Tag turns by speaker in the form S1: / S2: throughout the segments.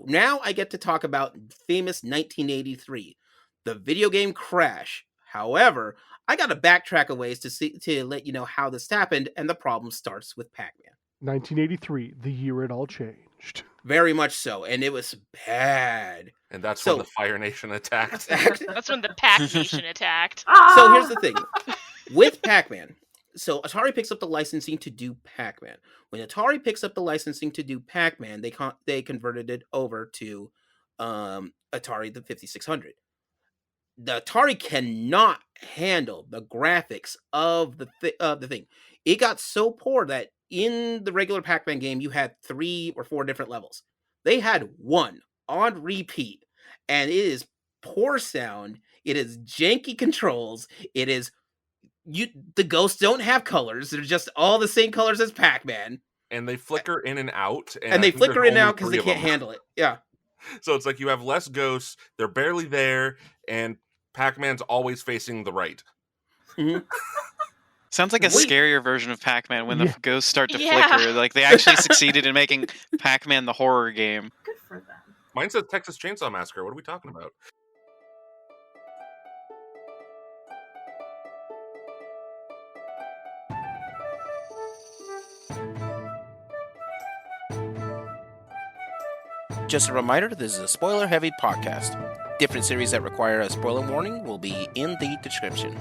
S1: now I get to talk about famous 1983, the video game crash. However, I got to backtrack a ways to let you know how this happened, and the problem starts with Pac-Man.
S2: 1983, the year it all changed.
S1: Very much so, and it was bad.
S3: And that's when the Fire Nation attacked.
S4: That's when the Pac Nation attacked.
S1: So here's the thing. With Pac-Man, so Atari picks up the licensing to do Pac-Man. When Atari picks up the licensing to do Pac-Man, they converted it over to Atari the 5600. The Atari cannot handle the graphics of the thing. It got so poor that in the regular Pac-Man game, you had 3 or 4 different levels. They had 1 on repeat, and it is poor sound. It is janky controls. It is the ghosts don't have colors. They're just all the same colors as Pac-Man.
S3: And they flicker in and out.
S1: And they flicker in and out because they can't handle it. Yeah.
S3: So it's like you have less ghosts. They're barely there. And Pac-Man's always facing the right.
S1: Mm-hmm.
S5: Sounds like a scarier version of Pac-Man when the ghosts start to flicker. Like they actually succeeded in making Pac-Man the horror game.
S6: Good for them.
S3: Mine says Texas Chainsaw Massacre. What are we talking about?
S1: Just a reminder, this is a spoiler-heavy podcast. Different series that require a spoiler warning will be in the description.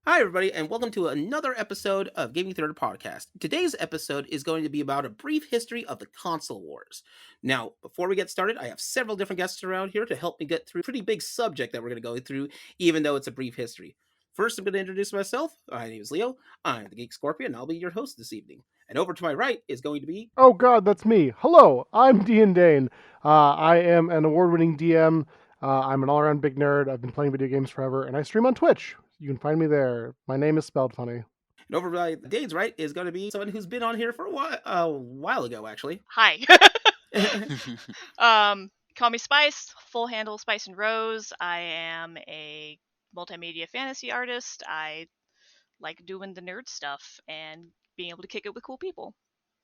S1: Hi, everybody, and welcome to another episode of Gaming Theater Podcast. Today's episode is going to be about a brief history of the console wars. Now, before we get started, I have several different guests around here to help me get through a pretty big subject that we're going to go through, even though it's a brief history. First, I'm going to introduce myself. My name is Leo. I'm the Geek Scorpio, and I'll be your host this evening. And over to my right is going to be...
S2: Oh god, that's me. Hello, I'm DandDaine. I am an award-winning DM. I'm an all-around big nerd. I've been playing video games forever, and I stream on Twitch. You can find me there. My name is spelled funny.
S1: And over by Daine's right is going to be someone who's been on here for a while ago, actually.
S4: Hi. Call me Spice, full handle Spice and Rose. I am a multimedia fantasy artist. I like doing the nerd stuff and being able to kick it with cool people.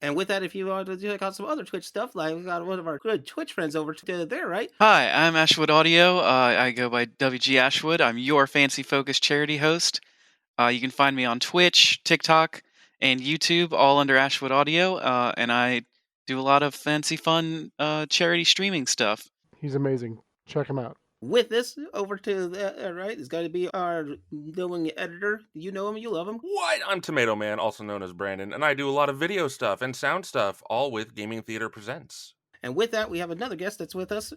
S1: And with that, if you want to check out some other Twitch stuff, like we've got one of our good Twitch friends over to there, right?
S5: Hi, I'm Ashwood Audio. I go by WG Ashwood. I'm your fancy-focused charity host. You can find me on Twitch, TikTok, and YouTube, all under Ashwood Audio. And I do a lot of fancy, fun charity streaming stuff.
S2: He's amazing. Check him out.
S1: With this, over to the right is going to be our knowing editor. You know him, you love him.
S3: What? I'm Tomato Man, also known as Brandon, and I do a lot of video stuff and sound stuff, all with Gaming Theater Presents.
S1: And with that, we have another guest that's with us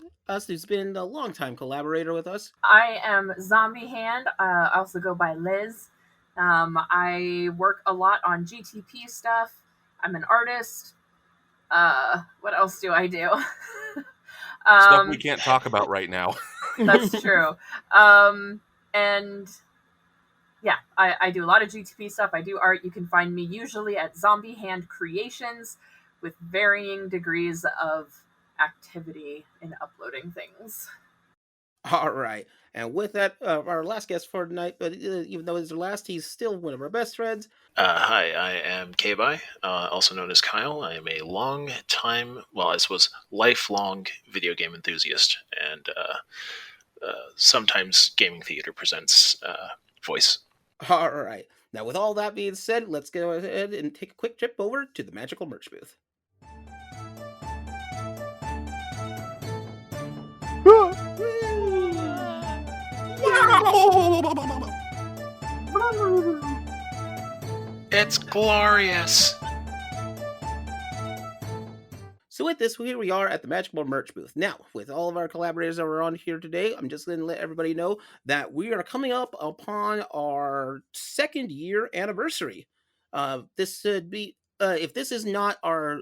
S1: who's been a longtime collaborator with us.
S6: I am Zombie Hand. I also go by Liz. I work a lot on GTP stuff. I'm an artist. What else do I do?
S3: Stuff we can't talk about right now.
S6: That's true. And yeah, I do a lot of GTP stuff. I do art. You can find me usually at Zombie Hand Creations with varying degrees of activity in uploading things.
S1: All right. And with that, our last guest for tonight, but even though he's our last, he's still one of our best friends.
S7: Hi, I am K-Bai, also known as Kyle. I am a lifelong video game enthusiast, and sometimes Gaming Theater Presents voice.
S1: All right. Now, with all that being said, let's go ahead and take a quick trip over to the magical merch booth.
S7: It's glorious!
S1: So with this, here we are at the Magical Merch booth. Now, with all of our collaborators that are on here today, I'm just going to let everybody know that we are coming up upon our 2nd year anniversary. This should be, if this is not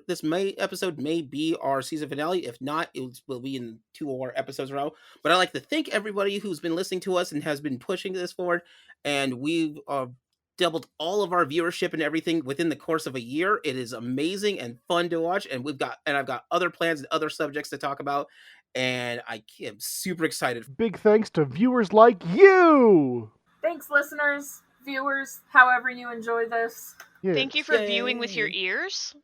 S1: this episode may be our season finale. If not, it will be in 2 more episodes in a row. But I'd like to thank everybody who's been listening to us and has been pushing this forward. And we've doubled all of our viewership and everything within the course of a year. It is amazing and fun to watch, and I've got other plans and other subjects to talk about, and I am super excited.
S2: Big thanks to viewers like you!
S6: Thanks, listeners. viewers, however you enjoy this.
S2: Yes.
S4: Thank you for viewing with your
S1: Yay.
S4: ears.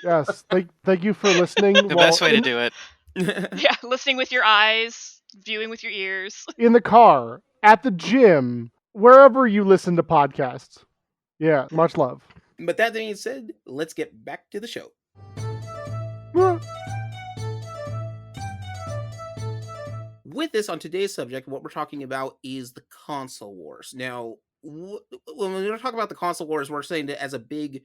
S2: Yes. Thank you for listening.
S5: The best way to do it.
S4: Yeah, listening with your eyes, viewing with your ears.
S2: In the car, at the gym, wherever you listen to podcasts. Yeah, much love.
S1: But that being said, let's get back to the show. With this, on today's subject, what we're talking about is the console wars. Now, when we're talking about the console wars, we're saying that as a big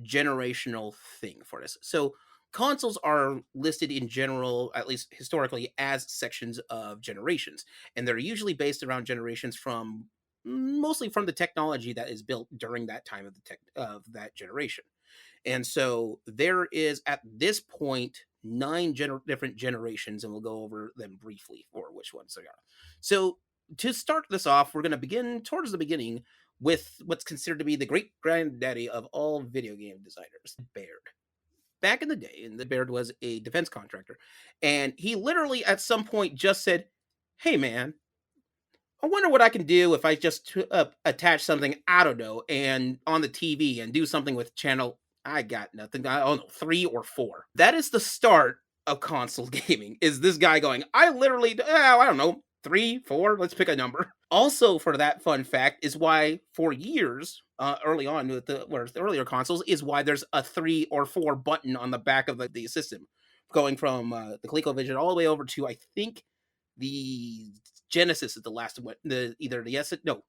S1: generational thing for this. So consoles are listed in general, at least historically, as sections of generations, and they're usually based around generations from mostly from the technology that is built during that time of that generation. And so there is at this point nine different generations, and we'll go over them briefly for which ones they are. So to start this off, we're going to begin towards the beginning with what's considered to be the great granddaddy of all video game designers, Baird. Back in the day, and the Baird was a defense contractor, and he literally at some point just said, "Hey man, I wonder what I can do if I just attach something, I don't know, and on the TV and do something with channel, I got nothing, I don't know, 3 or 4. That is the start of console gaming, is this guy going, I literally, I don't know, 3, 4, let's pick a number. Also, for that fun fact, is why for years, early on with the earlier consoles, is why there's a 3 or 4 button on the back of the system, going from the ColecoVision all the way over to, I think, the Genesis is the last one. Either the S, no,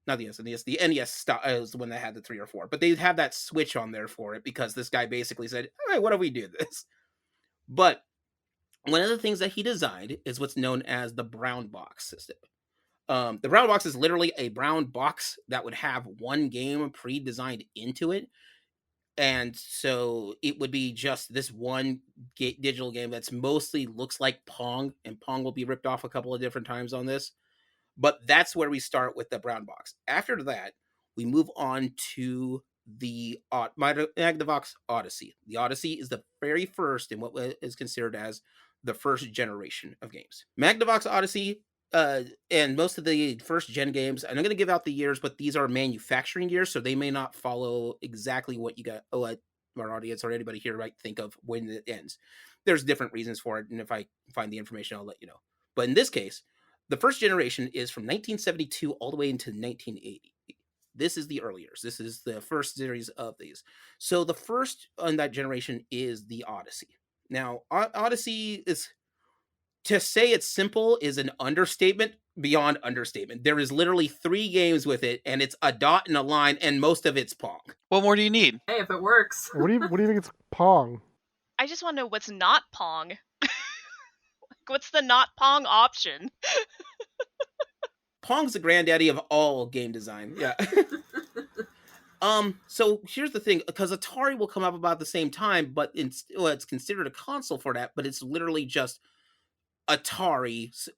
S1: not the SNES, the NES is the one that had the 3 or 4. But they have that switch on there for it because this guy basically said, "Hey, what if we do this?" But one of the things that he designed is what's known as the brown box system. The brown box is literally a brown box that would have one game pre-designed into it. And so it would be just this one digital game that's mostly looks like Pong, and Pong will be ripped off a couple of different times on this. But that's where we start with the brown box. After that, we move on to the Magnavox Odyssey. The Odyssey is the very first in what is considered as the first generation of games. Magnavox Odyssey and most of the first gen games, I'm not going to give out the years, but these are manufacturing years, so they may not follow exactly what you got. Our audience or anybody here might think of when it ends. There's different reasons for it, and if I find the information, I'll let you know. But in this case, the first generation is from 1972 all the way into 1980. This is the early years. This is the first series of these. So the first on that generation is the Odyssey. Now, Odyssey is, to say it's simple is an understatement beyond understatement. There is literally 3 games with it, and it's a dot and a line, and most of it's Pong.
S5: What more do you need?
S6: Hey, if it works.
S2: What do you think it's Pong?
S4: I just want to know what's not Pong. What's the not Pong option?
S1: Pong's the granddaddy of all game design. Yeah. So here's the thing, because Atari will come up about the same time, but it's considered a console for that, but it's literally just Atari's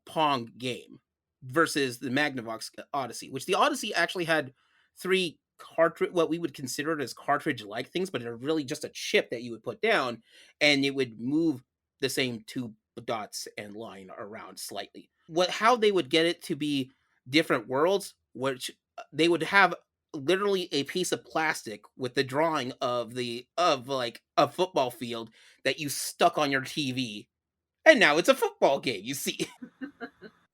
S1: Pong game versus the Magnavox Odyssey, which the Odyssey actually had 3 cartridge, what we would consider it as cartridge-like things, but they're really just a chip that you would put down, and it would move the same 2 dots and line around slightly. How they would get it to be different worlds, which they would have literally a piece of plastic with the drawing of like a football field that you stuck on your TV, and now it's a football game, you see.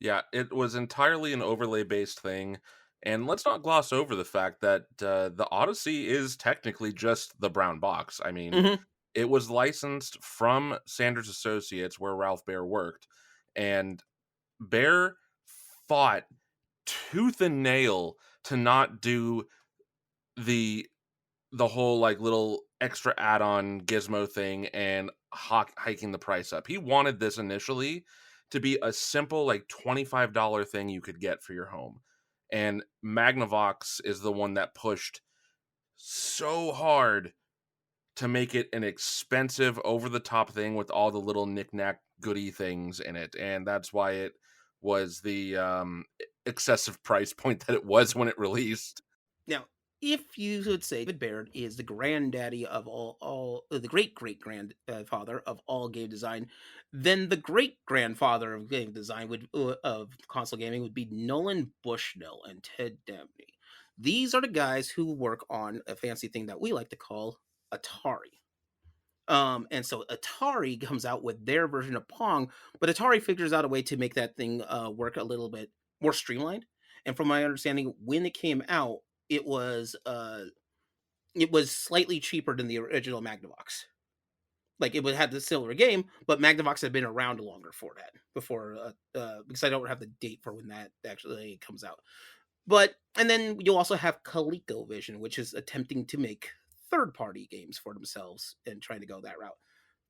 S3: Yeah, it was entirely an overlay-based thing, and let's not gloss over the fact that the Odyssey is technically just the brown box. I mean, it was licensed from Sanders Associates, where Ralph Baer worked, and Baer fought tooth and nail to not do the whole like little extra add-on gizmo thing and hiking the price up. He wanted this initially to be a simple like $25 thing you could get for your home. And Magnavox is the one that pushed so hard to make it an expensive, over-the-top thing with all the little knick-knack goodie things in it. And that's why it was the excessive price point that it was when it released.
S1: Now, if you would say David Baird is the granddaddy of all the great grandfather of all game design, then the great grandfather of game design of console gaming would be Nolan Bushnell and Ted Dabney. These are the guys who work on a fancy thing that we like to call Atari. And so Atari comes out with their version of Pong, but Atari figures out a way to make that thing work a little bit more streamlined. And from my understanding, when it came out, it was slightly cheaper than the original Magnavox. Like it would have the similar game, but Magnavox had been around longer for that before, because I don't have the date for when that actually comes out. But and then you'll also have ColecoVision, which is attempting to make third-party games for themselves and trying to go that route.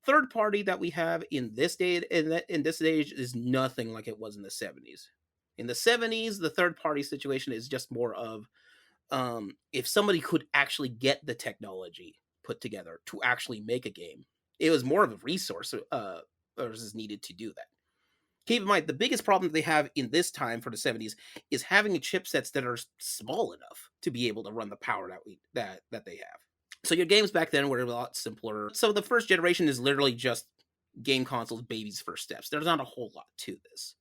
S1: Third party that we have in this day in this age is nothing like it was in the 70s. In the 70s, the third party situation is just more of if somebody could actually get the technology put together to actually make a game, it was more of a resource is needed to do that. Keep in mind, the biggest problem that they have in this time for the 70s is having chipsets that are small enough to be able to run the power that they have. So your games back then were a lot simpler. So the first generation is literally just game consoles, baby's first steps. There's not a whole lot to this.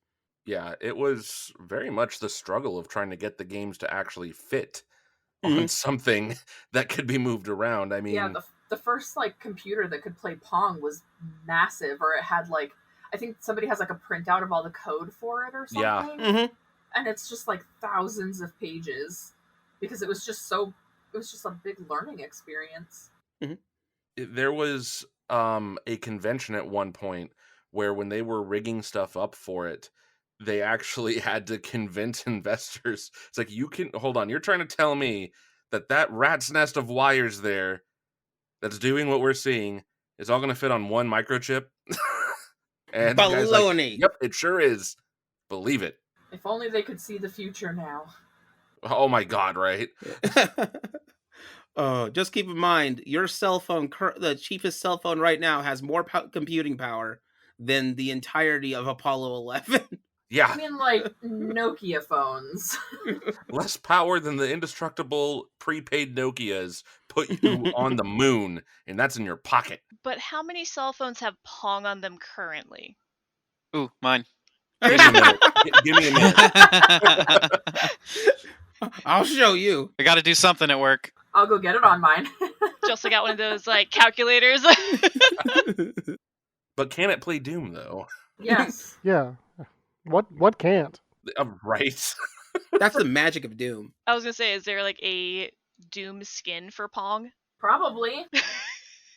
S3: Yeah, it was very much the struggle of trying to get the games to actually fit on something that could be moved around. I mean,
S6: yeah, the first like computer that could play Pong was massive, or it had like, I think somebody has like a printout of all the code for it or something.
S3: Yeah.
S6: And it's just like thousands of pages because it was just a big learning experience.
S3: There was a convention at one point where when they were rigging stuff up for it, they actually had to convince investors. It's like, hold on, you're trying to tell me that rat's nest of wires there that's doing what we're seeing is all going to fit on one microchip? And the guy's like,
S1: baloney.
S3: yep, it sure is. Believe it.
S6: If only they could see the future now.
S3: Oh my God, right?
S1: Just keep in mind, your cell phone, the cheapest cell phone right now, has more computing power than the entirety of Apollo 11.
S3: Yeah.
S6: I mean, like, Nokia phones.
S3: Less power than the indestructible prepaid Nokias put you on the moon, and that's in your pocket.
S4: But how many cell phones have Pong on them currently?
S5: Ooh, mine.
S3: Give me a minute. Give me a minute.
S1: I'll show you.
S5: I got to do something at work.
S6: I'll go get it on mine.
S4: Just got one of those like calculators.
S3: But can it play Doom though?
S6: Yes.
S2: Yeah. What can't?
S3: Right.
S1: That's the magic of Doom.
S4: I was gonna say, is there like a Doom skin for Pong?
S6: Probably.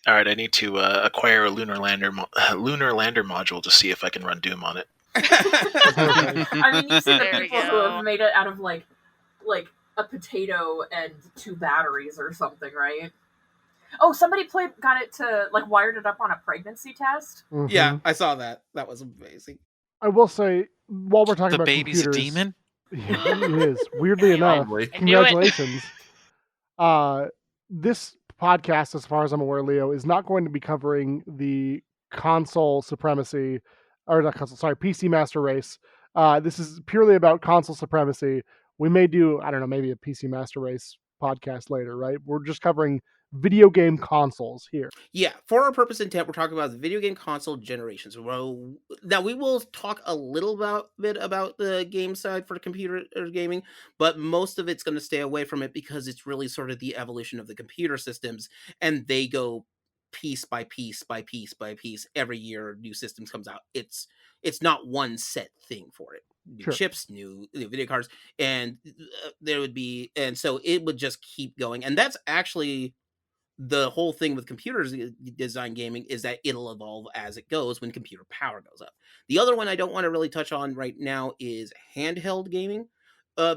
S7: All right, I need to acquire a lunar lander module to see if I can run Doom on it.
S6: I mean, you see the
S4: There we
S6: people who
S4: go.
S6: have made it out of like a potato and 2 batteries or something, right? Oh, somebody got it to like wired it up on a pregnancy test.
S2: Mhm.
S1: Yeah, I saw that. That was amazing.
S2: I will say, while we're talking
S5: The
S2: about
S5: baby's
S2: computers,
S5: a demon?
S2: Yeah, he is. Weirdly enough.
S3: Probably.
S4: I knew it.
S2: Congratulations. This podcast, as far as I'm aware, Leo, is not going to be covering the console supremacy, or not console, sorry, PC Master Race. This is purely about console supremacy. We may do, I don't know, maybe a PC Master Race podcast later, right? We're just covering video game consoles here.
S1: Yeah, for our purpose intent, we're talking about the video game console generations. Well, now we will talk a little bit about the game side for computer gaming, but most of it's going to stay away from it because it's really sort of the evolution of the computer systems, and they go piece by piece by piece by piece. Every year, new systems comes out. It's not one set thing for it. New
S2: Sure.
S1: chips, new video cards, and there would be, and so it would just keep going, and that's actually the whole thing with computers design gaming is that it'll evolve as it goes when computer power goes up. The other one I don't want to really touch on right now is handheld gaming,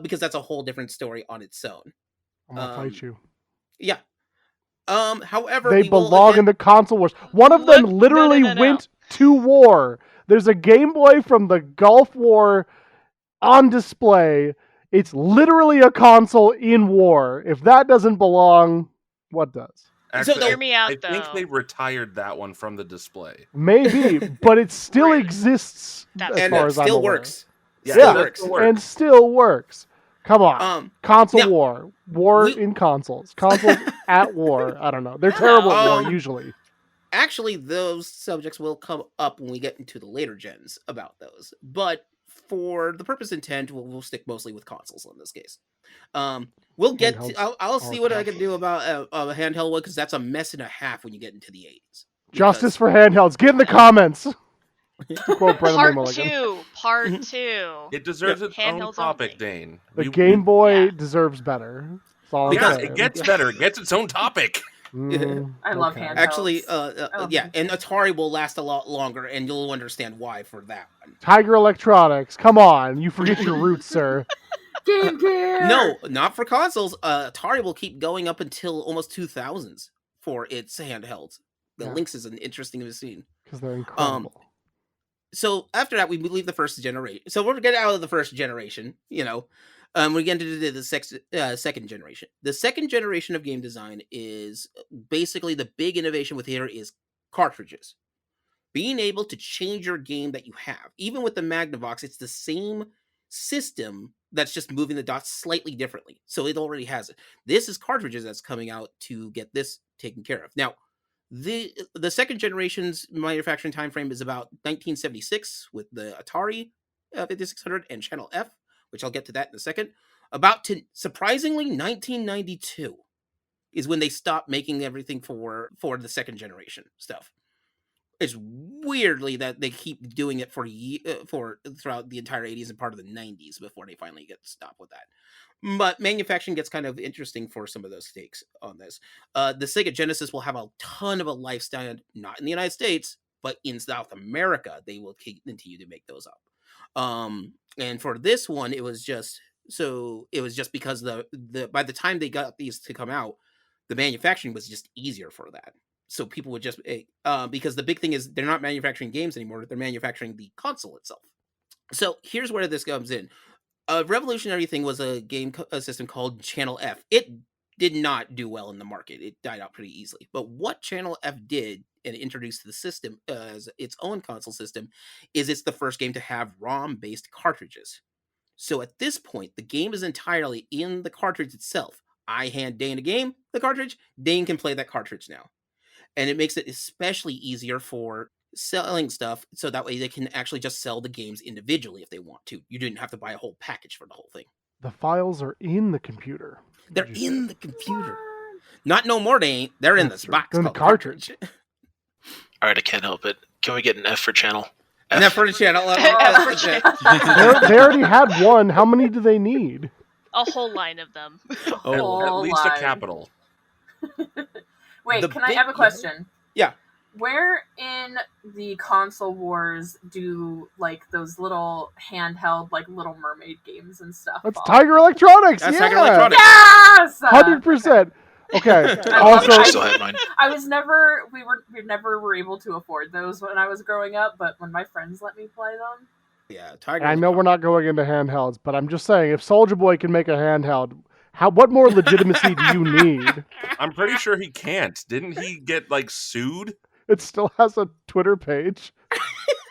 S1: because that's a whole different story on its own.
S2: I'm gonna fight you.
S1: Yeah. However,
S2: They
S1: we will
S2: belong
S1: again-
S2: in the console wars. One of them
S4: Look- no,
S2: literally
S4: no, no.
S2: went to war. There's a Game Boy from the Gulf War on display. It's literally a console in war. If that doesn't belong, what does?
S3: Actually,
S4: Hear me out,
S3: I think
S4: though.
S3: they retired that one from the display.
S2: Maybe, but it still
S4: Really?
S2: exists
S4: That's-
S2: as
S1: and
S2: far
S1: it
S2: as I'm
S1: still
S2: aware.
S1: works.
S3: Yeah,
S1: Still
S3: that
S1: works.
S3: still works.
S2: And still works. Come on. Console
S1: now,
S2: war in consoles. Consoles at war. I don't know. They're terrible at war usually.
S1: Actually, those subjects will come up when we get into the later gens about those. But for the purpose intent, we'll stick mostly with consoles in this case. We'll get to, I'll see what I can do about a handheld one, because that's a mess and a half when you get into the 80s.
S2: Justice for handhelds. Get in the comments. To quote
S4: Part
S2: Mulligan.
S4: 2. Part 2.
S3: It deserves its own
S4: Handhelds
S3: topic,
S4: only.
S3: Dane.
S2: The Game Boy deserves better. That's all I'm
S3: Yeah,
S2: saying.
S3: it gets better. It gets its own topic.
S6: I love handhelds.
S1: Actually,
S6: handhelds.
S1: and Atari will last a lot longer, and you'll understand why for that one.
S2: Tiger Electronics, come on. You forget your roots, sir.
S6: Game Gear!
S1: No, not for consoles. Atari will keep going up until almost 2000s for its handhelds. The Lynx is an interesting machine.
S2: Because they're incredible.
S1: So after that, we leave the first generation. So we're getting out of the first generation, you know. We get into the second generation. The second generation of game design is basically the big innovation with here is cartridges. Being able to change your game that you have. Even with the Magnavox, it's the same system that's just moving the dots slightly differently. So it already has it. This is cartridges that's coming out to get this taken care of. Now, the second generation's manufacturing time frame is about 1976 with the Atari 5600 and Channel F, which I'll get to that in a second. Surprisingly, 1992 is when they stopped making everything for the second generation stuff. It's weirdly that they keep doing it for throughout the entire 80s and part of the 90s before they finally get to stop with that. But manufacturing gets kind of interesting for some of those takes on this. The Sega Genesis will have a ton of a lifestyle, not in the United States, but in South America, they will continue to make those up. And for this one, it was just because the by the time they got these to come out, the manufacturing was just easier for that. So people would just because the big thing is they're not manufacturing games anymore; they're manufacturing the console itself. So here's where this comes in. A revolutionary thing was a system called Channel F. It did not do well in the market. It died out pretty easily. But what Channel F did and introduced to the system as its own console system is it's the first game to have ROM-based cartridges. So at this point, the game is entirely in the cartridge itself. I hand Dane a game, the cartridge, Dane can play that cartridge now. And it makes it especially easier for selling stuff, so that way they can actually just sell the games individually if they want to. You didn't have to buy a whole package for the whole thing.
S2: The files are in the computer.
S1: They're in the computer. Not no more, they ain't. They're in this box.
S2: In the cartridge.
S7: All right, I can't help it. Can we get an F for channel?
S1: And that for the channel.
S2: They already had one. How many do they need?
S4: A whole line of them.
S3: At least a capital.
S6: Wait, can I have a question?
S1: Yeah.
S6: Where in the console wars do like those little handheld like Little Mermaid games and stuff?
S2: That's Tiger Electronics.
S1: That's
S2: yeah.
S1: Tiger Electronics.
S6: Yes,
S2: 100%. Okay.
S6: Also,
S7: I still have mine.
S6: We never were able to afford those when I was growing up, but when my friends let me play them.
S1: Yeah, Tiger.
S2: I know we're not going into handhelds, but I'm just saying, if Soulja Boy can make a handheld, what more legitimacy do you need?
S3: I'm pretty sure he can't. Didn't he get sued?
S2: It still has a Twitter page.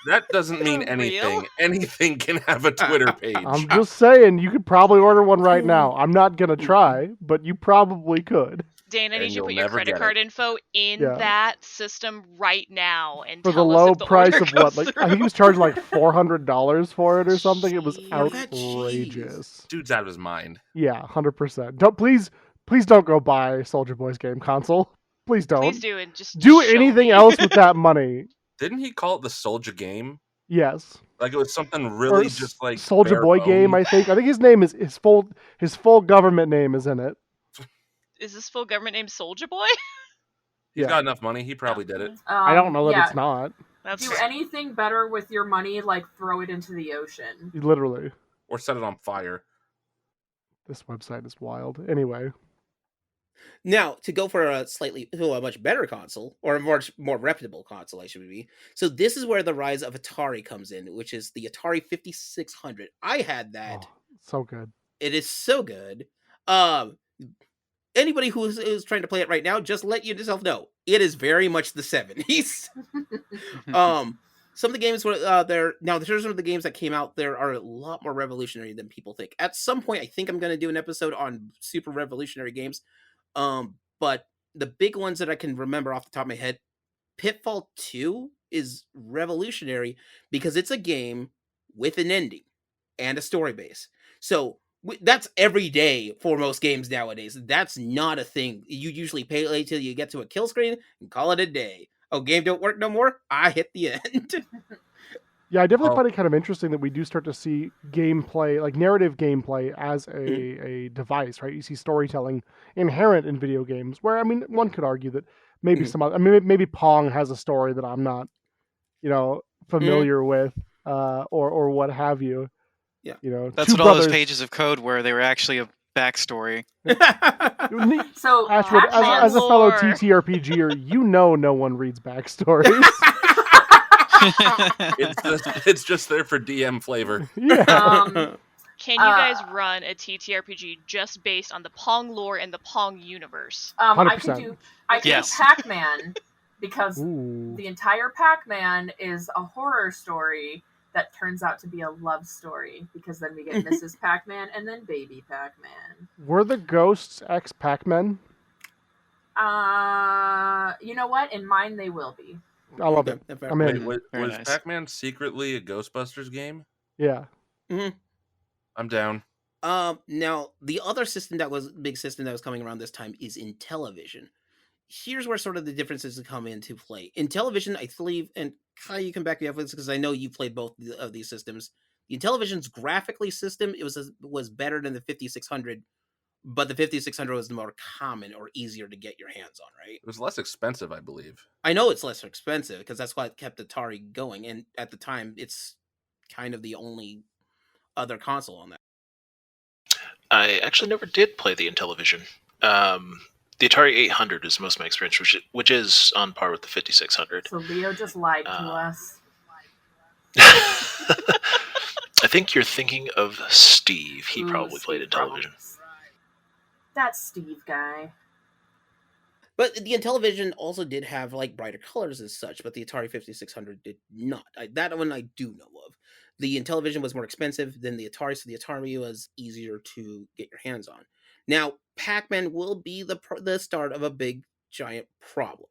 S3: That doesn't mean anything. Anything can have a Twitter page.
S2: I'm just saying, you could probably order one right now. I'm not going to try, but you probably could.
S4: Dane, I need you to put your
S3: never
S4: credit
S3: get
S4: card info in that system right now and
S2: for the
S4: tell
S2: low
S4: us if the
S2: price
S4: order
S2: of
S4: goes
S2: what?
S4: through.
S2: I think he was charging $400 for it or something. It was
S1: Jeez.
S2: outrageous.
S3: Dude's out of his mind.
S2: Yeah, 100%. Don't please don't go buy Soulja Boy's game console. Please don't.
S4: Please do, and just
S2: do
S4: show
S2: anything
S4: me.
S2: else with that money.
S3: Didn't he call it the Soulja game?
S2: Yes.
S3: It was something really just
S2: Soulja Boy game, I think. I think his name is his full government name is in it.
S4: Is this full government name Soulja Boy?
S3: He's got enough money. He probably did it.
S2: I don't know that it's not.
S4: That's
S6: do anything better with your money, like throw it into the ocean.
S2: Literally.
S3: Or set it on fire.
S2: This website is wild. Anyway.
S1: Now, to go for a much better console, or a more reputable console, I should be. So this is where the rise of Atari comes in, which is the Atari 5600. I had that.
S2: Oh, so good.
S1: It is so good. Anybody who is trying to play it right now, just let yourself know, it is very much the 70s. some of the games were there. Now, there's some of the games that came out there are a lot more revolutionary than people think. At some point, I think I'm going to do an episode on super revolutionary games. But the big ones that I can remember off the top of my head, Pitfall 2 is revolutionary because it's a game with an ending and a story base. So that's every day for most games nowadays. That's not a thing. You usually pay till you get to a kill screen and call it a day. Oh, game don't work no more? I hit the end.
S2: Yeah, I definitely
S3: Oh.
S2: find it kind of interesting that we do start to see gameplay, like narrative gameplay, as a device, right? You see storytelling inherent in video games, where, I mean, one could argue that maybe
S1: Mhm.
S2: some other, I mean, maybe Pong has a story that I'm not, familiar with, or what have you.
S1: Yeah.
S5: That's what all those pages of code were. They were actually a backstory.
S6: So
S2: Ashwood,
S6: Pac-Man
S2: as a fellow
S4: lore.
S2: TTRPGer, no one reads backstories.
S3: It's just there for DM flavor.
S2: Yeah.
S4: Can you guys run a TTRPG just based on the Pong lore and the Pong universe?
S6: I
S2: 100%.
S6: can do
S5: Yes.
S6: Pac-Man because
S2: Ooh.
S6: the entire Pac-Man is a horror story that turns out to be a love story, because then we get Mrs. Pac-Man and then Baby Pac-Man.
S2: Were the ghosts ex Pac-Men?
S6: You know what? In mine, they will be.
S2: I love it.
S1: Okay,
S2: I'm
S3: Wait,
S2: in.
S3: was
S5: Very nice.
S3: Pac-Man secretly a Ghostbusters game?
S2: Yeah.
S3: I'm down.
S1: Now the other system that was big system that was coming around this time is in television. Here's where sort of the differences come into play. In television, I believe, and Kai, you can back me up with this because I know you played both of these systems. The Intellivision's graphically system was better than the 5600, but the 5600 was the more common or easier to get your hands on, right?
S3: It was less expensive, I believe.
S1: I know it's less expensive because that's what kept Atari going, and at the time, it's kind of the only other console on that.
S7: I actually never did play the Intellivision. The Atari 800 is most of my experience, which is on par with the 5600.
S6: So Leo just lied to us.
S7: I think you're thinking of Steve. He
S6: Ooh,
S7: probably played
S6: Steve
S7: Intellivision.
S6: That Steve guy.
S1: But the Intellivision also did have like brighter colors as such, but the Atari 5600 did not. That one I do know of. The Intellivision was more expensive than the Atari, so the Atari was easier to get your hands on. Now, Pac-Man will be the start of a big giant problem.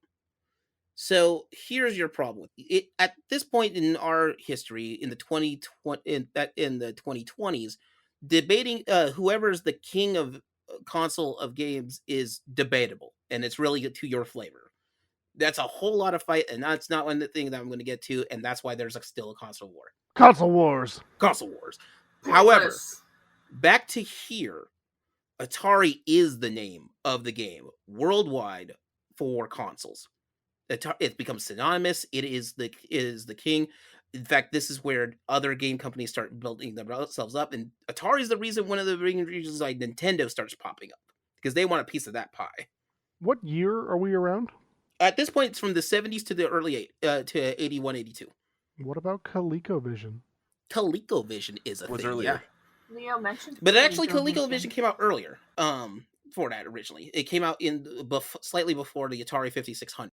S1: So here's your problem with it. At this point in our history, in the 2020s, debating whoever's the king of console of games is debatable, and it's really to your flavor. That's a whole lot of fight, and that's not one of the things that I'm going to get to, and that's why there's still a console war.
S2: Console wars.
S1: Console wars. However,
S6: Yes.
S1: back to here, Atari is the name of the game worldwide for consoles. It's become synonymous. It is the king. In fact, this is where other game companies start building themselves up, and Atari is the reason one of the reasons like Nintendo starts popping up because they want a piece of that pie.
S2: What year are we around?
S1: At this point, it's from the 70s to the early to 81, 82.
S2: What about ColecoVision?
S1: ColecoVision is a
S3: Was
S1: thing,
S3: earlier.
S1: yeah.
S6: Leo mentioned.
S1: But actually, ColecoVision came out earlier. For that originally, it came out in slightly before the Atari 5600.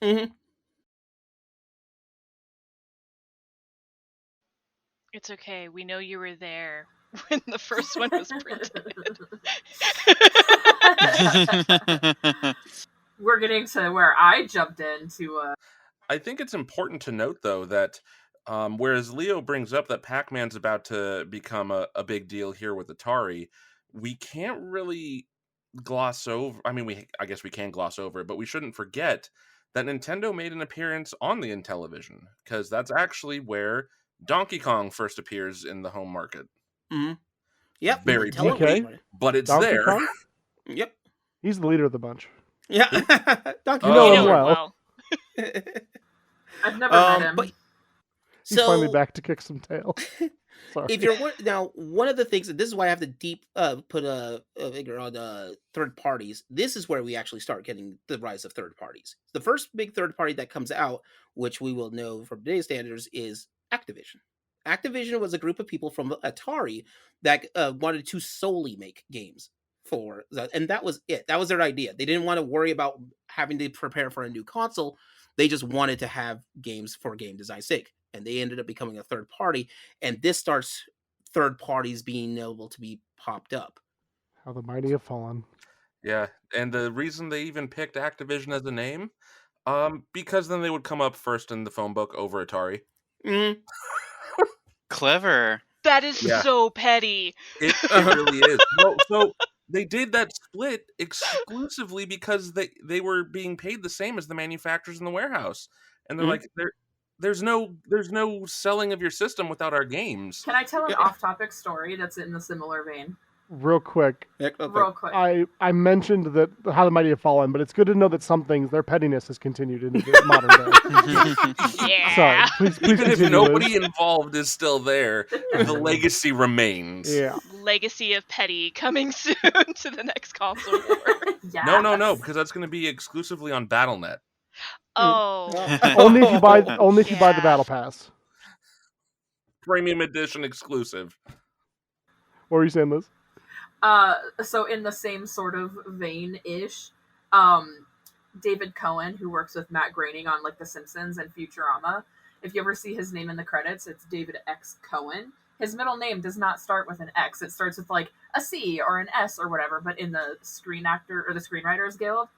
S1: Mm-hmm.
S4: It's okay. We know you were there when the first one was printed.
S6: We're getting to where I jumped into.
S3: I think it's important to note, though, that whereas Leo brings up that Pac-Man's about to become a big deal here with Atari, we can't really gloss over. I mean, I guess we can gloss over it, but we shouldn't forget that Nintendo made an appearance on the Intellivision, because that's actually where Donkey Kong first appears in the home market.
S1: Mm-hmm. Yep.
S3: Very
S1: Intellivision.
S2: Okay.
S3: But it's
S2: Donkey
S3: there.
S2: Kong?
S1: Yep.
S2: He's the leader of the bunch.
S1: Yeah. Donkey
S2: You know
S1: Kong.
S2: him
S4: You know
S2: well.
S6: I've never met him.
S1: But
S2: He's finally
S1: so
S2: back to kick some tail. Sorry.
S1: if you're now one of the things, and this is why I have to put a figure on third parties. This is where we actually start getting the rise of third parties. The first big third party that comes out, which we will know from today's standards, is Activision. Activision was a group of people from Atari that wanted to solely make games for that, and that was it. That was their idea. They didn't want to worry about having to prepare for a new console. They just wanted to have games for game design's sake, and they ended up becoming a third party. And this starts third parties being able to be popped up.
S2: How the mighty have fallen.
S3: Yeah, and the reason they even picked Activision as a name, because then they would come up first in the phone book over Atari.
S1: Mm.
S5: Clever.
S4: That is
S3: Yeah.
S4: so petty.
S3: It really is. No, so they did that split exclusively because they were being paid the same as the manufacturers in the warehouse, and they're like, there's no selling of your system without our games.
S6: Can I tell an off-topic story that's in the similar vein?
S2: Real quick.
S6: Real quick.
S2: I mentioned that how the mighty have fallen, but it's good to know that some things, their pettiness has continued into the modern day.
S4: Yeah.
S2: Sorry, please
S3: Even if
S2: continue,
S3: nobody
S2: Liz.
S3: involved is still there, the legacy remains.
S2: Yeah.
S4: Legacy of petty coming soon to the next console war.
S6: Yes.
S3: No, because that's going to be exclusively on BattleNet.
S4: Oh.
S2: Only if you buy the
S4: Yeah.
S2: battle pass.
S3: Premium edition exclusive.
S2: What were you saying, Liz?
S6: So in the same sort of vein-ish, David Cohen, who works with Matt Groening on like The Simpsons and Futurama, if you ever see his name in the credits, it's David X. Cohen. His middle name does not start with an X. It starts with like a C or an S or whatever, but in the Screen Actor or the Screenwriters Guild,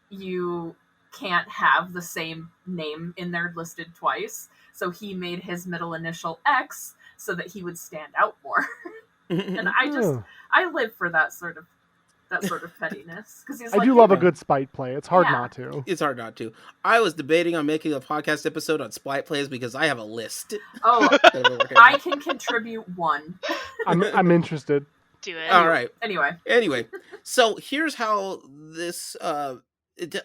S6: you can't have the same name in there listed twice. So he made his middle initial X so that he would stand out more. And I live for that sort of pettiness, because he's
S2: I
S6: like,
S2: do love a good spite play. It's hard
S6: Yeah.
S2: not to.
S1: It's hard not to. I was debating on making a podcast episode on spite plays because I have a list.
S6: Oh,
S1: that we're working
S6: I
S1: on.
S6: can contribute one.
S2: I'm interested.
S4: Do it.
S1: All right.
S6: Anyway,
S1: So here's how this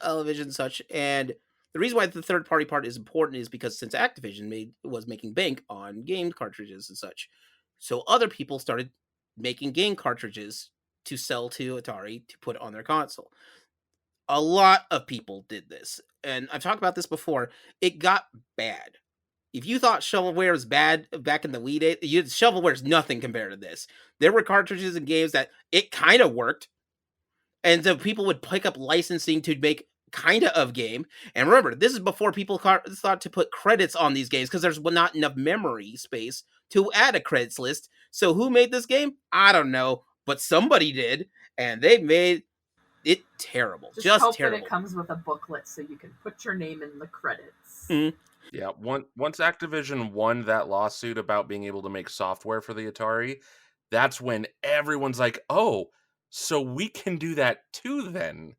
S1: television such, and the reason why the third party part is important is because since Activision was making bank on game cartridges and such, so other people started making game cartridges to sell to Atari to put on their console. A lot of people did this, and I've talked about this before. It got bad. If you thought shovelware was bad back in the Wii days, shovelware is nothing compared to this. There were cartridges and games that it kind of worked, and so people would pick up licensing to make kind of game. And remember, this is before people thought to put credits on these games because there's not enough memory space to add a credits list. So who made this game? I don't know, but somebody did, and they made it terrible. Just
S6: hope
S1: terrible.
S6: that it comes with a booklet so you can put your name in the credits.
S3: Yeah, once Activision won that lawsuit about being able to make software for the Atari, that's when everyone's like, oh, so we can do that too then.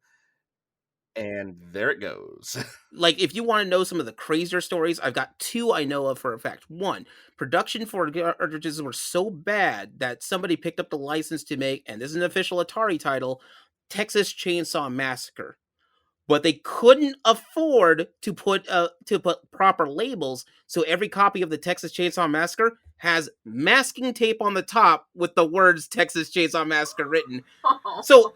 S3: And there it goes.
S1: Like, if you want to know some of the crazier stories, I've got two I know of for a fact. One, production for cartridges were so bad that somebody picked up the license to make, and this is an official Atari title, Texas Chainsaw Massacre. But they couldn't afford to put proper labels, so every copy of the Texas Chainsaw Massacre has masking tape on the top with the words Texas Chainsaw Massacre written. So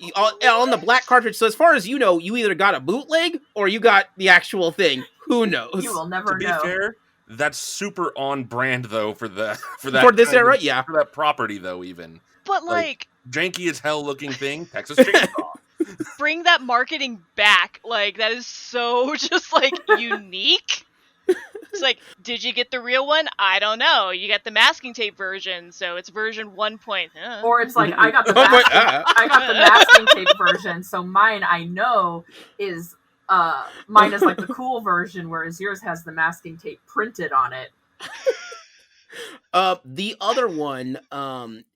S1: on the black cartridge, so as far as you know, you either got a bootleg or you got the actual thing. Who knows?
S6: You will never
S3: To be
S6: know.
S3: fair, that's super on brand though for this
S1: era, yeah.
S3: for that property though. Even
S4: But like
S3: janky as hell looking thing, Texas Chainsaw.
S4: bring that marketing back. Like, that is so just like unique. It's like, did you get the real one? I don't know. You got the masking tape version, so it's version 1.
S6: Or it's like, I got the masking tape version, so mine I know is mine is like the cool version, whereas yours has the masking tape printed on it.
S1: The other one,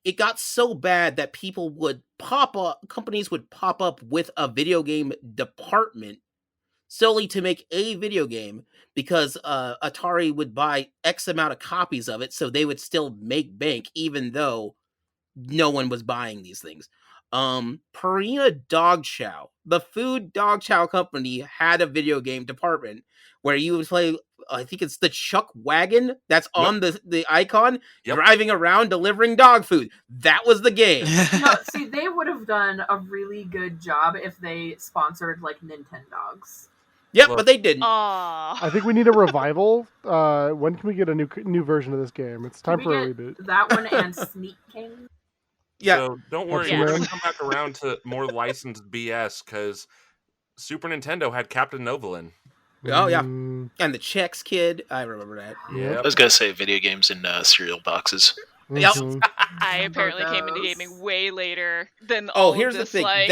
S1: it got so bad that companies would pop up with a video game department solely to make a video game because Atari would buy X amount of copies of it, so they would still make bank even though no one was buying these things. Purina Dog Chow, the food dog chow company, had a video game department where you would play, I think it's the Chuck Wagon that's on the icon, driving around delivering dog food. That was the game.
S6: No, see, they would have done a really good job if they sponsored like Nintendogs.
S1: Yeah,
S3: Look,
S1: but they didn't.
S4: Aw.
S2: I think we need a revival. When can we get a new version of this game? It's time
S6: Can we
S2: for a
S6: get
S2: reboot.
S6: that one and Sneak King?
S1: Yeah.
S3: So don't worry,
S2: Pepsi
S3: we're
S2: Man.
S3: gonna come back around to more licensed BS because Super Nintendo had Captain Novolin.
S1: Oh, yeah.
S2: Mm,
S1: And the Chex Kid, I remember that.
S2: Yep.
S7: I was gonna say video games in cereal boxes.
S1: Yep.
S2: mhm.
S4: I
S6: Remember
S4: apparently came into
S6: those.
S4: gaming way later than
S1: Oh,
S4: all
S1: here's
S4: of
S1: the
S4: this,
S1: thing.
S4: like...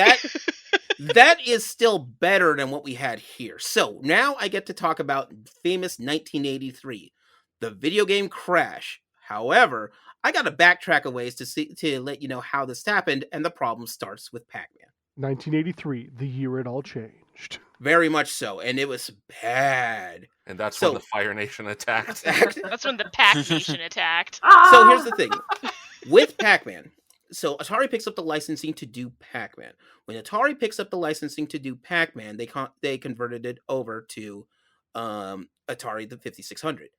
S1: That is still better than what we had here. So now I get to talk about famous 1983, the video game crash. However, I got to backtrack a ways to let you know how this happened, and the problem starts with Pac-Man.
S2: 1983, the year it all changed.
S1: Very much so, and it was bad.
S3: And that's
S1: So-
S3: when the Fire Nation attacked.
S4: That's when the Pac Nation attacked.
S1: So here's the thing. With Pac-Man, so Atari picks up the licensing to do Pac-Man. When Atari picks up the licensing to do Pac-Man, they converted it over to Atari the 5600.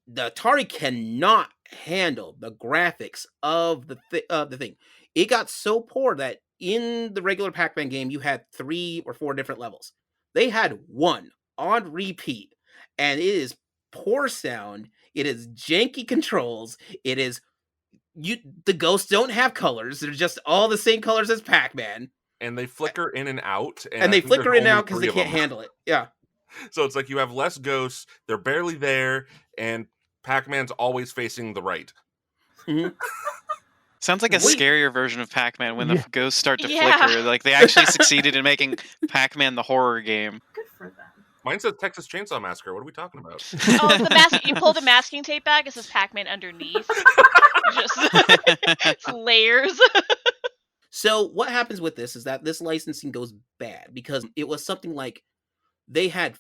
S1: The Atari cannot handle the graphics of the thing. It got so poor that in the regular Pac-Man game, you had 3 or 4 different levels. They had 1 on repeat, and it is poor sound. It is janky controls. It is the ghosts don't have colors. They're just all the same colors as Pac-Man.
S3: And they flicker in and out.
S1: And
S3: I
S1: they
S3: think there's
S1: flicker in and
S3: only
S1: out because
S3: 3
S1: they
S3: of
S1: can't
S3: them.
S1: handle it. Yeah.
S3: So it's like you have less ghosts, they're barely there, and Pac-Man's always facing the right.
S5: Sounds like a
S1: Wait.
S5: scarier version of Pac-Man when
S2: Yeah.
S5: the ghosts start to
S4: Yeah.
S5: flicker. Like they actually succeeded in making Pac-Man the horror game.
S6: Good for them.
S3: Mine says Texas Chainsaw Massacre. What are we talking about?
S4: Oh, the mask. You pull the masking tape back. It says Pac-Man underneath. Just it's layers.
S1: So what happens with this is that this licensing goes bad because it was something like they had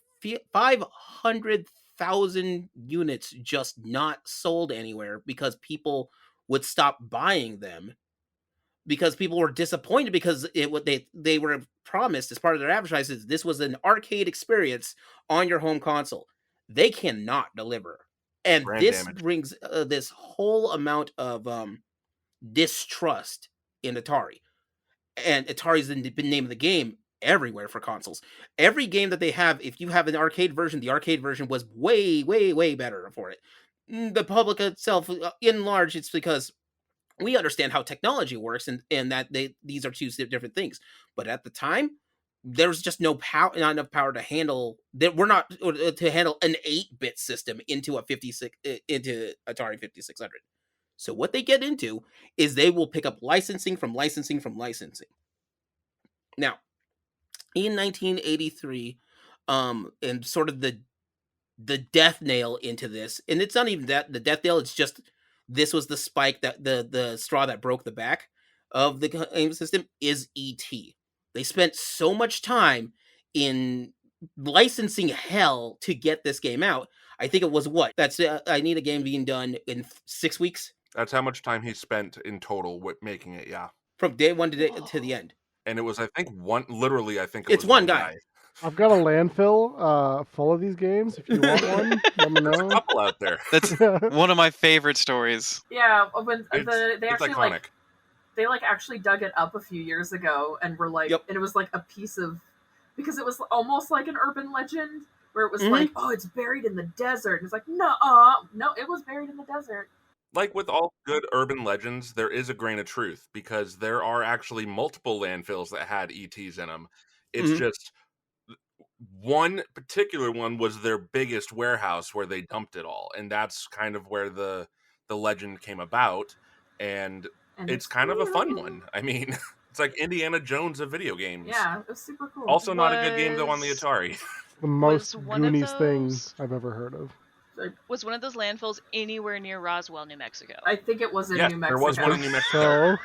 S1: 500,000 units just not sold anywhere because people would stop buying them because people were disappointed because they were promised as part of their advertisements this was an arcade experience on your home console. They cannot deliver, and
S3: Brand
S1: this
S3: damage.
S1: brings this whole amount of distrust in Atari. And Atari's the name of the game everywhere for consoles. Every game that they have, if you have an arcade version, the arcade version was way, way, way better for it. The public itself, in large, it's because we understand how technology works and that these are 2 different things. But at the time, there was just not enough power to handle that. We're not to handle an 8-bit system into into Atari 5600. So what they get into is they will pick up licensing from licensing from licensing. Now, in 1983, and sort of the death nail into this, and it's not even that the death nail, it's just this was the spike that the straw that broke the back of the game system is E.T. They spent so much time in licensing hell to get this game out. I think it was I need a game being done in 6 weeks.
S3: That's how much time he spent in total with making it, yeah.
S1: From day one to the end.
S3: And it was, I think, literally, I think
S1: It's
S3: was
S1: one guy.
S2: I've got a landfill full of these games. If you want one, let me
S3: There's a
S2: know.
S3: couple out there.
S5: That's one of my favorite stories.
S6: Yeah, when
S3: It's
S6: they actually
S3: iconic.
S6: they actually dug it up a few years ago and were like,
S1: Yep.
S6: and it was like a piece of, because it was almost like an urban legend where it was
S1: Mhm.
S6: like, oh, it's buried in the desert. And it's like, no, it was buried in the desert.
S3: Like with all good urban legends, there is a grain of truth because there are actually multiple landfills that had ETs in them. It's
S1: Mhm.
S3: just one particular one was their biggest warehouse where they dumped it all, and that's kind of where the legend came about. And
S6: And
S3: it's kind of a fun
S6: really-
S3: one. I mean, it's like Indiana Jones of video games.
S6: Yeah, it was super cool.
S3: Also, not a good game though on the
S4: Was-
S3: Atari.
S2: The most
S4: one of
S2: Goonies thing
S4: those-
S2: I've ever heard of.
S4: Was one of those landfills anywhere near Roswell, New Mexico?
S6: I think it was in
S3: Yes,
S6: New
S3: there
S6: Mexico.
S3: was one in New Mexico.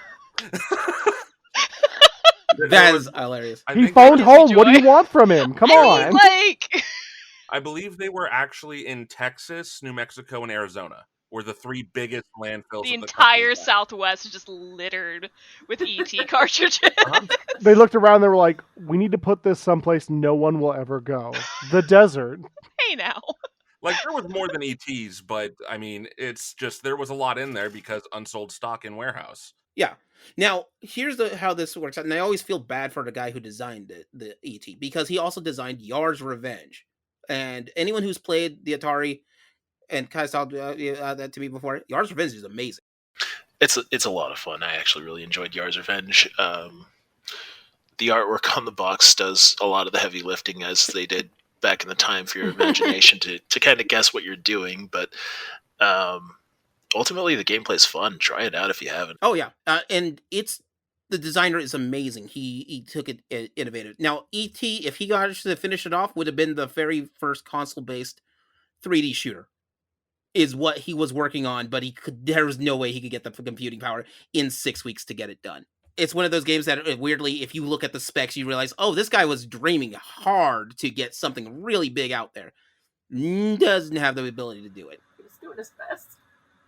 S2: So
S1: That is hilarious.
S3: I
S2: he
S3: think
S2: phoned
S3: there-
S2: home. What do you
S4: Joy.
S2: want from him? Come
S4: I
S2: on.
S4: mean, like,
S3: I believe they were actually in Texas, New Mexico, and Arizona. Were the 3 biggest landfills.
S4: the
S3: of
S4: entire
S3: country.
S4: Southwest is just littered with ET cartridges.
S2: They looked around. They were like, "We need to put this someplace no one will ever go. The desert."
S4: Hey now.
S3: Like there was more than ETs, but I mean, it's just there was a lot in there because unsold stock in warehouse.
S1: Yeah. Now, here's how this works out. And I always feel bad for the guy who designed the ET, because he also designed Yar's Revenge. And anyone who's played the Atari and kind of saw that to me before, Yar's Revenge is amazing.
S7: It's a lot of fun. I actually really enjoyed Yar's Revenge. The artwork on the box does a lot of the heavy lifting, as they did back in the time, for your imagination to kind of guess what you're doing. But ultimately, the gameplay's fun. Try it out if you haven't.
S1: Oh yeah, and the designer is amazing. He took it innovative. Now, E.T., if he got to finish it off, would have been the very first console-based 3D shooter. Is what he was working on, but there was no way he could get the computing power in 6 weeks to get it done. It's one of those games that, weirdly, if you look at the specs, you realize, oh, this guy was dreaming hard to get something really big out there. Doesn't have the ability to do it.
S6: He's doing his best.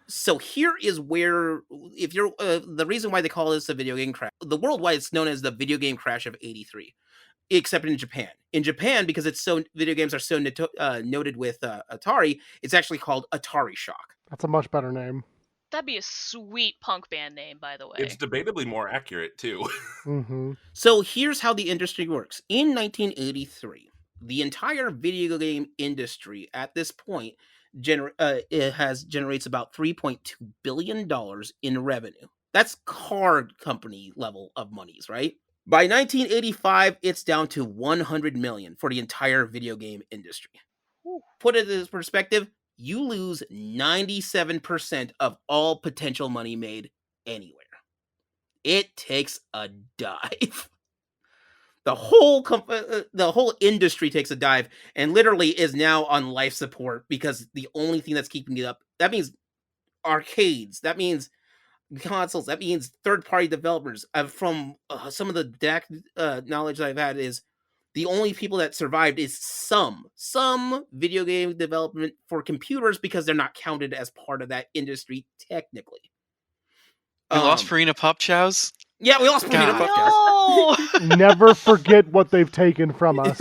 S1: So here is where, if you're, the reason why they call this a video game crash, the worldwide it's known as the video game crash of '83, except in Japan. In Japan, because video games are so noted with Atari, it's actually called Atari Shock.
S2: That's a much better name.
S4: That'd be a sweet punk band name, by the way.
S3: It's debatably more accurate, too.
S2: Mm-hmm.
S1: So here's how the industry works. In 1983, the entire video game industry at this point generates about $3.2 billion in revenue. That's card company level of monies, right? By 1985, it's down to 100 million for the entire video game industry. Put it in perspective, you lose 97% of all potential money made anywhere. It takes a dive. The whole industry takes a dive and literally is now on life support, because the only thing that's keeping it up, that means arcades, that means consoles, that means third-party developers. From some of the knowledge I've had, is the only people that survived is some video game development for computers, because they're not counted as part of that industry technically.
S5: We lost Purina Pop Chows?
S1: Yeah, we lost Purina Pop Chows.
S4: No!
S2: Never forget what they've taken from us.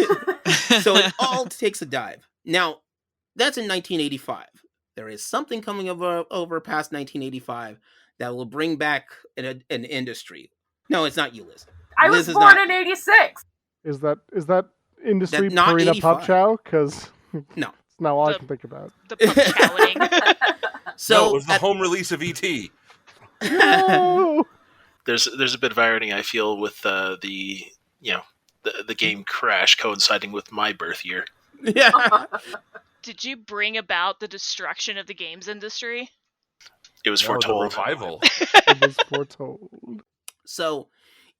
S1: So it all takes a dive. Now, that's in 1985. There is something coming over past 1985 that will bring back an industry. No, it's not you, Liz.
S6: I was born in 86.
S2: Is that industry
S1: That's not
S2: Purina
S1: 85.
S2: Pop Chow? Because
S1: No.
S2: it's not all I can think about.
S4: The punk chowing.
S1: So
S3: No, it was the home release of E.T.
S2: No!
S7: There's a bit of irony, I feel, with the game crash coinciding with my birth year.
S1: Yeah.
S4: Did you bring about the destruction of the games industry?
S7: It was
S3: The
S7: foretold.
S3: revival.
S2: It was foretold.
S1: So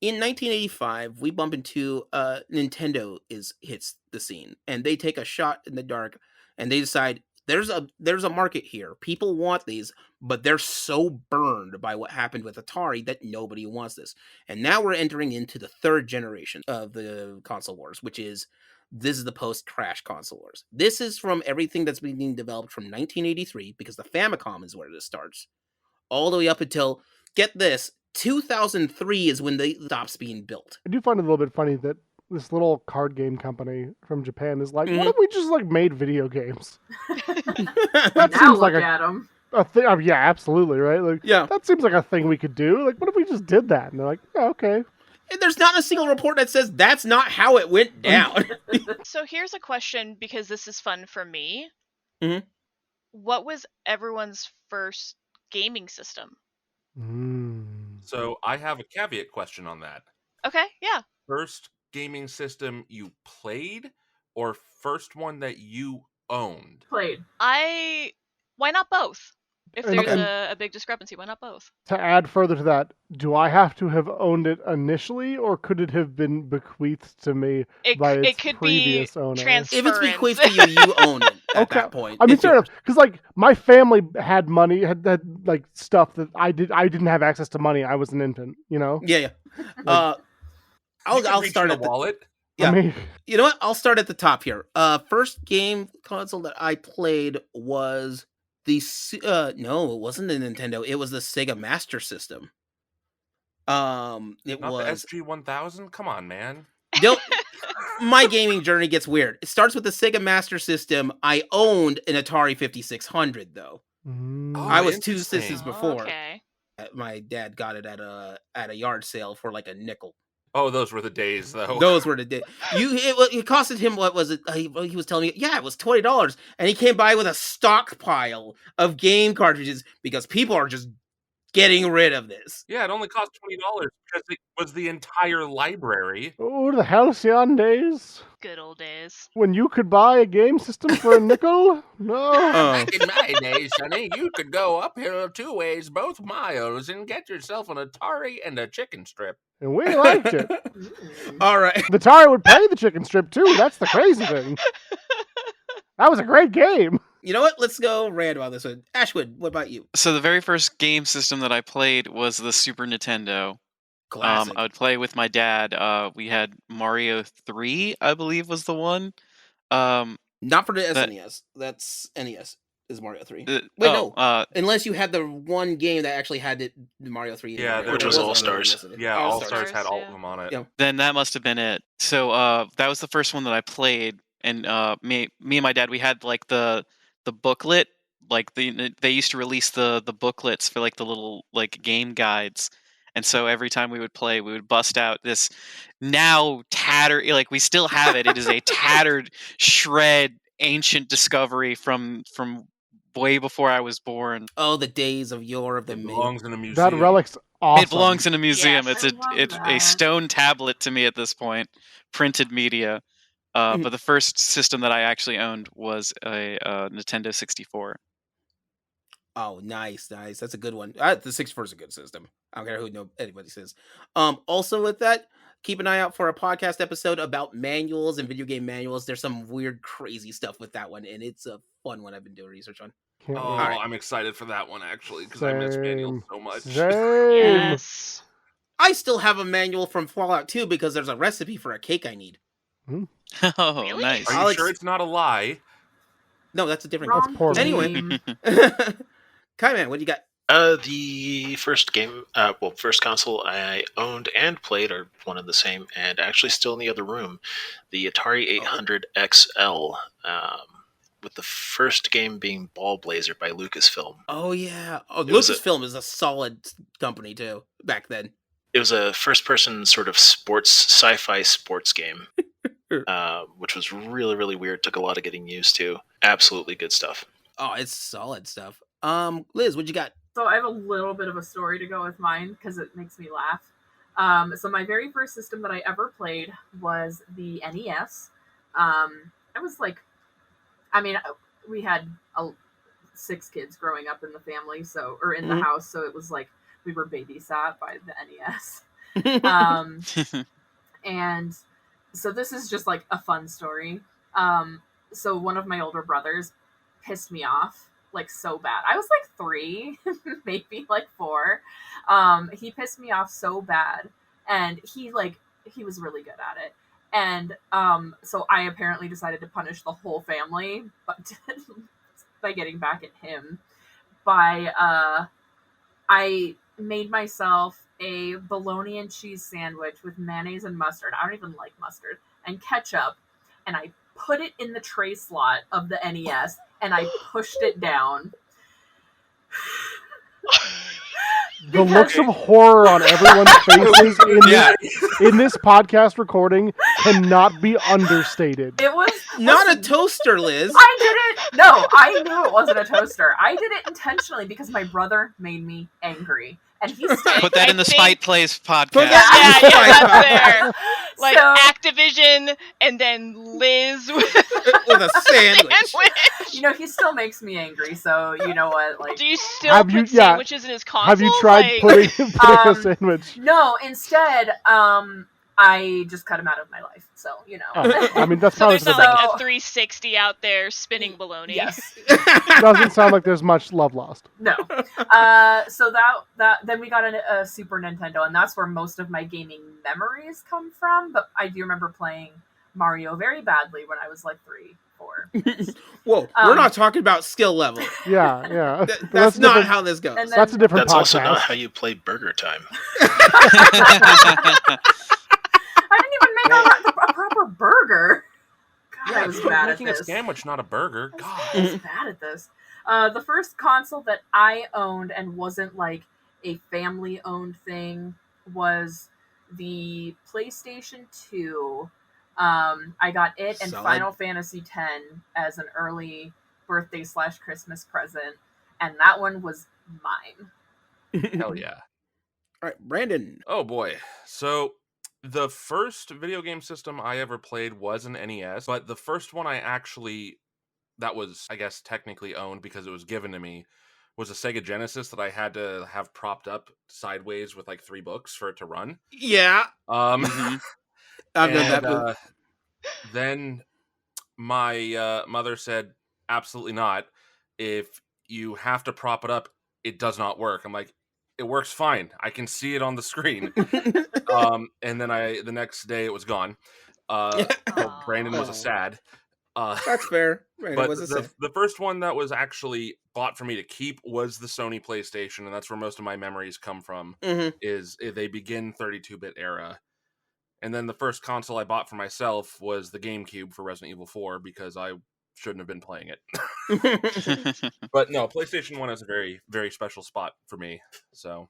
S1: in 1985, we bump into Nintendo hits the scene, and they take a shot in the dark, and they decide there's a market here. People want these, but they're so burned by what happened with Atari that nobody wants this. And now we're entering into the third generation of the console wars, this is the post-crash console wars. This is from everything that's being developed from 1983, because the Famicom is where this starts, all the way up until, get this, 2003 is when they stops being built.
S2: I do find it a little bit funny that this little card game company from Japan is like,
S1: Mhm.
S2: what if we just made video games? That
S6: Now
S2: seems
S6: look
S2: like
S6: at him.
S2: a thing. Yeah, absolutely, right?
S1: Yeah.
S2: That seems like a thing we could do. What if we just did that? And they're like, yeah, okay.
S1: And there's not a single report that says that's not how it went down.
S4: So here's a question, because this is fun for me.
S1: Mhm.
S4: What was everyone's first gaming system?
S3: So I have a caveat question on that.
S4: Okay, yeah.
S3: First gaming system you played, or first one that you owned?
S6: Played.
S4: Why not both? If
S2: And-
S4: there's
S2: and-
S4: a big discrepancy, why not both?
S2: To add further to that, do I have to have owned it initially, or could it have been bequeathed to me by its
S4: It could be
S2: previous owner?
S1: If it's bequeathed to you, you own it at
S2: Okay.
S1: that point.
S2: I mean,
S1: It's
S2: fair
S1: yours.
S2: enough, because my family had money, had stuff that I didn't have access to money. I was an infant,
S1: Yeah.
S3: You
S1: I'll
S3: can reach
S1: start
S3: in
S1: at
S3: the
S1: the
S3: wallet.
S1: Yeah.
S2: I mean,
S1: You know what? I'll start at the top here. First game console that I played was no, it wasn't the Nintendo. It was the Sega Master System. It
S3: Not
S1: was
S3: the SG-1000? Come on, man.
S1: Don't. My gaming journey gets weird. It starts with the Sega Master System. I owned an Atari 5600 though.
S3: Oh,
S1: I was two
S3: interesting.
S1: systems before.
S4: Okay.
S1: My dad got it at a yard sale for like a nickel.
S3: Oh, those were the days, though.
S1: Those were the days. It costed him, what was it? He was telling me, yeah, it was $20, and he came by with a stockpile of game cartridges because people are just getting rid of this.
S3: Yeah, it only cost $20 because it was the entire library.
S2: Oh, the halcyon days.
S4: Good old days.
S2: When you could buy a game system for a nickel? No.
S3: Back in my day, Sonny, you could go uphill 2 ways, both miles, and get yourself an Atari and a chicken strip.
S2: And we liked it.
S1: All right.
S2: The Atari would pay the chicken strip, too. That's the crazy thing. That was a great game.
S1: You know what? Let's go random on this one. Ashwood, what about you?
S5: So the very first game system that I played was the Super Nintendo.
S1: Classic.
S5: I would play with my dad. We had Mario 3, I believe, was the one.
S1: Not for the
S5: that-
S1: SNES. That's NES. Is Mario 3.
S5: Wait,
S1: no. Unless you had the one game that actually had the Mario 3.
S3: Yeah,
S1: Mario.
S7: which
S1: It
S7: was
S1: wasn't
S7: All-Stars.
S1: on the SNES.
S3: Yeah,
S1: All-Stars.
S3: All-Stars had all
S4: yeah.
S3: of them on it.
S1: Yeah.
S5: Then that must have been it. So that was the first one that I played, and me and my dad, we had like the booklet, like they used to release the booklets for like the little like game guides, and so every time we would play, we would bust out this now tattered, like we still have it. It is a tattered shred, ancient discovery from way before I was born.
S1: Oh, the days of yore of the
S3: It
S1: maid.
S3: belongs in a museum.
S2: That relic's awesome.
S5: It belongs in a museum.
S4: Yes,
S5: it's
S6: I love
S5: it's a
S6: that.
S5: stone tablet to me at this point, printed media. But the first system that I actually owned was a Nintendo 64.
S1: Oh, nice. That's a good one. The 64 is a good system. I don't care who anybody says. Also with that, keep an eye out for a podcast episode about manuals and video game manuals. There's some weird, crazy stuff with that one, and it's a fun one I've been doing research on.
S2: Can't
S3: Oh,
S2: wait.
S1: Alright.
S3: I'm excited for that one, actually, because I miss manuals so much.
S2: Same.
S4: Yes.
S1: I still have a manual from Fallout 2 because there's a recipe for a cake I need.
S5: Oh,
S4: Really?
S5: nice.
S3: Are you
S1: Alex-
S3: sure it's not a lie?
S1: No, that's a different
S2: That's
S6: Wrong
S2: poor.
S1: Anyway.
S6: game.
S1: Kaiman, what do you got?
S7: The first game, first console I owned and played are one and the same, and actually still in the other room, the Atari 800 XL, with the first game being Ball Blazer by Lucasfilm.
S1: Oh, yeah. Oh,
S7: It was
S1: Lucasfilm is a solid company, too, back then.
S7: It was a first-person sort of sci-fi sports game, which was really, really weird. Took a lot of getting used to. Absolutely good stuff.
S1: Oh, it's solid stuff. Liz, what you got?
S6: So I have a little bit of a story to go with mine because it makes me laugh. So my very first system that I ever played was the NES. I was like, we had 6 kids growing up in the family, or in the house, so it was like we were babysat by the NES. And so this is just like a fun story. So one of my older brothers pissed me off like so bad. I was like 3, maybe like 4. He pissed me off so bad, and he was really good at it. And so I apparently decided to punish the whole family, but by getting back at him I made myself a bologna and cheese sandwich with mayonnaise and mustard. I don't even like mustard, and ketchup, and I put it in the tray slot of the NES and I pushed it down.
S2: The looks of horror on everyone's faces in this podcast recording cannot be understated.
S6: It was
S1: Not a toaster, Liz.
S6: I did it. No, I knew it wasn't a toaster. I did it intentionally because my brother made me angry, and he said,
S5: Put that
S4: I
S5: in the
S4: think-
S5: Spite Plays podcast.
S1: that-
S4: Yeah, that's there. Like
S6: So-
S4: Activision, and then Liz with
S1: With a sandwich.
S4: sandwich.
S6: he still makes me angry. So you know what? Like,
S4: Do you still
S2: Have
S4: put
S2: you- yeah.
S4: sandwiches in his console?
S2: Have you tried putting a sandwich?
S6: no. Instead, I just cut him out of my life. So
S2: Oh, I mean, that's
S4: So
S2: probably
S4: there's
S2: the
S4: not
S2: best.
S4: like
S6: So-
S4: a 360 out there spinning baloney.
S6: yes.
S2: Doesn't sound like there's much love lost.
S6: No. So that then we got a Super Nintendo, and that's where most of my gaming memories come from. But I do remember playing Mario very badly when I was like 3, 4.
S1: Whoa, we're not talking about skill level.
S2: Yeah.
S1: That's
S2: a
S1: not
S2: different-
S1: how this goes.
S6: And then-
S2: That's a different
S7: That's
S2: podcast.
S7: also not how you play Burger Time.
S6: I didn't even make a proper burger. God, I was bad at
S3: Making a
S6: this.
S3: sandwich, not a burger. God.
S6: I was bad at this. The first console that I owned and wasn't like a family-owned thing was the PlayStation 2. I got it and
S1: Solid.
S6: Final Fantasy X as an early birthday/Christmas present, and that one was mine.
S3: Hell yeah.
S1: All right, Brandon.
S3: Oh boy. So the first video game system I ever played was an NES, but the first one that was, I guess, technically owned because it was given to me was a Sega Genesis that I had to have propped up sideways with like 3 books for it to run.
S1: Yeah,
S3: Um,
S1: I've done that.
S3: and
S1: Move.
S3: then my mother said, absolutely not. If you have to prop it up, it does not work. I'm like, it works fine. I can see it on the screen. And then the next day it was gone. So Brandon was a sad.
S1: That's fair. Brandon
S3: But
S1: was a sad.
S3: the first one that was actually bought for me to keep was the Sony PlayStation, and that's where most of my memories come from. Is they begin 32-bit era. And then the first console I bought for myself was the GameCube for Resident Evil 4 because I shouldn't have been playing it. But no, PlayStation 1 has a very, very special spot for me. So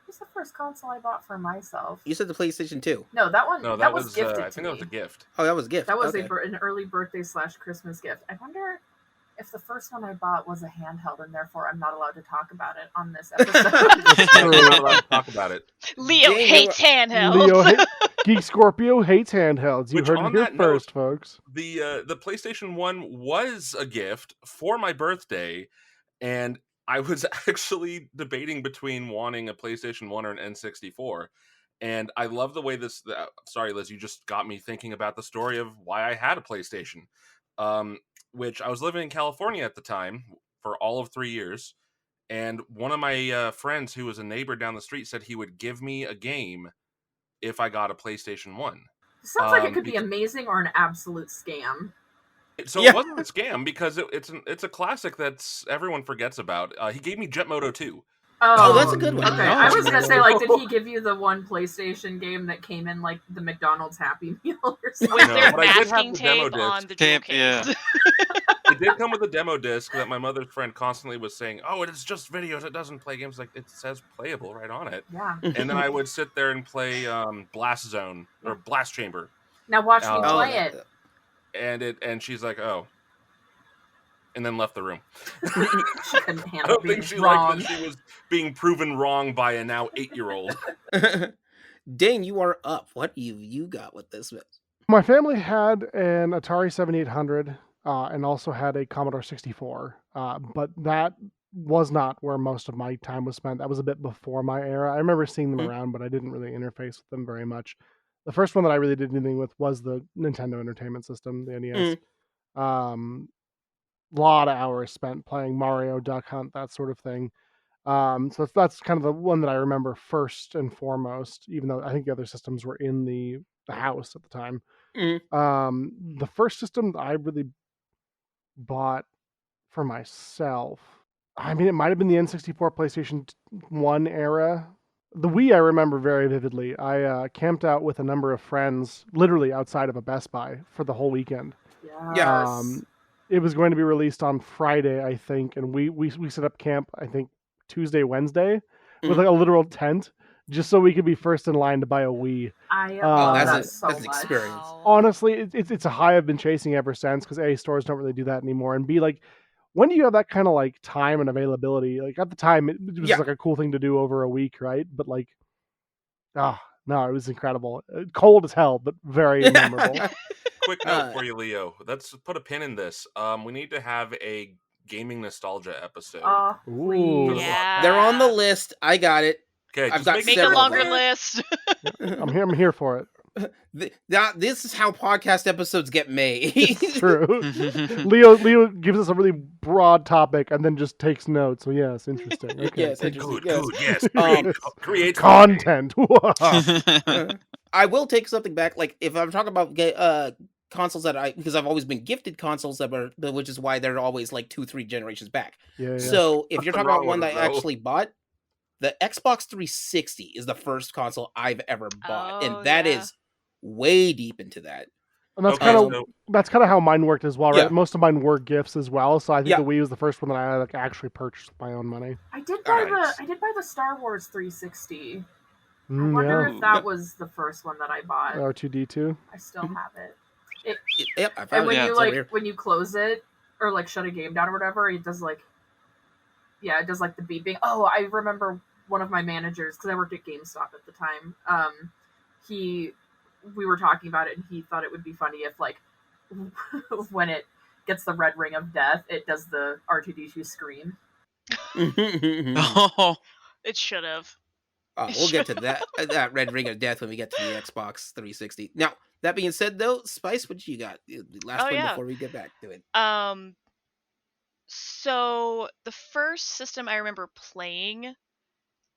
S6: What's the first console I bought for myself?
S1: You said the PlayStation 2.
S6: No, that one.
S3: no,
S6: that was gifted
S3: I
S6: to
S3: think
S6: me.
S3: that was a gift.
S1: Oh, that was a gift.
S6: That was
S1: okay.
S6: an early birthday/Christmas gift. I wonder if the first one I bought was a handheld, and therefore I'm not allowed to talk about it on this episode.
S3: We're not allowed to talk about it.
S4: Leo
S1: Dang,
S4: hates handhelds.
S2: Geek Scorpio hates handhelds. You
S3: Which,
S2: heard it
S3: on
S2: here
S3: that
S2: first,
S3: note,
S2: folks.
S3: The PlayStation 1 was a gift for my birthday, and I was actually debating between wanting a PlayStation 1 or an N64. And I love the way this... sorry, Liz, you just got me thinking about the story of why I had a PlayStation. Which I was living in California at the time for all of 3 years. And one of my friends who was a neighbor down the street said he would give me a game if I got a PlayStation 1.
S6: Sounds like it could be amazing or an absolute scam.
S3: So
S1: Yeah.
S3: it wasn't a scam because it's a classic that's everyone forgets about. He gave me Jet Moto 2.
S1: Oh, that's a good one.
S6: Okay,
S5: Oh,
S6: I was gonna say, like, did
S3: no.
S6: he give you the one PlayStation game that came in like the McDonald's Happy Meal or something?
S4: Was
S3: No,
S4: there
S3: but I did have
S4: masking
S3: the demo
S4: tape on
S3: disc.
S4: the jewel case?
S5: Yeah.
S3: It did come with a demo disc that my mother's friend constantly was saying, "Oh, it's just videos. It doesn't play games." Like, it says playable right on it.
S6: Yeah.
S3: And then I would sit there and play Blast Zone or Blast Chamber,
S6: Now watch me
S3: Oh,
S6: play it.
S3: and she's like, "Oh," and then left the room.
S6: She couldn't
S3: I
S6: handle
S3: don't
S6: being
S3: think she
S6: wrong.
S3: liked that she was being proven wrong by a now 8-year-old.
S1: Dane, you are up. What you got with this?
S2: My family had an Atari 7800 and also had a Commodore 64, but that was not where most of my time was spent. That was a bit before my era. I remember seeing them around, but I didn't really interface with them very much. The first one that I really did anything with was the Nintendo Entertainment System, the NES. Lot of hours spent playing Mario, Duck Hunt, that sort of thing. So that's kind of the one that I remember first and foremost, even though I think the other systems were in the house at the time. The first system that I really bought for myself, I mean, it might have been the N64 PlayStation 1 era. The Wii I remember very vividly. I camped out with a number of friends, literally outside of a Best Buy for the whole weekend.
S6: Yes.
S2: It was going to be released on Friday, I think, and we set up camp, I think, Tuesday, Wednesday, with like a literal tent, just so we could be first in line to buy a Wii.
S6: I love that
S1: that's
S6: so
S1: an
S6: much.
S1: experience.
S4: Wow.
S2: Honestly, it's a high I've been chasing ever since, because A, stores don't really do that anymore, and B, like, when do you have that kind of like time and availability? Like at the time, it was like a cool thing to do over a week, right? But like, no, it was incredible. Cold as hell, but very memorable.
S3: Quick note for you, Leo. Let's put a pin in this. We need to have a gaming nostalgia episode.
S2: Ooh.
S4: Yeah.
S1: They're on the list. I got it.
S3: Okay,
S1: I've
S3: just
S1: got
S3: make
S4: Make
S3: sure
S4: a
S1: several.
S4: longer list.
S2: I'm here for it.
S1: This is how podcast episodes get made.
S2: True. Leo gives us a really broad topic and then just takes notes. So yes, interesting. Okay.
S1: Yes, interesting.
S3: Yes. Create
S2: Content.
S1: I will take something back. Like if I'm talking about consoles that because I've always been gifted consoles which is why they're always like 2-3 generations back.
S2: Yeah.
S1: So if you're
S3: Nothing
S1: talking about
S3: wrong
S1: one
S3: with
S1: that
S3: it,
S1: I
S3: bro.
S1: actually bought, the Xbox 360 is the first console I've ever bought,
S4: Oh,
S1: and that
S4: yeah.
S1: is way deep into that.
S2: And that's
S3: Okay,
S2: kind of
S3: so
S2: that's kind of how mine worked as well, right?
S1: Yeah.
S2: Most of mine were gifts as well, so I think
S1: Yeah.
S2: the Wii was the first one that I like actually purchased with my own money.
S6: I did buy
S3: Nice.
S6: the Star Wars 360. I
S2: Mm,
S6: wonder
S2: yeah.
S6: if that
S1: Yep.
S6: was the first one that I bought.
S2: R2D2.
S6: I still have it.
S1: Yep, I
S6: And
S1: found
S6: when
S1: it.
S6: you
S1: It's over here.
S6: when you close it or like shut a game down or whatever, it does like it does like the beeping. Oh, I remember one of my managers, because I worked at GameStop at the time. We were talking about it, and he thought it would be funny if like when it gets the red ring of death, it does the R2D2 scream.
S5: Oh,
S4: It should have.
S1: We'll get to that red ring of death when we get to the Xbox 360. Now, that being said, though, Spice, what you got? Last one
S4: yeah.
S1: before we get back to it.
S4: So the first system I remember playing,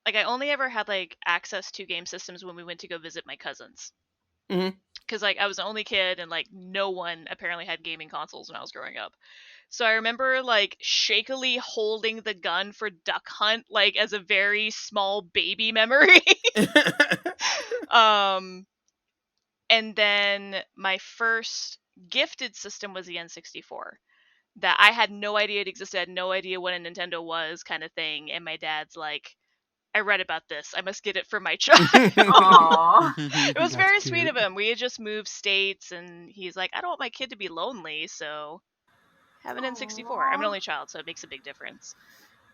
S4: like I only ever had like access to game systems when we went to go visit my cousins.
S1: Mhm.
S4: Because like I was the only kid, and like no one apparently had gaming consoles when I was growing up. So I remember like shakily holding the gun for Duck Hunt like as a very small baby memory. And then my first gifted system was the N64. That I had no idea it existed, I had no idea what a Nintendo was, kind of thing. And my dad's like, I read about this, I must get it for my child.
S6: Aww.
S4: It was
S2: That's
S4: very
S2: cute.
S4: sweet of him. We had just moved states, and he's like, I don't want my kid to be lonely, so have an N64. I'm an
S6: Aw.
S4: only child, so it makes a big difference.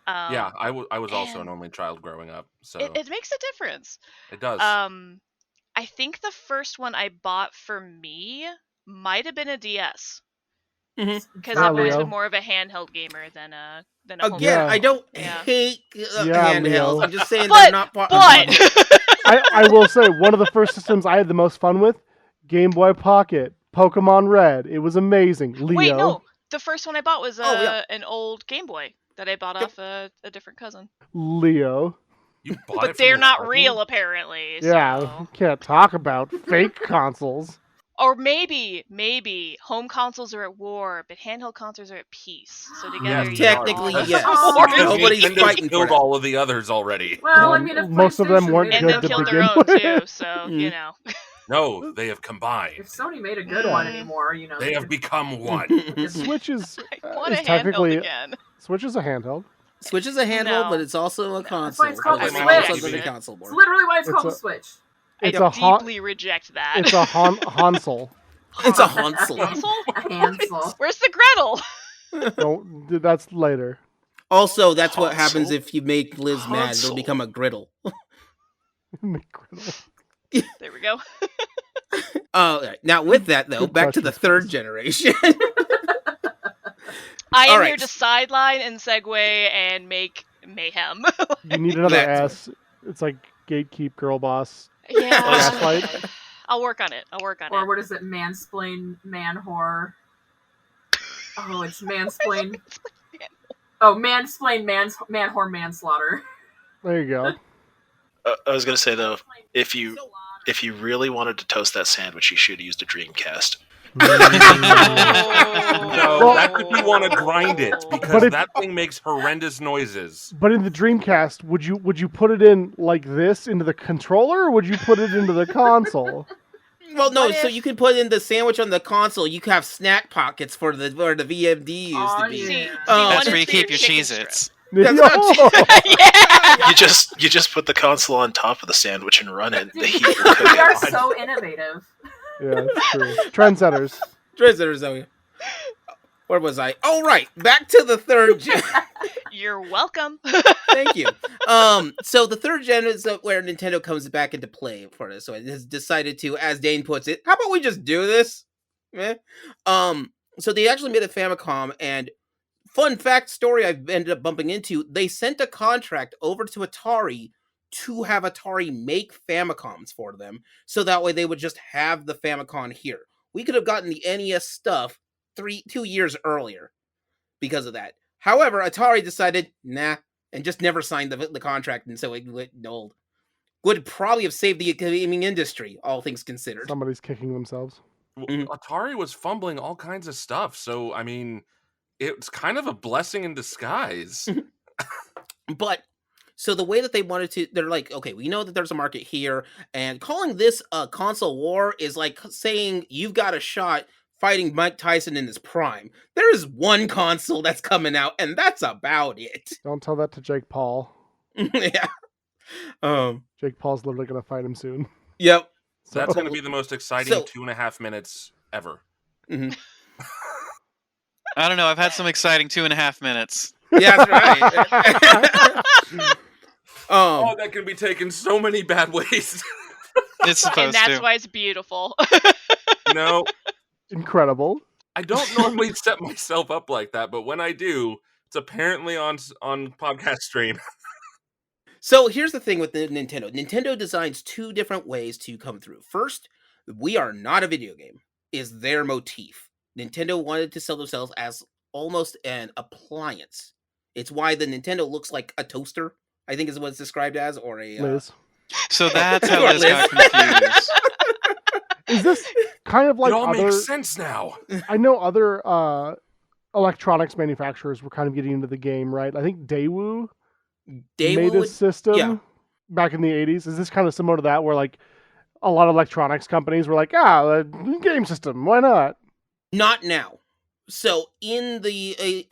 S3: yeah, I was also an
S4: and
S3: only child growing up, so
S4: it makes a difference.
S3: it does.
S4: I think the first one I bought for me might have been a DS.
S1: Mhm.
S4: Because
S2: Yeah,
S4: I've always
S2: Leo.
S4: been more of a handheld gamer than a home
S1: Again,
S2: Yeah.
S1: I don't
S4: Yeah.
S1: hate
S2: Yeah,
S1: handhelds.
S2: Leo.
S1: I'm just saying
S4: But-
S1: they're not part of
S4: But
S2: I will say one of the first systems I had the most fun with, Game Boy Pocket, Pokemon Red. It was amazing. Leo.
S4: wait, no. The first one I bought was
S1: Oh, yeah.
S4: an old Game Boy that I bought
S1: Yep.
S4: off a different cousin.
S2: Leo.
S3: You bought it
S4: But
S3: from
S4: they're
S3: your
S4: not
S3: cousin?
S4: real, apparently.
S2: Yeah,
S4: So.
S2: can't talk about fake consoles.
S4: Or maybe home consoles are at war, but handheld consoles are at peace. So together,
S3: Yes,
S4: you
S3: they are.
S1: Technically,
S3: Because-
S1: yes.
S6: Aw.
S3: because
S1: Nobody's
S3: Nintendo's
S1: fighting for
S3: killed
S1: that.
S3: all of the others already.
S6: Well, I mean, if
S2: Most of them
S6: PlayStation
S2: weren't
S6: made
S4: and
S6: a
S4: then
S2: good to
S4: killed
S6: good
S4: their
S2: begin
S4: own
S2: with.
S4: too. So
S1: Mm.
S4: you know.
S3: No, they have
S6: if
S3: combined.
S6: Sony made a good
S2: Yeah.
S6: one anymore, you know,
S3: They have become one.
S2: Switch is,
S4: I want a
S2: is
S4: handheld
S2: technically
S4: again.
S2: Switch is a handheld.
S1: Switch is a handheld,
S4: No.
S1: but it's also a
S6: that's
S1: console.
S6: why it's called
S1: It
S3: a
S1: also
S3: Switch.
S1: has a
S3: It's
S1: console
S6: it's
S1: board.
S6: literally why it's
S2: It's
S6: called
S2: a-
S6: a Switch.
S2: It's
S4: I
S2: a hon-
S4: deeply reject that.
S2: It's a Hansel.
S1: It's a Hansel.
S4: Hansel?
S6: A Hansel.
S4: Where's the Gretel?
S2: Don't. That's later.
S1: Also, that's what happens
S7: Hansel?
S1: if you make Liz mad.
S7: Hansel.
S1: It'll become a griddle.
S2: McGriddle.
S4: There we go.
S1: All right. Now, with that, though,
S2: Good
S1: back to
S2: question,
S1: the third
S2: Spice.
S1: generation.
S4: I am
S1: All
S4: here
S1: right.
S4: to sideline and segue and make mayhem.
S2: You need another
S1: That's-
S2: S. It's like gatekeep, girl boss.
S4: Yeah.
S2: Gaslight.
S4: I'll work on it.
S6: Or what is it? Mansplain, man whore. Oh, it's mansplain. Oh, mansplain, man whore, manslaughter.
S2: There you go.
S7: I was gonna say though, if you really wanted to toast that sandwich, you should have used a Dreamcast.
S3: No,
S2: Well-
S3: that's if you want to grind it,
S2: But
S3: because
S2: if-
S3: that thing makes horrendous noises.
S2: But in the Dreamcast, would you put it in like this into the controller, or would you put it into the console?
S1: Well, no,
S4: What
S1: so
S4: if-
S1: you can put in the sandwich on the console. You can have snack pockets for the where the VMD used
S6: Aw,
S1: to be.
S6: yeah.
S4: See,
S1: Oh.
S4: one
S5: That's
S4: is
S5: where you
S4: for
S5: keep your
S4: chicken
S5: Cheez-Its.
S4: strip.
S1: That's not
S2: Oh,
S4: Yeah.
S7: You just put the console on top of the sandwich and run it. The heat will cook
S6: We are
S7: it.
S6: so innovative.
S2: yeah, that's true. Trendsetters.
S1: Visitors, though. Where was I? Oh, right. Back to the third gen.
S4: You're welcome.
S1: Thank you. So the third gen is where Nintendo comes back into play for this. So it has decided to, as Dane puts it, how about we just do this? Eh? So they actually made a Famicom, and fun fact story I've ended up bumping into, they sent a contract over to Atari to have Atari make Famicoms for them, so that way they would just have the Famicom here. We could have gotten the NES stuff 2 years earlier because of that. However, Atari decided, nah, and just never signed the contract, and so it went old. Would probably have saved the gaming industry, all things considered.
S2: Somebody's kicking themselves.
S1: Mhm.
S3: Atari was fumbling all kinds of stuff, so I mean, it's kind of a blessing in disguise.
S1: But So the way that they wanted to, they're like, okay, we know that there's a market here, and calling this a console war is like saying you've got a shot fighting Mike Tyson in his prime. There is one console that's coming out, and that's about it.
S2: Don't tell that to Jake Paul.
S1: Yeah.
S2: Jake Paul's literally going to fight him soon.
S1: Yep.
S2: So,
S3: That's going to be the most exciting 2.5 minutes ever.
S1: Mhm.
S5: I don't know. I've had some exciting 2.5 minutes.
S1: Yeah, that's right.
S3: Oh, that can be taken so many bad ways.
S5: It's supposed
S4: And that's
S5: to.
S4: why it's beautiful.
S3: No,
S2: incredible.
S3: I don't normally set myself up like that, but when I do, it's apparently on podcast stream.
S1: So here's the thing with the Nintendo. Nintendo designs two different ways to come through. First, we are not a video game, is their motif. Nintendo wanted to sell themselves as almost an appliance. It's why the Nintendo looks like a toaster, I think is what it's described as, or a...
S2: Liz.
S5: So that's how
S1: Poor
S5: Liz got confused.
S2: Is this kind of like
S3: it all
S2: other...
S3: makes sense now.
S2: I know other electronics manufacturers were kind of getting into the game, right? I think Daewoo made a system back in the 80s. Is this kind of similar to that, where like a lot of electronics companies were like, a game system, why not?
S1: Not now. So in the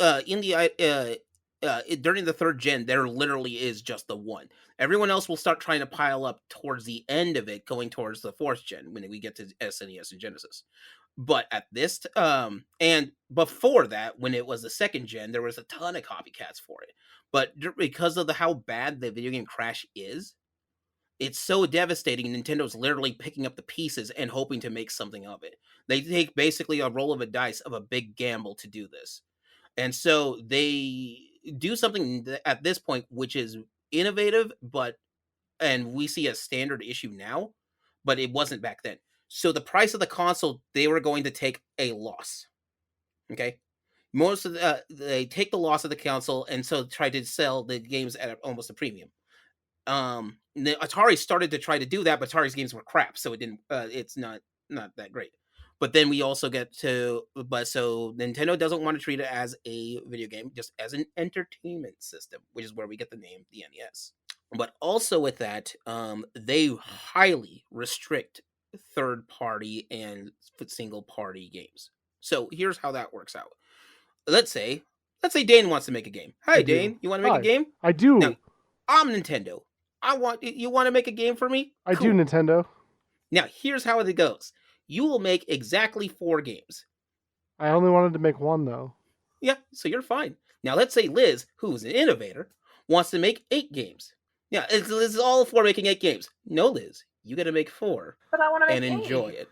S1: during the third gen, there literally is just the one. Everyone else will start trying to pile up towards the end of it, going towards the fourth gen when we get to SNES and Genesis. But at this, and before that, when it was the second gen, there was a ton of copycats for it. But because of how bad the video game Crash is, it's so devastating. Nintendo's literally picking up the pieces and hoping to make something of it. They take basically a roll of a dice of a big gamble to do this. And so they do something at this point which is innovative, and we see a standard issue now, but it wasn't back then. So the price of the console, they were going to take a loss. Okay? Most of they take the loss of the console, and so try to sell the games at almost a premium. The Atari started to try to do that, but Atari's games were crap, so it didn't. It's not that great. But then we also get to, so Nintendo doesn't want to treat it as a video game, just as an entertainment system, which is where we get the name the NES. But also with that, they highly restrict third-party and single-party games. So here's how that works out. Let's say Dane wants to make a game. Hi, Dane, you want to make a game?
S2: I do.
S1: Now, I'm Nintendo. You want to make a game for me?
S2: I do, Nintendo.
S1: Now, here's how it goes. You will make exactly 4 games.
S2: I only wanted to make 1, though.
S1: Yeah, so you're fine. Now, let's say Liz, who's an innovator, wants to make 8 games. Yeah, Liz is all for making 8 games. No, Liz, you got to make 4.
S6: But I want to make
S1: and
S6: 8.
S1: enjoy it.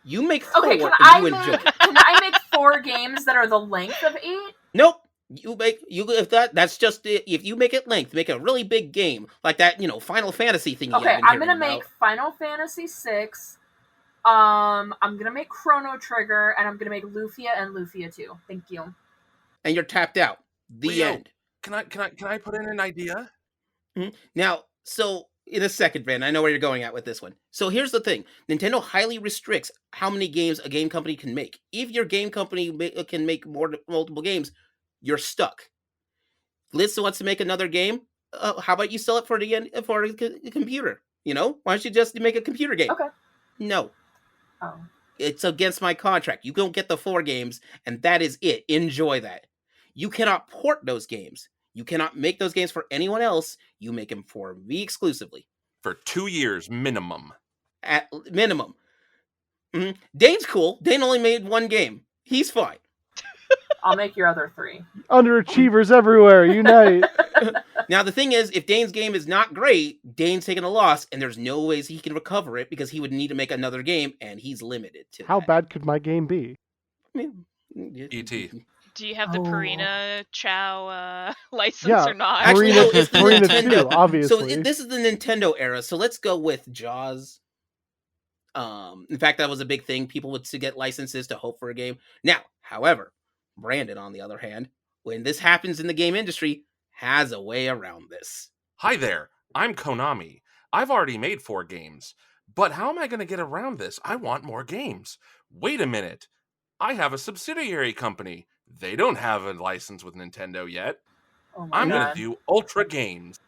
S1: You make 4
S6: Okay,
S1: and enjoy it.
S6: Can I make 4 games that are the length of 8?
S1: Nope. That's just it. If you make it length, make a really big game like that, Final Fantasy thing.
S6: Okay, I'm gonna make Final Fantasy 6. I'm gonna make Chrono Trigger, and I'm gonna make Lufia and Lufia 2. Thank you.
S1: And you're tapped out. The end.
S3: Can I put in an idea?
S1: Mm-hmm. Now, so in a second, Van, I know where you're going at with this one. So here's the thing. Nintendo highly restricts how many games a game company can make. If your game company can make multiple games, you're stuck. Liz wants to make another game. How about you sell it for a computer? Why don't you just make a computer game?
S6: Okay.
S1: No.
S6: Oh.
S1: It's against my contract. You don't get the 4 games, and that is it. Enjoy that. You cannot port those games. You cannot make those games for anyone else. You make them for me exclusively.
S3: For 2 years minimum.
S1: At minimum. Mm-hmm. Dane's cool. Dane only made 1 game. He's fine.
S6: I'll make your other 3.
S2: Underachievers everywhere, unite.
S1: Now, the thing is, if Dane's game is not great, Dane's taking a loss, and there's no ways he can recover it because he would need to make another game, and he's limited to
S2: How
S1: that.
S2: bad could my game be?
S3: E.T.
S4: Do you have the Purina Chow license
S2: Yeah.
S4: or not?
S1: Actually, no, it's the
S2: Purina
S1: Nintendo.
S2: 2, obviously.
S1: So this is the Nintendo era. So let's go with Jaws. In fact, that was a big thing. People would get licenses to hope for a game. Now, however, Brandon, on the other hand, when this happens in the game industry, has a way around this.
S3: Hi there, I'm Konami. I've already made 4 games. But how am I going to get around this? I want more games. Wait a minute. I have a subsidiary company. They don't have a license with Nintendo yet.
S6: Oh my
S3: I'm going
S6: God.
S3: to do Ultra Games.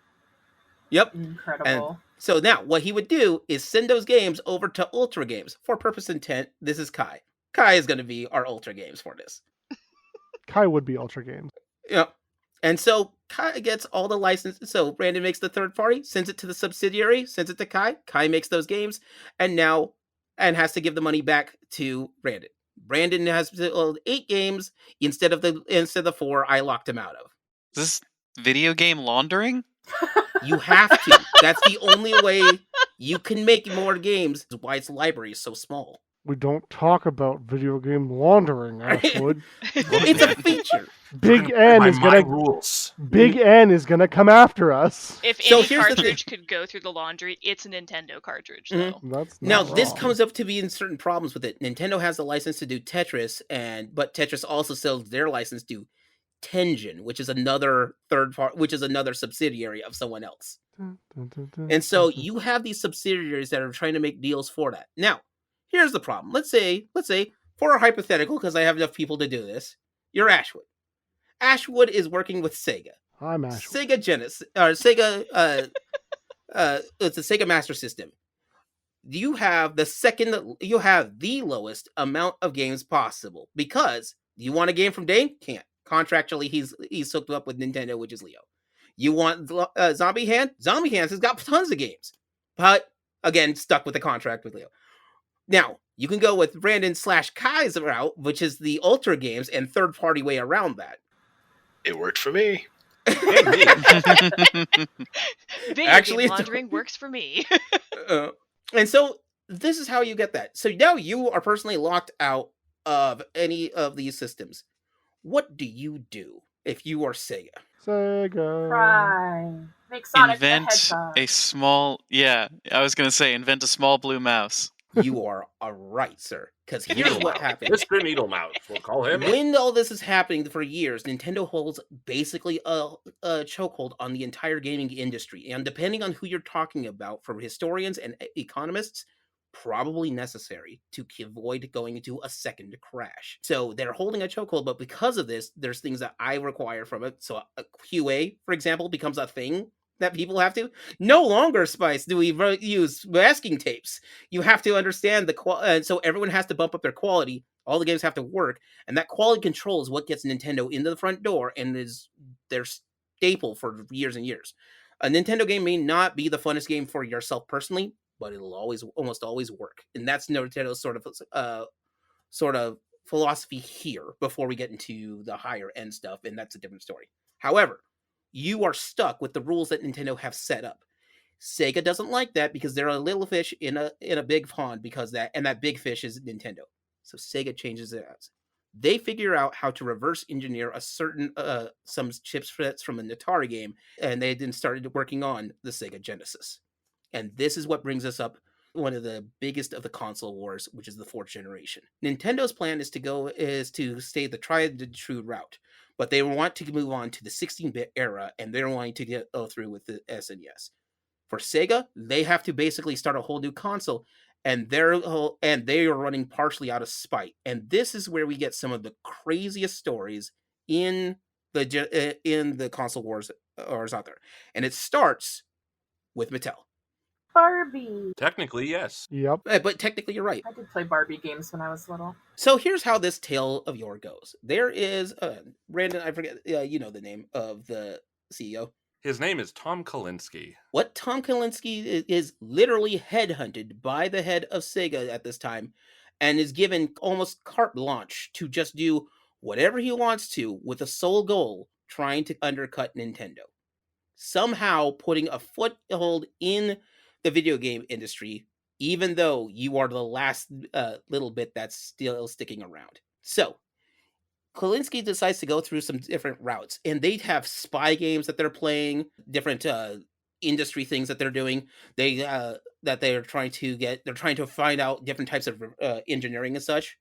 S1: Yep.
S6: Incredible.
S1: And so now what he would do is send those games over to Ultra Games. For purpose intent, this is Kai. Kai is going to be our Ultra Games for this.
S2: Kai would be Ultra Games.
S1: Yep. And so Kai gets all the licenses. So Brandon makes the third party, sends it to the subsidiary, sends it to Kai. Kai makes those games, and has to give the money back to Brandon. Brandon has 8 games instead of the 4 I locked him out of.
S5: Is this video game laundering?
S1: You have to. That's the only way you can make more games. That's why its library is so small.
S2: We don't talk about video game laundering, Ashwood.
S1: It's a feature.
S2: Big N is gonna come after us.
S4: If
S1: So
S4: any
S1: here's the
S4: cartridge could go through the laundry, it's a Nintendo cartridge, though.
S2: That's
S1: Now,
S2: not
S1: this
S2: wrong.
S1: comes up to being certain problems with it. Nintendo has the license to do Tetris, but Tetris also sells their license to Tengen, which is another subsidiary of someone else. And so you have these subsidiaries that are trying to make deals for that. Now, here's the problem. Let's say, for a hypothetical, because I have enough people to do this, you're Ashwood. Ashwood is working with Sega.
S2: I'm Ashwood.
S1: Sega Genesis, or Sega, it's a Sega Master System. You have the lowest amount of games possible, because you want a game from Dane? Can't. Contractually, he's hooked up with Nintendo, which is Leo. You want Zombie Hand? Zombie Hands has got tons of games, but again, stuck with the contract with Leo. Now, you can go with Brandon/Kai's route, which is the Ultra Games and third-party way around that.
S7: It worked for me.
S4: Video
S1: Actually,
S4: game laundering works for me.
S1: And so this is how you get that. So now you are personally locked out of any of these systems. What do you do if you are Sega?
S2: Sega.
S6: Cry. Make Sonic the
S5: Invent
S6: Hedgehog.
S5: a small... Yeah, I was going to say, invent a small blue mouse.
S1: You are right, sir. Because here's what happened.
S3: Mr. Needlemouse, we'll call him.
S1: When all this is happening for years, Nintendo holds basically a chokehold on the entire gaming industry. And depending on who you're talking about, from historians and economists, probably necessary to avoid going into a second crash. So they're holding a chokehold, but because of this, there's things that I require from it. So a QA, for example, becomes a thing that people have to. No longer, Spice, do we use masking tapes. You have to understand the quality, so everyone has to bump up their quality. All the games have to work, and that quality control is what gets Nintendo into the front door and is their staple for years and years. A Nintendo game may not be the funnest game for yourself personally, but it'll almost always work. And that's Nintendo's sort of philosophy here before we get into the higher end stuff, and that's a different story. However, you are stuck with the rules that Nintendo have set up. Sega doesn't like that because they're a little fish in a big pond, and that big fish is Nintendo. So Sega changes it out. They figure out how to reverse engineer some chipsets from an Atari game, and they then started working on the Sega Genesis. And this is what brings us up one of the biggest of the console wars, which is the 4th generation. Nintendo's plan is to stay the tried and true route, but they want to move on to the 16-bit era, and they're wanting to go through with the SNES. For Sega, they have to basically start a whole new console, and they are running partially out of spite. And this is where we get some of the craziest stories in the console wars out there. And it starts with Mattel.
S6: Barbie.
S3: Technically, yes.
S2: Yep.
S1: But technically, you're right.
S6: I did play Barbie games when I was little.
S1: So here's how this tale of yore goes. There is Brandon. I forget. You know the name of the CEO.
S3: His name is Tom Kalinske.
S1: What Tom Kalinske is literally headhunted by the head of Sega at this time, and is given almost carte blanche to just do whatever he wants to, with the sole goal trying to undercut Nintendo. Somehow putting a foothold in the video game industry, even though you are the last little bit that's still sticking around. So Kalinske decides to go through some different routes, and they have spy games that they're playing, different industry things that they're doing. They're trying to find out different types of engineering and such.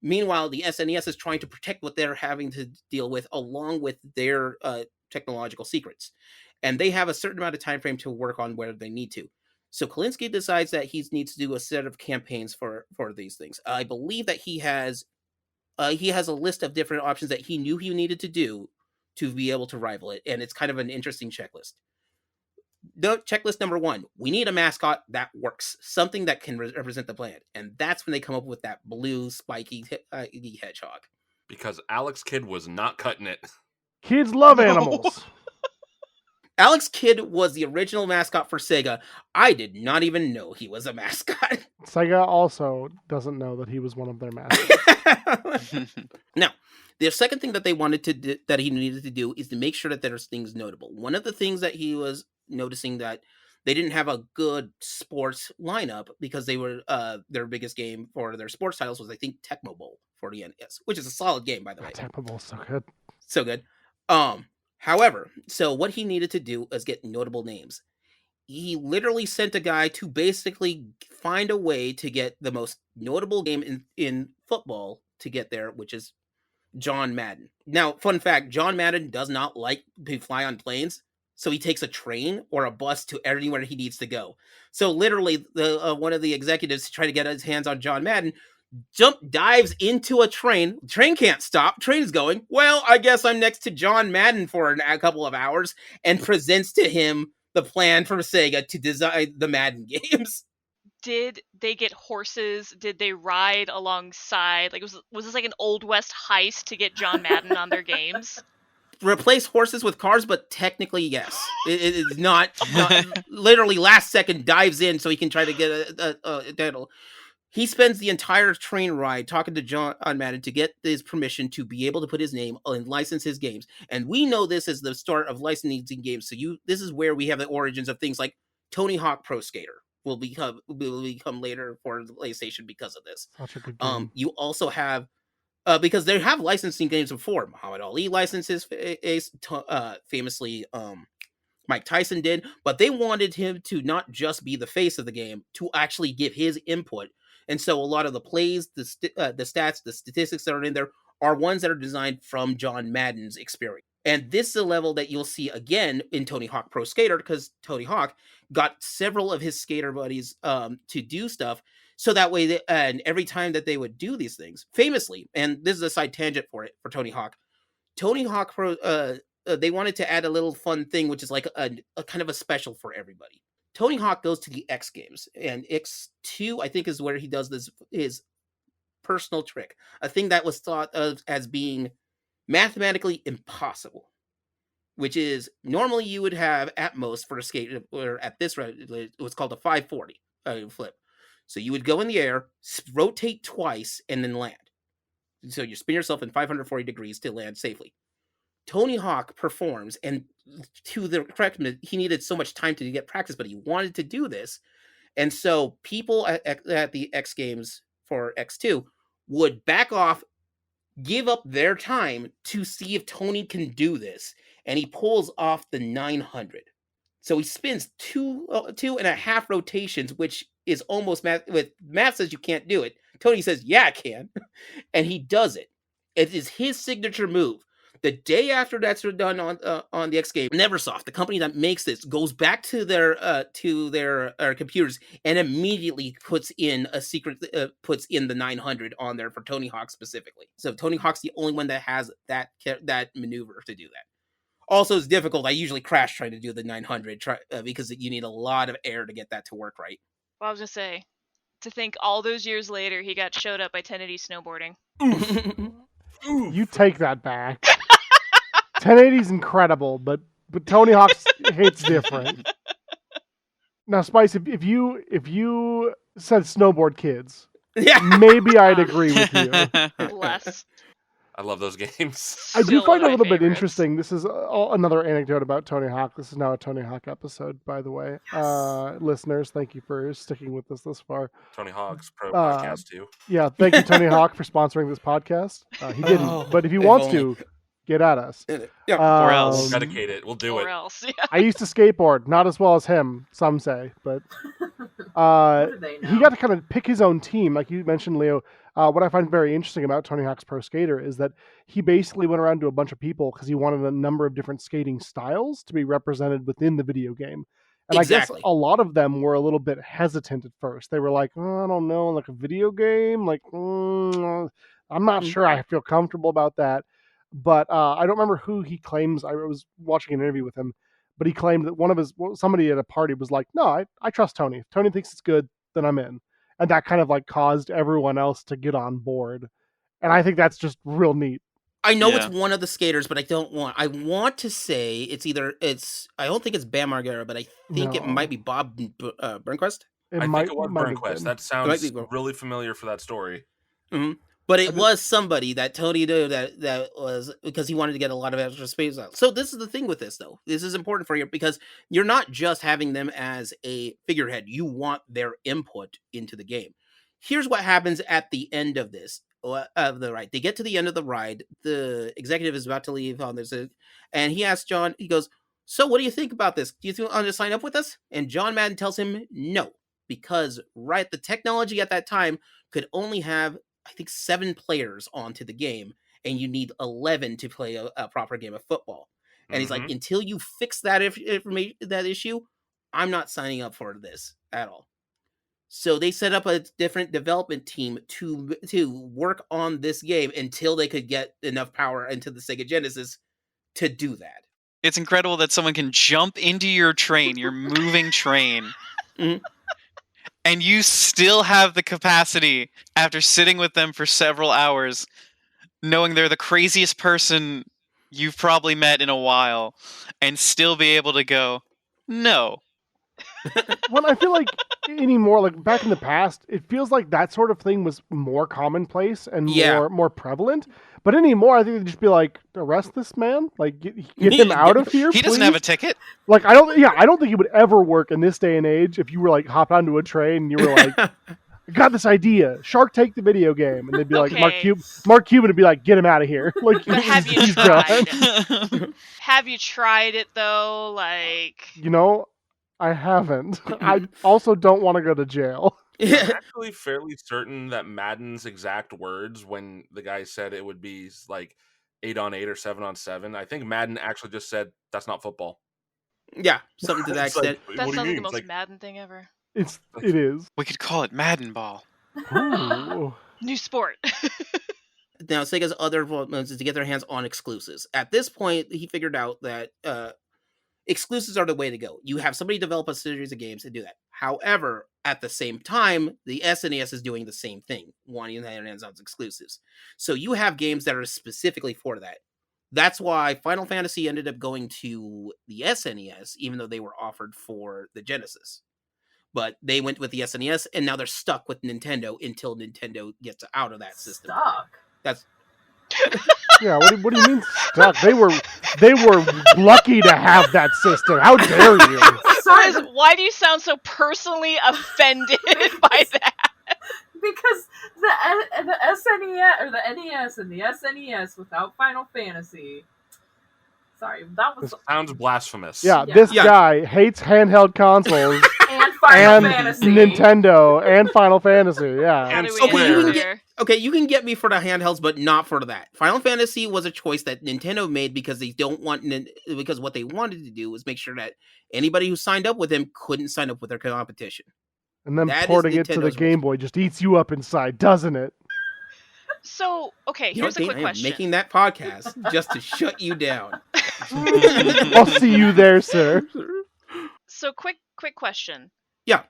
S1: Meanwhile, the SNES is trying to protect what they're having to deal with, along with their technological secrets. And they have a certain amount of time frame to work on where they need to. So Kalinske decides that he needs to do a set of campaigns for these things. I believe that he has a list of different options that he knew he needed to do to be able to rival it, and it's kind of an interesting checklist. checklist number 1. We need a mascot that works, something that can represent the planet, and that's when they come up with that blue spiky hedgehog.
S3: Because Alex Kidd was not cutting it.
S2: Kids love
S4: No.
S2: animals.
S1: Alex Kidd was the original mascot for Sega. I did not even know he was a mascot.
S2: Sega also doesn't know that he was one of their mascots.
S1: Now, the second thing that they wanted to do, that he needed to do, is to make sure that there's things notable. One of the things that he was noticing that they didn't have a good sports lineup because they were their biggest game for their sports titles was, I think, Tecmo Bowl for the NES, which is a solid game, by the way.
S2: Tecmo Bowl's so good.
S1: So good. However, so what he needed to do is get notable names. He literally sent a guy to basically find a way to get the most notable game in football to get there, which is John Madden. Now, fun fact, John Madden does not like to fly on planes, so he takes a train or a bus to everywhere he needs to go. So literally, one of the executives to try to get his hands on John Madden dives into a train. Train can't stop. Train's going, well, I guess I'm next to John Madden for a couple of hours, and presents to him the plan for Sega to design the Madden games.
S4: Did they get horses? Did they ride alongside? Like, was this like an Old West heist to get John Madden on their games?
S1: Replace horses with cars, but technically, yes. It is not literally last second dives in so he can try to get a title. He spends the entire train ride talking to John Madden to get his permission to be able to put his name and license his games. And we know this is the start of licensing games. So this is where we have the origins of things like Tony Hawk Pro Skater will become later for the PlayStation because of this.
S2: Such a good game.
S1: You also have because they have licensing games before. Muhammad Ali licenses famously. Mike Tyson did, but they wanted him to not just be the face of the game, to actually give his input. And so a lot of the plays, the stats, the statistics that are in there are ones that are designed from John Madden's experience. And this is a level that you'll see again in Tony Hawk Pro Skater, because Tony Hawk got several of his skater buddies to do stuff. So that way, and every time that they would do these things, famously, and this is a side tangent for Tony Hawk Pro, they wanted to add a little fun thing, which is like a kind of a special for everybody. Tony Hawk goes to the X Games, and X2, I think, is where he does his personal trick, a thing that was thought of as being mathematically impossible, which is normally you would have at most for a skate, or at this rate, it was called a 540 flip. So you would go in the air, rotate twice, and then land. So you spin yourself in 540 degrees to land safely. Tony Hawk performs, and to the correctness, he needed so much time to get practice, but he wanted to do this. And so people at the X Games for X2 would back off, give up their time to see if Tony can do this. And he pulls off the 900. So he spins two and a half rotations, which is almost math says you can't do it. Tony says, yeah, I can. And he does it. It is his signature move. The day after that's done on the X Game, Neversoft, the company that makes this, goes back to their computers and immediately puts in the 900 on there for Tony Hawk specifically. So Tony Hawk's the only one that has that maneuver to do that. Also, it's difficult. I usually crash trying to do the 900 because you need a lot of air to get that to work right.
S4: Well, I was gonna say, to think all those years later he got showed up by 1080 snowboarding.
S2: You take that back. 1080's incredible, but Tony Hawk's hits different. Now, Spice, if you said snowboard kids,
S1: Yeah.
S2: maybe I'd agree with you.
S4: Less.
S3: I love those games.
S2: I do
S4: Still
S2: find
S4: one
S2: it a
S4: of
S2: little
S4: my
S2: bit
S4: favorites.
S2: interesting. This is another anecdote about Tony Hawk. This is now a Tony Hawk episode, by the way.
S6: Yes.
S2: Listeners, thank you for sticking with us this far.
S3: Tony Hawk's pro podcast too.
S2: Yeah, thank you, Tony Hawk, for sponsoring this podcast. He didn't,
S1: Oh,
S2: but if he
S1: if
S2: wants
S1: only.
S2: to, get at us.
S1: Yeah.
S5: Or else.
S3: We'll dedicate it. We'll do
S4: Or
S3: it.
S4: else. Yeah.
S2: I used to skateboard, not as well as him, some say, but
S6: What do they know?
S2: he got to kind of pick his own team, like you mentioned, Leo. What I find very interesting about Tony Hawk's Pro Skater is that he basically went around to a bunch of people because he wanted a number of different skating styles to be represented within the video game. And
S1: Exactly.
S2: I guess a lot of them were a little bit hesitant at first. They were like, oh, I don't know, like a video game? Like, I'm not sure I feel comfortable about that. But I don't remember who he claims. I was watching an interview with him, but he claimed that somebody at a party was like, no, I trust Tony. If Tony thinks it's good, then I'm in. And that kind of like caused everyone else to get on board. And I think that's just real neat.
S1: I know it's one of the skaters, but I want to say I don't think it's Bam Margera, but I think it might be Bob Burnquist.
S3: I think it was Burnquist. That sounds really familiar for that story.
S1: Mm-hmm. But it was somebody that Tony knew that was because he wanted to get a lot of extra space out. So this is the thing with this, though. This is important for you because you're not just having them as a figurehead. You want their input into the game. Here's what happens at the end of this. Of the ride. They get to the end of the ride. The executive is about to leave on this, and he asks John, he goes, so what do you think about this? Do you want to sign up with us? And John Madden tells him no, because the technology at that time could only have, I think, 7 players onto the game, and you need 11 to play a proper game of football. And he's like, until you fix that that issue, I'm not signing up for this at all. So they set up a different development team to work on this game until they could get enough power into the Sega Genesis to do that.
S5: It's incredible that someone can jump into your train, your moving train, and you still have the capacity, after sitting with them for several hours, knowing they're the craziest person you've probably met in a while, and still be able to go, no.
S2: Well, I feel like anymore, like back in the past, it feels like that sort of thing was more commonplace and more prevalent. But anymore, I think they'd just be like, arrest this man, like get him out of here.
S5: He doesn't have a ticket.
S2: Like I don't think it would ever work in this day and age if you were like hop onto a train and you were like, I got this idea, Shark Tank the video game, and they'd be like, Mark Cuban would be like, get him out of here. Like,
S4: have you tried? Have you tried it though? Like,
S2: I haven't. I also don't want to go to jail.
S3: I'm actually fairly certain that Madden's exact words when the guy said it would be like 8-on-8 or 7-on-7, I think Madden actually just said, that's not football.
S1: Yeah, something to that extent.
S4: That sounds like the most Madden thing ever.
S2: It is.
S5: We could call it Madden Ball.
S2: Ooh.
S4: New sport.
S1: Now, Sega's other involvement is to get their hands on exclusives. At this point, he figured out that exclusives are the way to go. You have somebody develop a series of games to do that. However, at the same time, the SNES is doing the same thing, wanting their hands on exclusives. So you have games that are specifically for that. That's why Final Fantasy ended up going to the SNES, even though they were offered for the Genesis. But they went with the SNES, and now they're stuck with Nintendo until Nintendo gets out of that system.
S6: Stuck?
S1: That's...
S2: Yeah, what do you mean stuck? They were lucky to have that system. How dare you?
S6: Sorry,
S4: Why do you sound so personally offended by that?
S6: Because the SNES or the NES and the SNES without Final Fantasy. Sorry, that was
S3: sounds blasphemous.
S2: Yeah, this guy hates handheld consoles
S6: and Final Fantasy,
S2: Nintendo, and Final Fantasy. Yeah,
S3: And
S1: you can get me for the handhelds, but not for that. Final Fantasy was a choice that Nintendo made because because what they wanted to do was make sure that anybody who signed up with them couldn't sign up with their competition.
S2: And then porting it to the Game Boy just eats you up inside, doesn't it?
S4: So, okay, here's a quick question.
S1: I'm making that podcast just to shut you down.
S2: I'll see you there, sir.
S4: So, quick question.
S1: Yeah.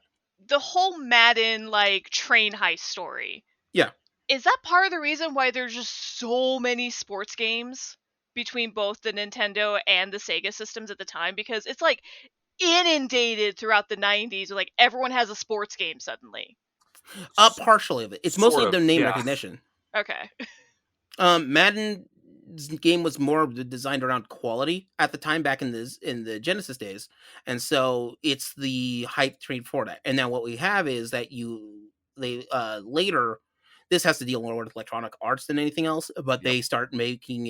S4: The whole Madden, train heist story.
S1: Yeah.
S4: Is that part of the reason why there's just so many sports games between both the Nintendo and the Sega systems at the time? Because it's, inundated throughout the 90s. Everyone has a sports game suddenly.
S1: Partially of it. It's mostly the name recognition.
S4: Okay.
S1: Madden's game was more designed around quality at the time, back in the Genesis days, and so it's the hype train for that. And now what we have is that later, this has to deal more with Electronic Arts than anything else, but they start making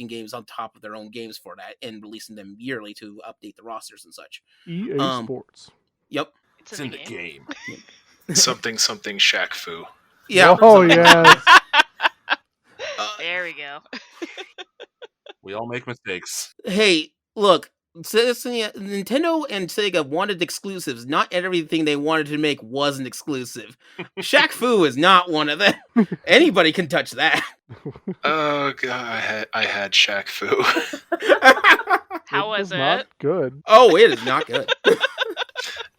S1: games on top of their own games for that and releasing them yearly to update the rosters and such.
S2: EA Sports.
S1: Yep,
S3: it's in the game.
S7: something Shaq Fu.
S1: Yeah.
S2: Oh yeah.
S4: There we go.
S3: We all make mistakes.
S1: Hey, look, Nintendo and Sega wanted exclusives. Not everything they wanted to make wasn't exclusive. Shaq Fu is not one of them. Anybody can touch that.
S7: Oh god, I had Shaq Fu.
S4: How was
S2: not
S4: it?
S2: good.
S1: Oh, it is not good.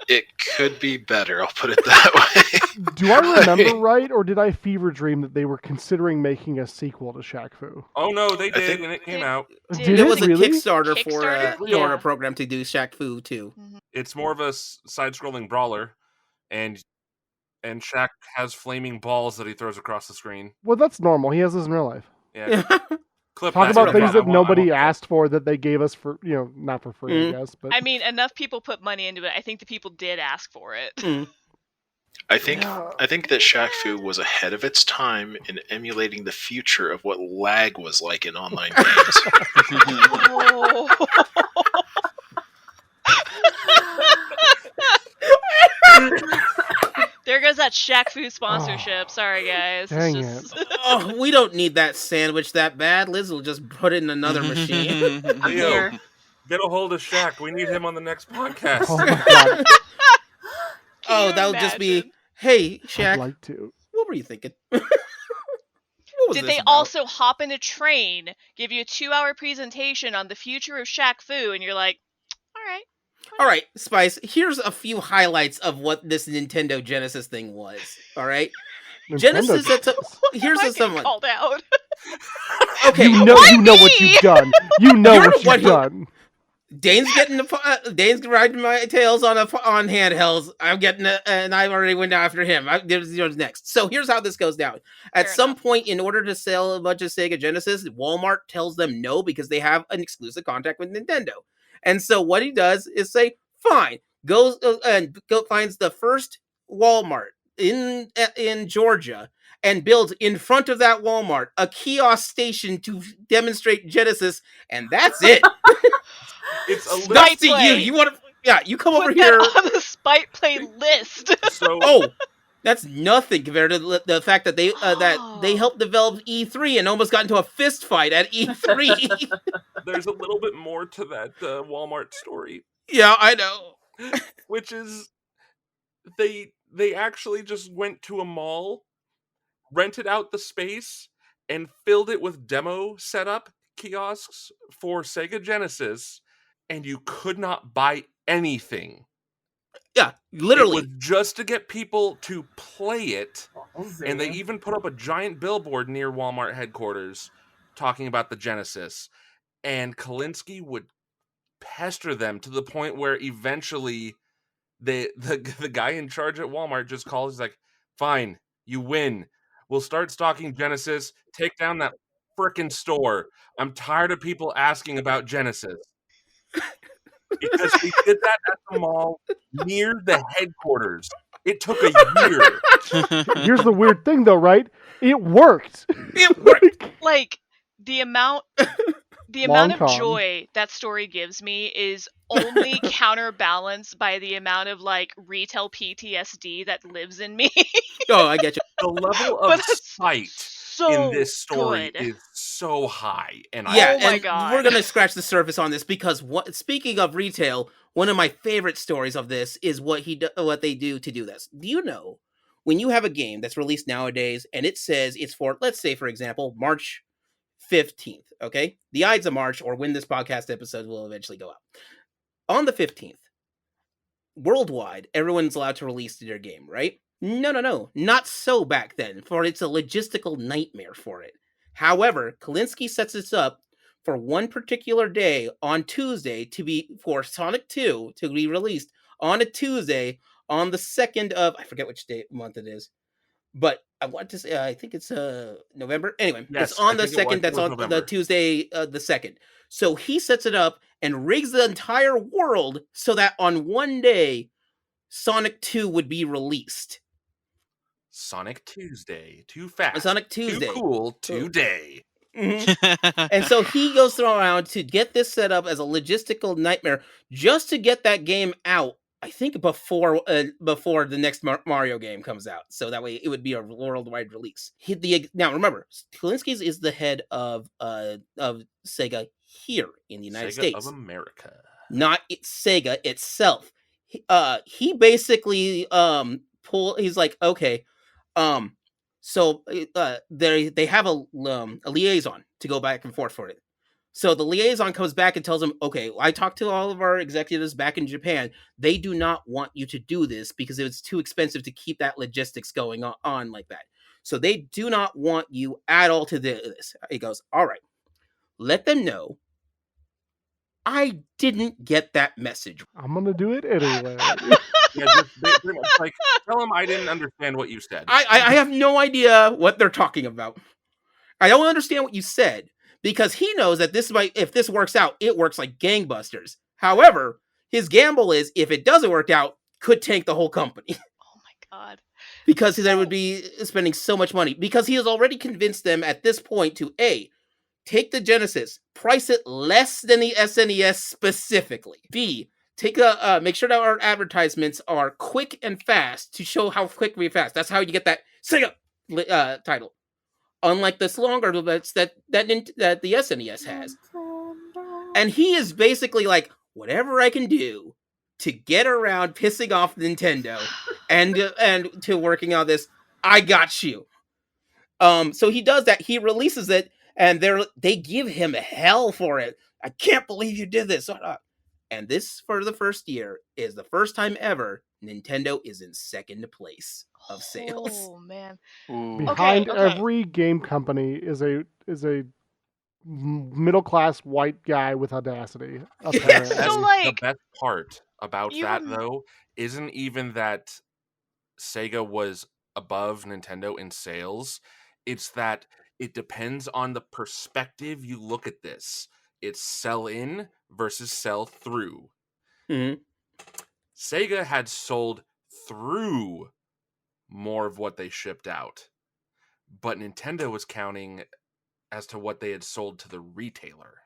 S7: It could be better. I'll put it that way.
S2: Do I remember right, or did I fever dream that they were considering making a sequel to Shaq Fu?
S3: Oh no, they
S7: I
S3: did,
S7: think-
S3: and it came
S4: They-
S3: out.
S2: Did
S1: It
S2: it
S1: was a
S2: really?
S1: Kickstarter for
S4: Kickstarter?
S1: a
S4: Yeah.
S1: program to do Shaq Fu too.
S3: It's more of a side-scrolling brawler, and Shaq has flaming balls that he throws across the screen.
S2: Well, that's normal. He has this in real life.
S3: Yeah, clip
S2: Talk
S3: that.
S2: about things that
S3: I want-
S2: nobody asked for that they gave us for, not for free,
S1: Mhm.
S2: I guess. But
S4: I mean, enough people put money into it. I think the people did ask for it.
S7: I think
S2: Yeah.
S7: that Shaq Fu was ahead of its time in emulating the future of what lag was like in online games.
S4: Oh. There goes that Shaq Fu sponsorship. Sorry, guys.
S2: Dang
S4: It's just...
S1: Oh, we don't need that sandwich that bad. Liz will just put it in another machine.
S6: I'm
S3: Leo,
S6: here.
S3: get a hold of Shaq. We need him on the next podcast.
S2: oh my god,
S1: Oh,
S4: you
S1: that'll just be,
S4: imagine?
S1: hey,
S2: I'd
S1: Shaq,
S2: like to.
S1: what were you thinking? What was
S4: Did
S1: this
S4: they
S1: about?
S4: also hop in a train, give you a 2-hour presentation on the future of Shaq Fu, and you're like, all right.
S1: All right, Spice, here's a few highlights of what this Nintendo Genesis thing was. All right? Genesis,
S2: Nintendo-
S1: here's
S4: Am I
S1: a
S4: getting
S1: someone.
S4: called out?
S1: Okay,
S2: You know what
S4: me?
S2: you've done. You know
S1: You're
S2: what
S1: what
S2: you've
S1: he-
S2: done.
S1: Dane's getting Dane's riding my tails on handhelds. I'm getting and I already went after him. There's next. So here's how this goes down. At
S4: Fair
S1: some
S4: enough.
S1: point, in order to sell a bunch of Sega Genesis, Walmart tells them no because they have an exclusive contract with Nintendo. And so what he does is say, "Fine." Goes and finds the first Walmart in Georgia and builds in front of that Walmart a kiosk station to demonstrate Genesis, and that's it.
S3: It's a
S4: Spite
S1: That's to you.
S4: play.
S1: You want to? Yeah, you come over
S4: Put
S1: here.
S4: that on the Spite Play list.
S3: So
S1: Oh, that's nothing compared to the fact that they helped develop E3 and almost got into a fist fight at E3.
S3: there's a little bit more to that Walmart story,
S1: Yeah, I know.
S3: which is they actually just went to a mall, rented out the space, and filled it with demo setup kiosks for Sega Genesis, and you could not buy anything.
S1: Yeah,
S3: It
S1: literally.
S3: was just to get people to play it, and they even put up a giant billboard near Walmart headquarters talking about the Genesis. And Kalinsky would pester them to the point where eventually the guy in charge at Walmart just calls. He's like, "Fine, you win. We'll start stocking Genesis. Take down that frickin' store. I'm tired of people asking about Genesis." Because we did that at the mall near the headquarters. It took a year.
S2: Here's the weird thing, though, right? It worked.
S1: It worked.
S4: Like, the amount
S2: Long
S4: of
S2: con.
S4: joy that story gives me is only counterbalanced by the amount of like retail PTSD that lives in me.
S1: Oh, I get you.
S3: The level
S4: But
S3: of
S4: that's
S3: spite
S4: so
S3: in this story
S4: good.
S3: is so high. And
S1: Yeah,
S4: Oh my
S1: and
S4: God.
S1: we're gonna scratch the surface on this because speaking of retail, one of my favorite stories of this is what they do to do this. Do you know when you have a game that's released nowadays and it says it's for, let's say for example, March 15th, okay? The Ides of March, or when this podcast episode will eventually go out. On the 15th, worldwide, everyone's allowed to release their game, right? No. Not so back then, for it's a logistical nightmare for it. However, Kalinsky sets this up for one particular day on Tuesday for Sonic 2 to be released on a Tuesday on the 2nd of, I forget which month it is, but I want to say, I think it's November. Anyway,
S3: Yes,
S1: it's on
S3: I
S1: the
S3: think it was-
S1: 2nd,
S3: it
S1: that's
S3: was
S1: on
S3: November.
S1: the Tuesday, the 2nd. So he sets it up and rigs the entire world so that on one day, Sonic 2 would be released.
S3: Sonic Tuesday. Too fast.
S1: Sonic Tuesday.
S3: Too cool. Today.
S1: Mhm. And so he goes around to get this set up as a logistical nightmare just to get that game out. I think before the next Mario game comes out, so that way it would be a worldwide release. Now remember, Kalinsky's is the head of Sega here in the United
S3: Sega
S1: States,
S3: of America.
S1: not Sega itself. He basically he's like, okay, So they have a liaison to go back and forth for it. So the liaison comes back and tells them, okay, I talked to all of our executives back in Japan. They do not want you to do this because it's too expensive to keep that logistics going on like that. So they do not want you at all to do this. He goes, all right, let them know I didn't get that message.
S2: I'm gonna do it anyway.
S3: Yeah, just pretty much like, tell them I didn't understand what you said.
S1: I have no idea what they're talking about. I don't understand what you said, because he knows that if this works out, it works like gangbusters. However, his gamble is, if it doesn't work out, could tank the whole company.
S4: Oh my god.
S1: Because they would be spending so much money. Because he has already convinced them at this point to A, take the Genesis, price it less than the SNES specifically. B, make sure that our advertisements are quick and fast to show how quick we fast. That's how you get that Sega title. Unlike the longer that the SNES has. And he is basically like, whatever I can do to get around pissing off Nintendo and to working on this, I got you. So he does that. He releases it, and they give him hell for it. I can't believe you did this. And this, for the first year, is the first time ever Nintendo is in second place of sales.
S4: Oh man.
S5: Ooh.
S2: Behind
S4: Okay.
S2: every game company is a middle class white guy with audacity. Apparently.
S4: So,
S3: And
S4: like,
S3: the best part about that,
S4: even-
S3: though, isn't even that Sega was above Nintendo in sales. It's that it depends on the perspective you look at this. It's sell in versus sell through.
S1: Mhm.
S3: Sega had sold through more of what they shipped out, but Nintendo was counting as to what they had sold to the retailer.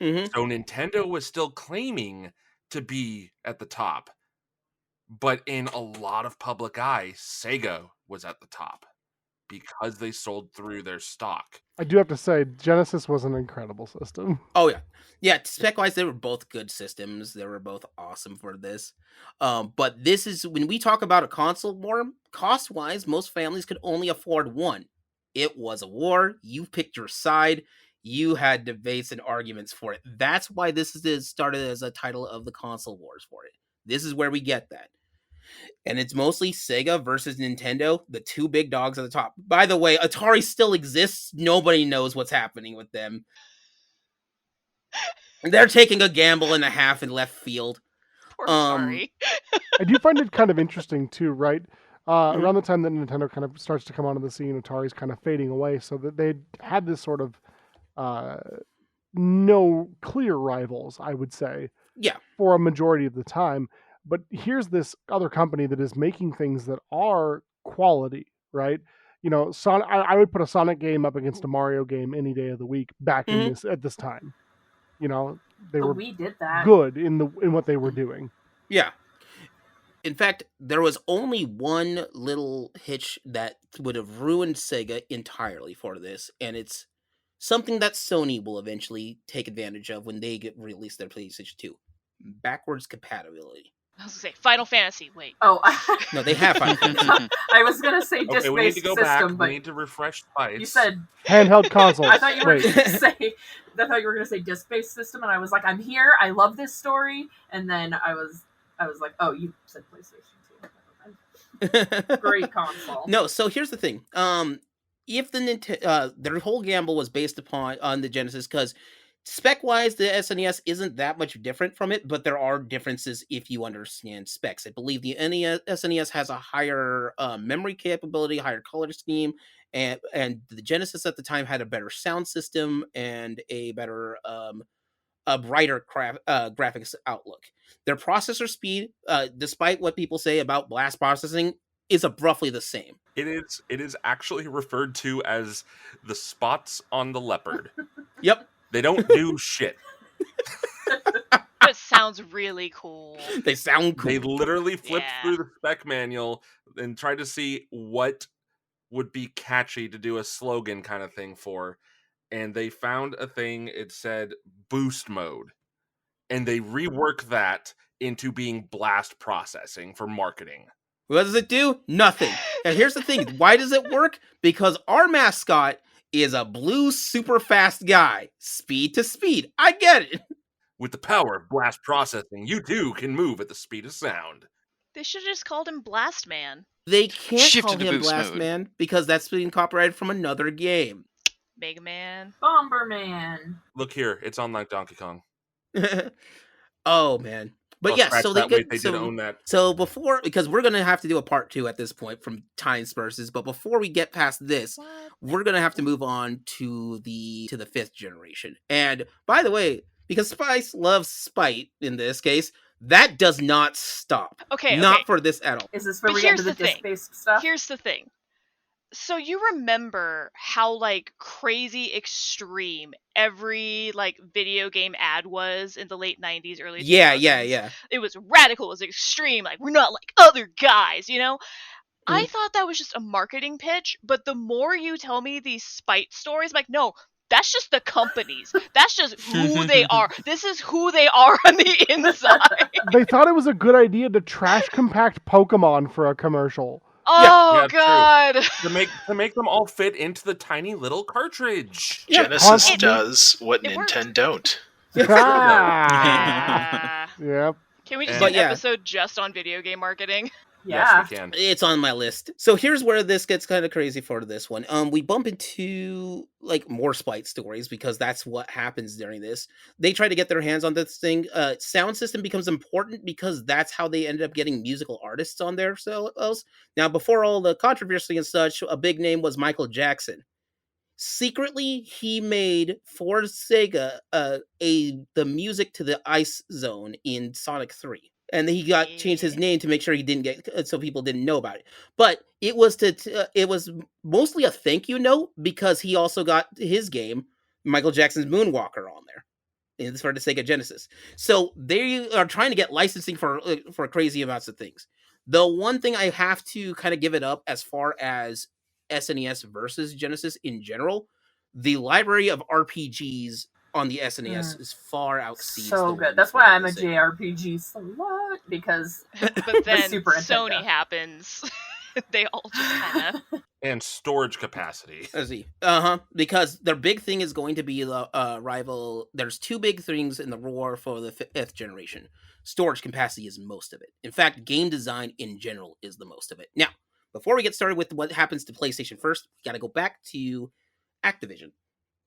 S1: Mhm.
S3: So Nintendo was still claiming to be at the top, but in a lot of public eye, Sega was at the top because they sold through their stock.
S2: I do have to say, Genesis was an incredible system.
S1: Oh yeah, yeah. Spec wise, they were both good systems. They were both awesome for this. But this is when we talk about a console war. Cost wise, most families could only afford one. It was a war. You picked your side. You had debates and arguments for it. That's why this started as a title of the console wars for it. This is where we get that. And it's mostly Sega versus Nintendo, the two big dogs at the top. By the way, Atari still exists. Nobody knows what's happening with them. They're taking a gamble and a half in left field.
S4: Poor Atari.
S2: I do find it kind of interesting too, right? Around the time that Nintendo kind of starts to come onto the scene, Atari's kind of fading away, so that they had this sort of no clear rivals, I would say,
S1: Yeah.
S2: for a majority of the time. But here's this other company that is making things that are quality, right? You know, I would put a Sonic game up against a Mario game any day of the week back in at this time. You know, they were
S6: We did that.
S2: good in what they were doing.
S1: Yeah. In fact, there was only one little hitch that would have ruined Sega entirely for this, and it's something that Sony will eventually take advantage of when they release their PlayStation 2. Backwards compatibility.
S4: I was gonna say Final Fantasy. Wait.
S6: Oh,
S1: No, they have Final Fantasy.
S6: I was gonna say
S3: Okay, we need
S6: disc-based
S3: to go
S6: system,
S3: back.
S6: but
S3: We need to refresh spice.
S6: you said
S2: Handheld consoles.
S6: I thought you were
S2: Wait,
S6: gonna say disc-based system, and I was like, I'm here. I love this story, and then I was like, oh, you said PlayStation 2. Great console.
S1: No, so here's the thing. If the Nintendo, their whole gamble was based on the Genesis, because spec-wise, the SNES isn't that much different from it, but there are differences if you understand specs. I believe the SNES has a higher memory capability, higher color scheme, and the Genesis at the time had a better sound system and a better, a brighter graphics outlook. Their processor speed, despite what people say about blast processing, is roughly the same.
S3: It is actually referred to as the spots on the leopard.
S1: Yep.
S3: They don't do shit.
S4: That sounds really cool.
S1: They sound cool.
S3: They literally flipped
S4: Yeah.
S3: through the spec manual and tried to see what would be catchy to do a slogan kind of thing for. And they found a thing, it said boost mode. And they reworked that into being blast processing for marketing.
S1: What does it do? Nothing. And here's the thing. Why does it work? Because our mascot is a blue super fast guy. Speed to speed. I get it.
S3: With the power of blast processing, you too can move at the speed of sound.
S4: They should have just called him Blast Man.
S1: They can't
S5: Shifted
S1: call
S5: to
S1: him
S5: boost
S1: Blast
S5: mode.
S1: Man because that's being copyrighted from another game.
S4: Mega Man.
S6: Bomberman.
S3: Look here, it's on like Donkey Kong.
S1: Oh man. But
S3: Oh,
S1: yeah,
S3: scratch
S1: so
S3: that,
S1: they
S3: wait, they
S1: get
S3: did own that.
S1: So before, because we're gonna have to do a part 2 at this point from time spurses, but before we get past this,
S4: What?
S1: we're gonna have to move on to the 5th generation. And by the way, because Spice loves spite in this case, that does not stop.
S4: Okay,
S1: Not
S4: okay.
S1: for this at all.
S6: Is this where
S4: But
S6: we get into
S4: here's
S6: the
S4: the thing.
S6: disc-based stuff?
S4: Here's the thing. So you remember how like crazy extreme every like video game ad was in the late 90s, early 2000s?
S1: Yeah.
S4: It was radical, it was extreme, like we're not like other guys, you know? I
S1: Mhm.
S4: thought that was just a marketing pitch, but the more you tell me these spite stories, I'm like, no, that's just the companies. That's just who they are. This is who they are on the inside.
S2: They thought it was a good idea to trash compact Pokemon for a commercial.
S4: Oh
S3: Yeah, true.
S4: god.
S3: To make them all fit into the tiny little cartridge.
S1: Yeah,
S7: Genesis
S2: constantly-
S7: does what
S4: It worked.
S7: Nintendo don't.
S2: Ah. Yep.
S4: Can we just
S3: But
S4: do an
S1: yeah.
S4: episode just on video game marketing?
S6: Yeah.
S3: Yes, we can.
S1: It's on my list. So here's where this gets kind of crazy for this one. We bump into like more spite stories because that's what happens during this. They try to get their hands on this thing. Sound system becomes important because that's how they ended up getting musical artists on their cells. Now, before all the controversy and such, a big name was Michael Jackson. Secretly, he made for Sega the music to the Ice Zone in Sonic 3. And he got changed his name to make sure he didn't get so people didn't know about it. But it was it was mostly a thank you note because he also got his game Michael Jackson's Moonwalker on there. It's for the Sega Genesis. So they are trying to get licensing for crazy amounts of things. The one thing I have to kind of give it up as far as SNES versus Genesis in general, the library of RPGs on the SNES is far exceeds.
S6: So
S1: the
S6: good.
S1: ones
S6: That's
S1: for
S6: why I'm
S1: the
S6: a
S1: Sega.
S6: JRPG slut, because
S4: But then
S6: Super
S4: Sony
S6: Nintendo.
S4: happens. They all just kind of.
S3: And storage capacity.
S1: Let's see. Because their big thing is going to be the rival. There's two big things in the war for the 5th generation. Storage capacity is most of it. In fact, game design in general is the most of it. Now, before we get started with what happens to PlayStation first, we got to go back to Activision.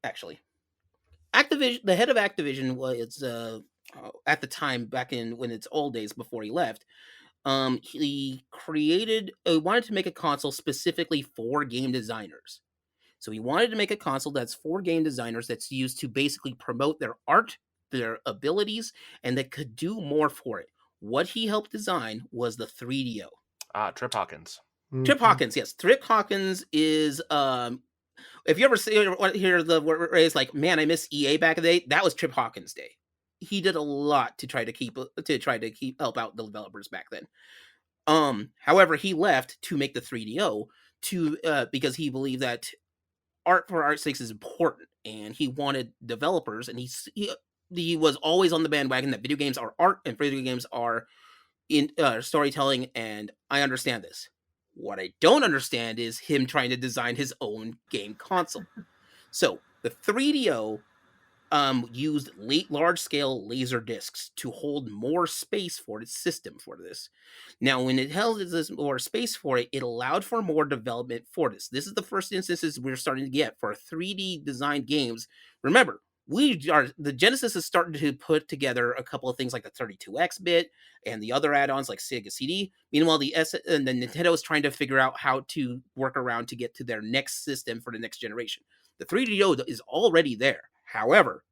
S1: Actually, Activision, the head of Activision was at the time back in when its old days before he left. He wanted to make a console specifically for game designers. So he wanted to make a console that's for game designers that's used to basically promote their art, their abilities, and that could do more for it. What he helped design was the 3DO.
S3: Trip Hawkins.
S1: Trip Hawkins, yes. Trip Hawkins is if you ever hear the phrase like, "Man, I miss EA back in the day," that was Trip Hawkins' day. He did a lot to try to help out the developers back then. However, he left to make the 3DO because he believed that art for art's sake is important, and he wanted developers, and he was always on the bandwagon that video games are art and video games are in storytelling, and I understand this. What I don't understand is him trying to design his own game console. So the 3DO used large-scale laser discs to hold more space for its system for this. Now, when it held this more space for it, it allowed for more development for this. This is the first instances we're starting to get for 3D designed games. Remember, the Genesis is starting to put together a couple of things like the 32X bit and the other add-ons like Sega CD. Meanwhile, the Nintendo is trying to figure out how to work around to get to their next system for the next generation. The 3DO is already there. However,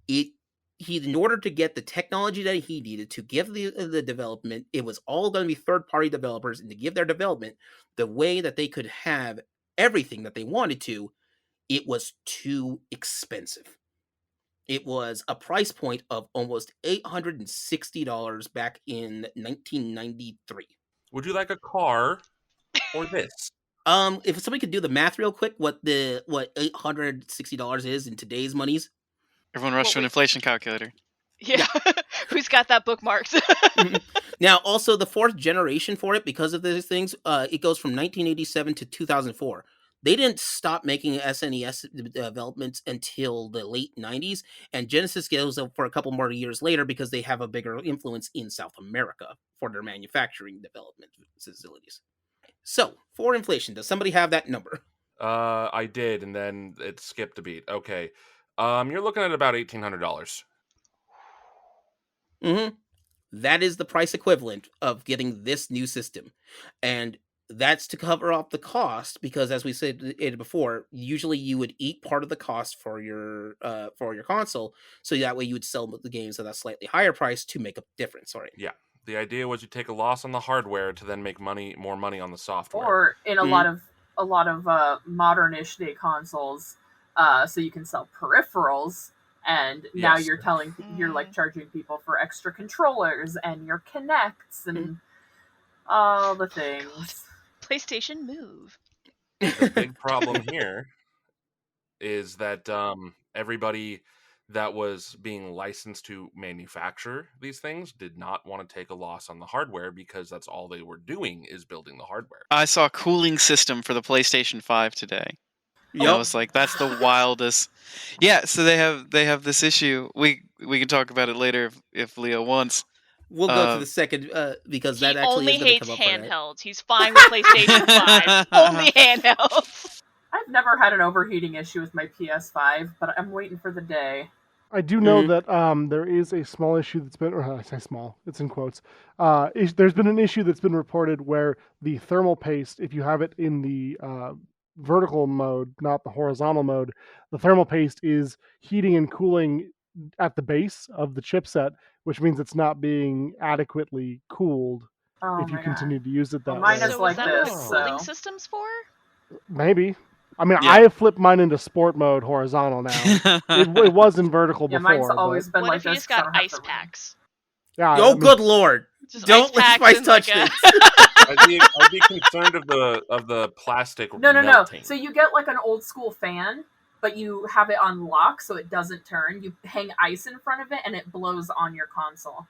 S1: in order to get the technology that he needed to give the development, it was all going to be third-party developers, and to give their development the way that they could have everything that they wanted to, it was too expensive. It was a price point of almost $860 back in 1993.
S3: Would you like a car or this?
S1: If somebody could do the math real quick, what $860 is in today's monies?
S5: Everyone rush to an inflation calculator.
S4: Yeah. Who's got that bookmarked?
S1: Now, also the 4th generation for it, because of these things, it goes from 1987 to 2004. They didn't stop making SNES developments until the late 90s, and Genesis goes up for a couple more years later because they have a bigger influence in South America for their manufacturing development facilities. So, for inflation, does somebody have that number?
S3: I did, and then it skipped a beat. Okay. You're looking at about $1,800.
S1: Mm-hmm. That is the price equivalent of getting this new system. And that's to cover off the cost, because as we said before, usually you would eat part of the cost for your console, so that way you would sell the games at a slightly higher price to make a difference, right?
S3: Yeah. The idea was you take a loss on the hardware to then make more money on the software.
S6: Or in a lot of modern-ish day consoles, so you can sell peripherals. And now
S3: Yes.
S6: you're like charging people for extra controllers and your Kinects and all the things.
S4: PlayStation Move.
S3: The big problem here is that everybody that was being licensed to manufacture these things did not want to take a loss on the hardware, because that's all they were doing is building the hardware.
S5: I saw a cooling system for the PlayStation 5 today. I
S1: Yep.
S5: was like, that's the wildest. Yeah, so they have this issue. We can talk about it later if Leo wants.
S1: We'll go to the second, because
S4: He
S1: that actually
S4: only
S1: is going to
S4: hates
S1: come up for that.
S4: handhelds. He's fine with PlayStation 5. Only handhelds.
S6: I've never had an overheating issue with my PS5, but I'm waiting for the day.
S2: I do know that there is a small issue that's been, or I say small, it's in quotes. There's been an issue that's been reported where the thermal paste, if you have it in the vertical mode, not the horizontal mode, the thermal paste is heating and cooling at the base of the chipset, which means it's not being adequately cooled
S6: Oh
S2: if you
S6: my
S2: continue to use it that
S6: Well, mine
S2: way.
S6: is
S4: So
S6: like
S4: is that what the
S6: this,
S4: cooling
S6: so-
S4: system's for?
S2: Maybe. I mean,
S5: Yeah.
S2: I have flipped mine into sport mode horizontal now. it was in vertical
S6: Yeah,
S2: before.
S6: mine's always
S2: but,
S6: been
S4: What
S6: like
S4: if you
S6: this.
S4: just
S6: 'cause I
S4: got
S6: don't have
S4: ice
S6: to run.
S4: packs?
S2: yeah,
S1: Oh,
S2: I mean,
S1: good lord!
S4: Just
S1: Don't
S4: ice
S1: let
S4: packs
S1: Spice
S4: and,
S1: touch
S4: like,
S1: this.
S3: I'd be concerned of the plastic
S6: No.
S3: melting.
S6: So you get like an old school fan, but you have it on lock so it doesn't turn. You hang ice in front of it and it blows on your console.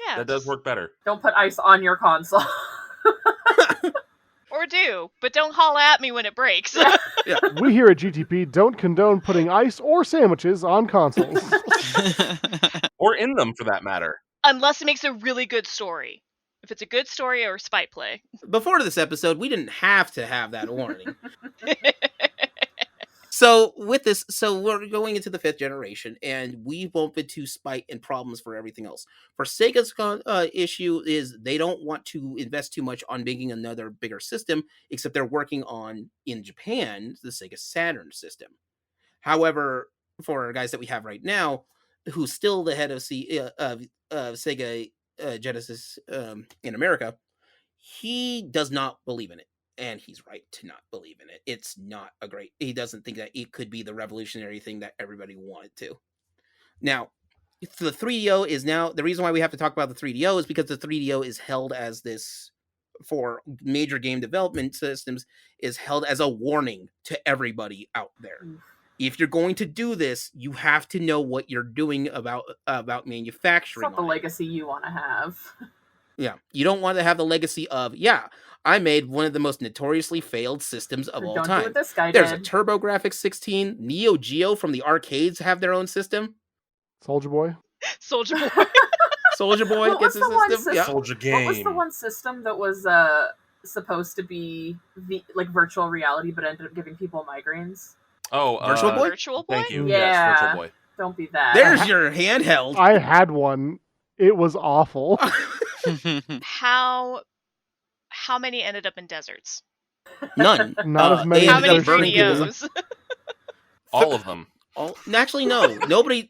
S4: Yeah.
S3: That does work better.
S6: Don't put ice on your console.
S4: Or do, but don't holla at me when it breaks.
S2: we here at GTP don't condone putting ice or sandwiches on consoles.
S3: Or in them, for that matter.
S4: Unless it makes a really good story. If it's a good story or spite play.
S1: Before this episode, we didn't have to have that warning. So with this, we're going into the 5th generation, and we bump into spite and problems for everything else. For Sega's issue is they don't want to invest too much on making another bigger system, except they're working on, in Japan, the Sega Saturn system. However, for our guys that we have right now, who's still the head of Sega Genesis in America, he does not believe in it. And he's right to not believe in it. It's not a great... He doesn't think that it could be the revolutionary thing that everybody wanted to. Now, the 3DO is now... The reason why we have to talk about the 3DO is because the 3DO is held as this... For major game development systems, is held as a warning to everybody out there. If you're going to do this, you have to know what you're doing about
S6: It's
S1: manufacturing.
S6: not the
S1: on it.
S6: legacy you want to have.
S1: Yeah, you don't want to have the legacy of, I made one of the most notoriously failed systems of all
S6: Don't do
S1: time.
S6: what this guy
S1: There's
S6: did.
S1: a TurboGrafx 16, Neo Geo from the arcades have their own system.
S2: Soldier Boy.
S4: Soldier Boy.
S1: Soldier Boy
S6: What
S1: gets
S6: was
S1: a
S6: the one
S1: system. Yeah.
S3: Soldier
S6: What was the
S3: game.
S6: one system that was supposed to be like virtual reality, but ended up giving people migraines?
S3: Oh,
S1: Virtual Boy?
S4: Virtual Boy?
S3: Thank you.
S6: Yeah.
S3: Yes, Virtual Boy.
S6: Don't be that.
S1: There's your handheld.
S2: I had one. It was awful.
S4: How many ended up in deserts?
S1: None.
S2: Not as many
S1: they
S2: as
S4: How
S1: ended
S4: many
S1: up burning people's-
S4: 3DOs?
S3: All of them.
S1: Actually, no. Nobody...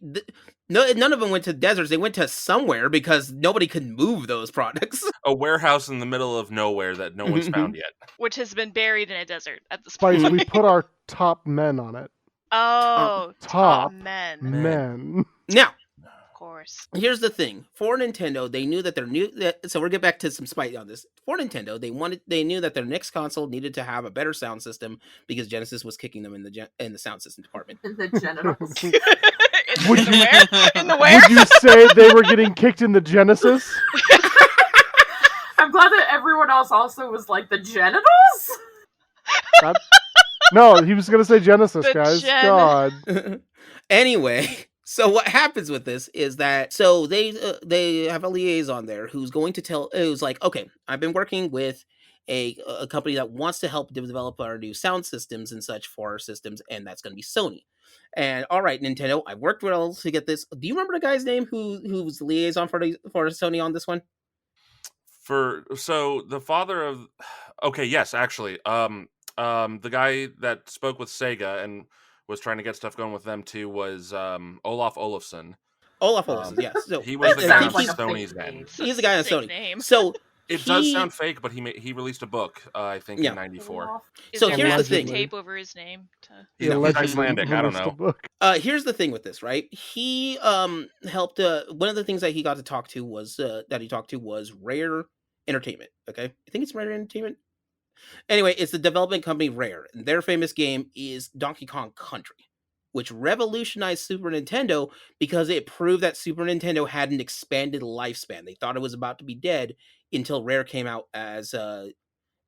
S1: none of them went to deserts. They went to somewhere because nobody could move those products.
S3: A warehouse in the middle of nowhere that no one's found yet.
S4: Which has been buried in a desert at this point.
S2: Spice, we put our top men on it.
S4: Oh,
S2: Top
S4: men.
S2: Men.
S1: Now,
S4: Of course.
S1: here's the thing. For Nintendo, they knew that so we'll get back to some spite on this. For Nintendo, they knew that their next console needed to have a better sound system because Genesis was kicking them in the sound system department.
S6: In the genitals.
S2: Would
S4: in the where? In the where?
S2: Would you say they were getting kicked in the Genesis?
S6: I'm glad that everyone else also was like the genitals.
S2: No, he was going to say Genesis,
S4: The
S2: guys.
S4: Gen.
S2: God.
S1: Anyway, so what happens with this is that they have a liaison there who's going to tell. It was like, okay, I've been working with a company that wants to help develop our new sound systems and such for our systems, and that's going to be Sony. And all right, Nintendo, I worked well to get this. Do you remember the guy's name who was the liaison for Sony on this one?
S3: So the father of, okay, yes, actually, the guy that spoke with Sega and was trying to get stuff going with them too was Olaf Olafsson.
S1: Olaf Olafsson, yes. So
S3: he was the
S1: I
S3: guy
S1: think
S3: on
S1: he's-
S3: Sony's end.
S1: He's the guy on
S4: Sick
S1: Sony.
S4: name.
S1: So
S3: It does sound fake, but he released a book, I think,
S1: Yeah.
S3: in '94.
S4: Is
S1: So
S4: there
S1: here's the
S4: masking
S1: thing.
S4: tape over his name?
S3: You know, Icelandic, I don't
S2: released a
S3: know.
S2: book.
S1: Here's the thing with this, right? He helped. One of the things that he got to talk to was Rare Entertainment. Okay, I think it's Rare Entertainment. Anyway, it's the development company Rare, and their famous game is Donkey Kong Country, which revolutionized Super Nintendo because it proved that Super Nintendo had an expanded lifespan. They thought it was about to be dead until Rare came out as a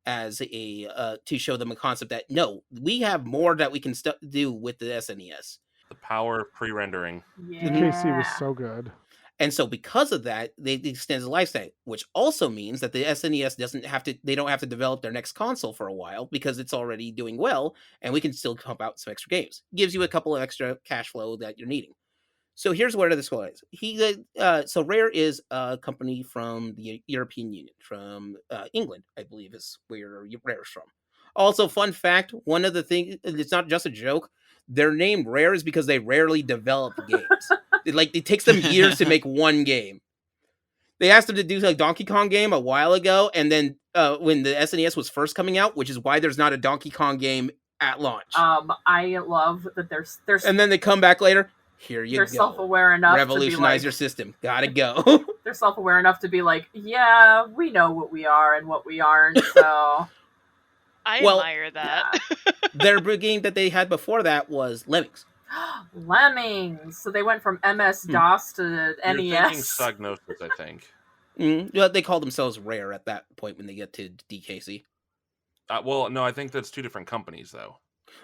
S1: to show them a concept that no, we have more that we can do with the SNES.
S3: The power of pre-rendering.
S2: The
S6: Yeah.
S2: KC was so good.
S1: And so because of that, they extend the lifespan, which also means that the SNES they don't have to develop their next console for a while because it's already doing well, and we can still pump out some extra games. Gives you a couple of extra cash flow that you're needing. So here's where this was. So Rare is a company from the European Union, from England, I believe is where Rare's from. Also, fun fact, one of the things, it's not just a joke, their name Rare is because they rarely develop games. It takes them years to make one game. They asked them to do a Donkey Kong game a while ago, and then when the SNES was first coming out, which is why there's not a Donkey Kong game at launch.
S6: I love that there's
S1: And then they come back later, here you
S6: they're
S1: go.
S6: self-aware enough
S1: Revolutionize
S6: to be like,
S1: your system. Gotta go.
S6: they're self-aware enough to be like, yeah, we know what we are and what we aren't, so
S4: I
S1: Well,
S4: admire that.
S1: Their big game that they had before that was Lemmings.
S6: Lemmings. So they went from MS-DOS to
S3: You're thinking
S6: NES.
S3: Psygnosis, I think.
S1: Well, they call themselves Rare at that point when they get to DKC.
S3: Well, no, I think that's two different companies, though.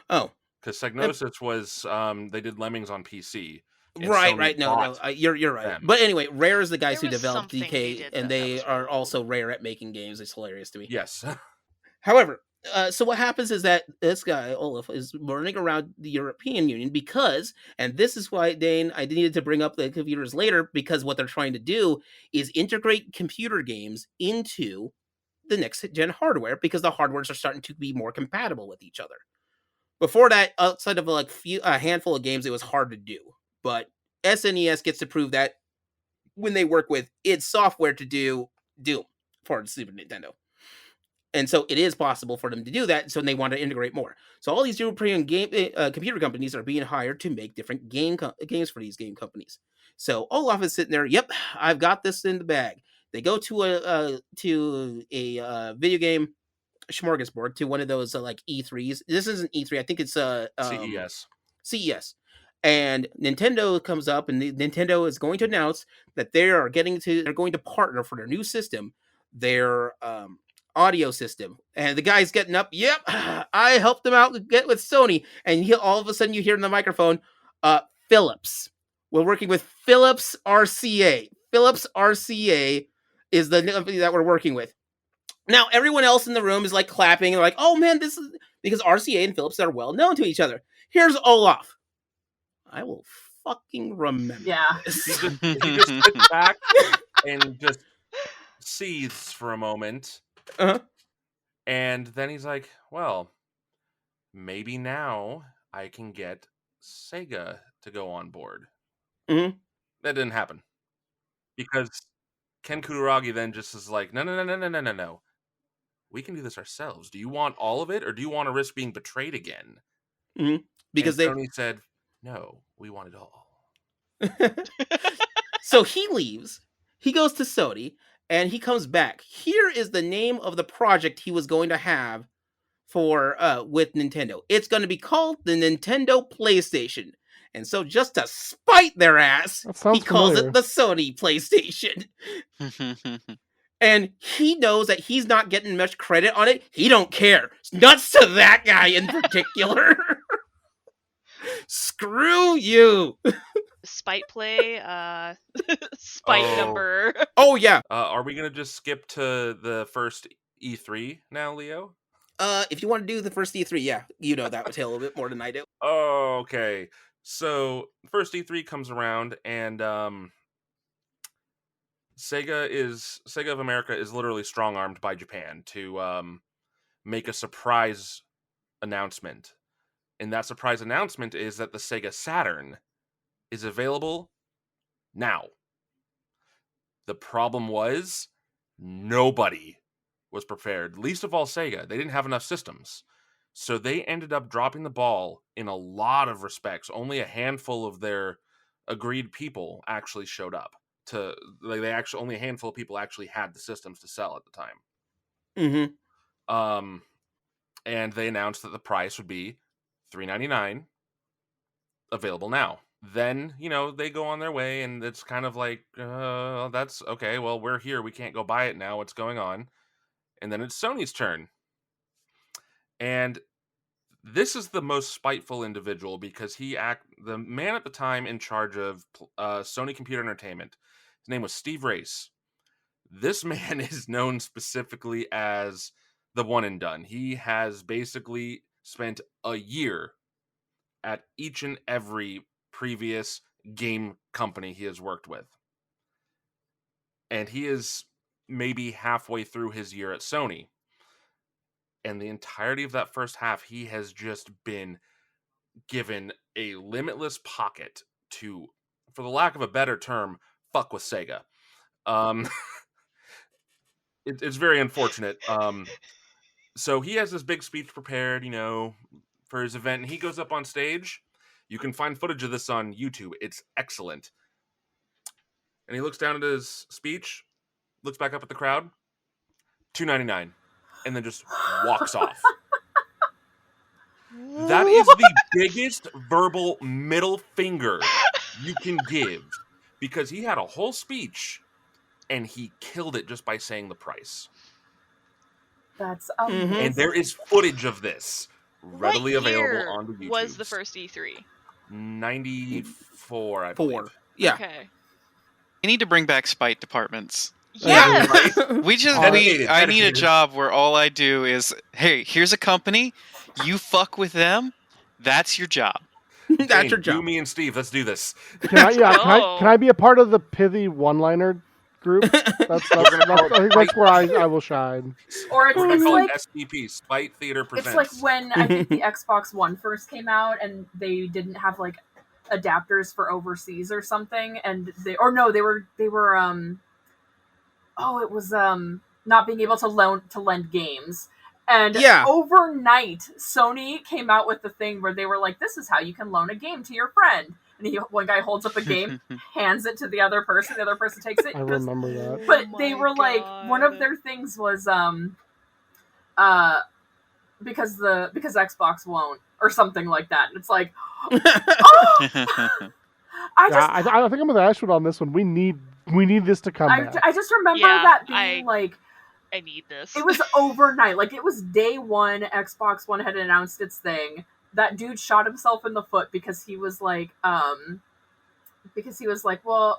S1: Oh,
S3: Because Psygnosis was, they did Lemmings on PC. and
S1: right.
S3: Sony
S1: No,
S3: bought
S1: you're right.
S3: them.
S1: But anyway, Rare is the guys
S4: There
S1: who
S4: was
S1: developed
S4: something they
S1: DK,
S4: did
S1: and
S4: that
S1: they
S4: was
S1: are
S4: really
S1: also rare at making games. It's hilarious to me.
S3: Yes.
S1: However, so what happens is that this guy, Olaf, is running around the European Union because, and this is why, Dane, I needed to bring up the computers later, because what they're trying to do is integrate computer games into the next-gen hardware, because the hardwares are starting to be more compatible with each other. Before that, outside of a handful of games, it was hard to do. But SNES gets to prove that when they work with its software to do Doom for the Super Nintendo. And so it is possible for them to do that, so they want to integrate more. So all these European computer companies are being hired to make different games for these game companies. So Olaf is sitting there, yep, I've got this in the bag. They go to a video game smorgasbord, to one of those E3s. This isn't E3, I think it's CES. And Nintendo comes up, and Nintendo is going to announce that they're going to partner for their new system, their audio system. And the guy's getting up, yep, I helped them out get with Sony. And all of a sudden you hear in the microphone, Philips. We're working with Philips RCA. Philips RCA is the company that we're working with. Now, everyone else in the room is clapping and like, oh man, this is because RCA and Philips are well known to each other. Here's Olaf. I will fucking remember.
S6: Yeah.
S1: This.
S3: He just sits back and just seethes for a moment.
S1: Uh-huh.
S3: And then he's like, well, maybe now I can get Sega to go on board.
S1: Mm-hmm.
S3: That didn't happen. Because Ken Kutaragi then just is like, no. We can do this ourselves. Do you want all of it, or do you want to risk being betrayed again?
S1: Mm-hmm. Because
S3: Sony said, no, we want it all.
S1: So he leaves. He goes to Sony, and he comes back. Here is the name of the project he was going to have for with Nintendo. It's going to be called the Nintendo PlayStation. And so just to spite their ass,
S2: That sounds
S1: he calls
S2: familiar.
S1: it the Sony PlayStation. And he knows that he's not getting much credit on it. He don't care. It's nuts to that guy in particular. Screw you.
S4: Spite play, spite number.
S1: Oh yeah.
S3: Are we gonna just skip to the first E3 now, Leo?
S1: If you want to do the first E3, yeah, you know that would tell a little bit more than I do.
S3: Oh, okay. So first E3 comes around, and Sega of America is literally strong-armed by Japan to make a surprise announcement. And that surprise announcement is that the Sega Saturn is available now. The problem was nobody was prepared, least of all Sega. They didn't have enough systems. So they ended up dropping the ball in a lot of respects. Only a handful of their agreed people actually showed up. Only a handful of people actually had the systems to sell at the time.
S1: Mm-hmm.
S3: And they announced that the price would be $399, available now. Then, they go on their way, and it's kind of like, that's okay. Well, we're here. We can't go buy it now. What's going on? And then it's Sony's turn. And this is the most spiteful individual because the man at the time in charge of Sony Computer Entertainment, his name was Steve Race. This man is known specifically as the one and done. He has basically spent a year at each and every previous game company he has worked with. And he is maybe halfway through his year at Sony. And the entirety of that first half, he has just been given a limitless pocket to, for the lack of a better term, fuck with Sega. It's very unfortunate. So he has this big speech prepared, for his event, and he goes up on stage. You can find footage of this on YouTube. It's excellent. And he looks down at his speech, looks back up at the crowd, $299, and then just walks off. That is the biggest verbal middle finger you can give, because he had a whole speech, and he killed it just by saying the price.
S6: That's amazing.
S3: And there is footage of this readily
S4: What year
S3: available on the YouTube.
S4: was the first E3?
S3: 94, I believe.
S1: Yeah.
S4: Okay.
S5: You need to bring back spite departments.
S4: Yes.
S5: I need a job where all I do is, hey, here's a company, you fuck with them, that's your job.
S1: That's your job.
S3: You, me, and Steve, let's do this.
S2: Can I be a part of the pithy one-liner group? I think that's where I will shine.
S6: Or it's
S3: We're gonna call
S6: like
S3: it STP, Spite Theater Presents.
S6: it's like when I think the Xbox One first came out and they didn't have like adapters for overseas or something, and they were it was not being able to lend games. And overnight, Sony came out with the thing where they were like, this is how you can loan a game to your friend. And one guy holds up a game, hands it to the other person takes it.
S2: I remember that.
S6: But they were like, one of their things was because Xbox won't, or something like that. And it's like,
S2: I think I'm with Ashwood on this one. We need this to come back.
S6: I just remember that being
S4: I need this.
S6: It was overnight. Like, it was day one. Xbox One had announced its thing. That dude shot himself in the foot because he was like, well,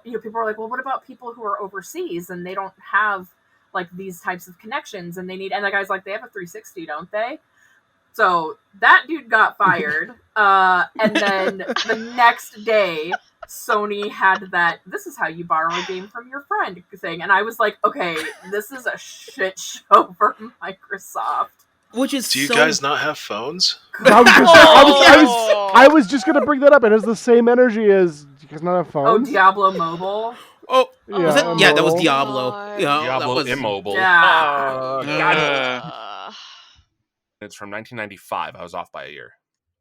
S6: people were like, well, what about people who are overseas and they don't have like these types of connections and and the guy's like, they have a 360, don't they? So that dude got fired. And then the next day, Sony had that, this is how you borrow a game from your friend thing. And I was like, okay, this is a shit show for Microsoft.
S1: Which is
S7: Do you guys not have phones?
S2: I was just gonna bring that up, and it's the same energy as, do you guys not have phones?
S6: Oh, Diablo Mobile.
S1: Oh,
S2: yeah,
S1: that was Diablo.
S3: Diablo Immobile.
S6: Yeah.
S3: It's from 1995. I was off by a year.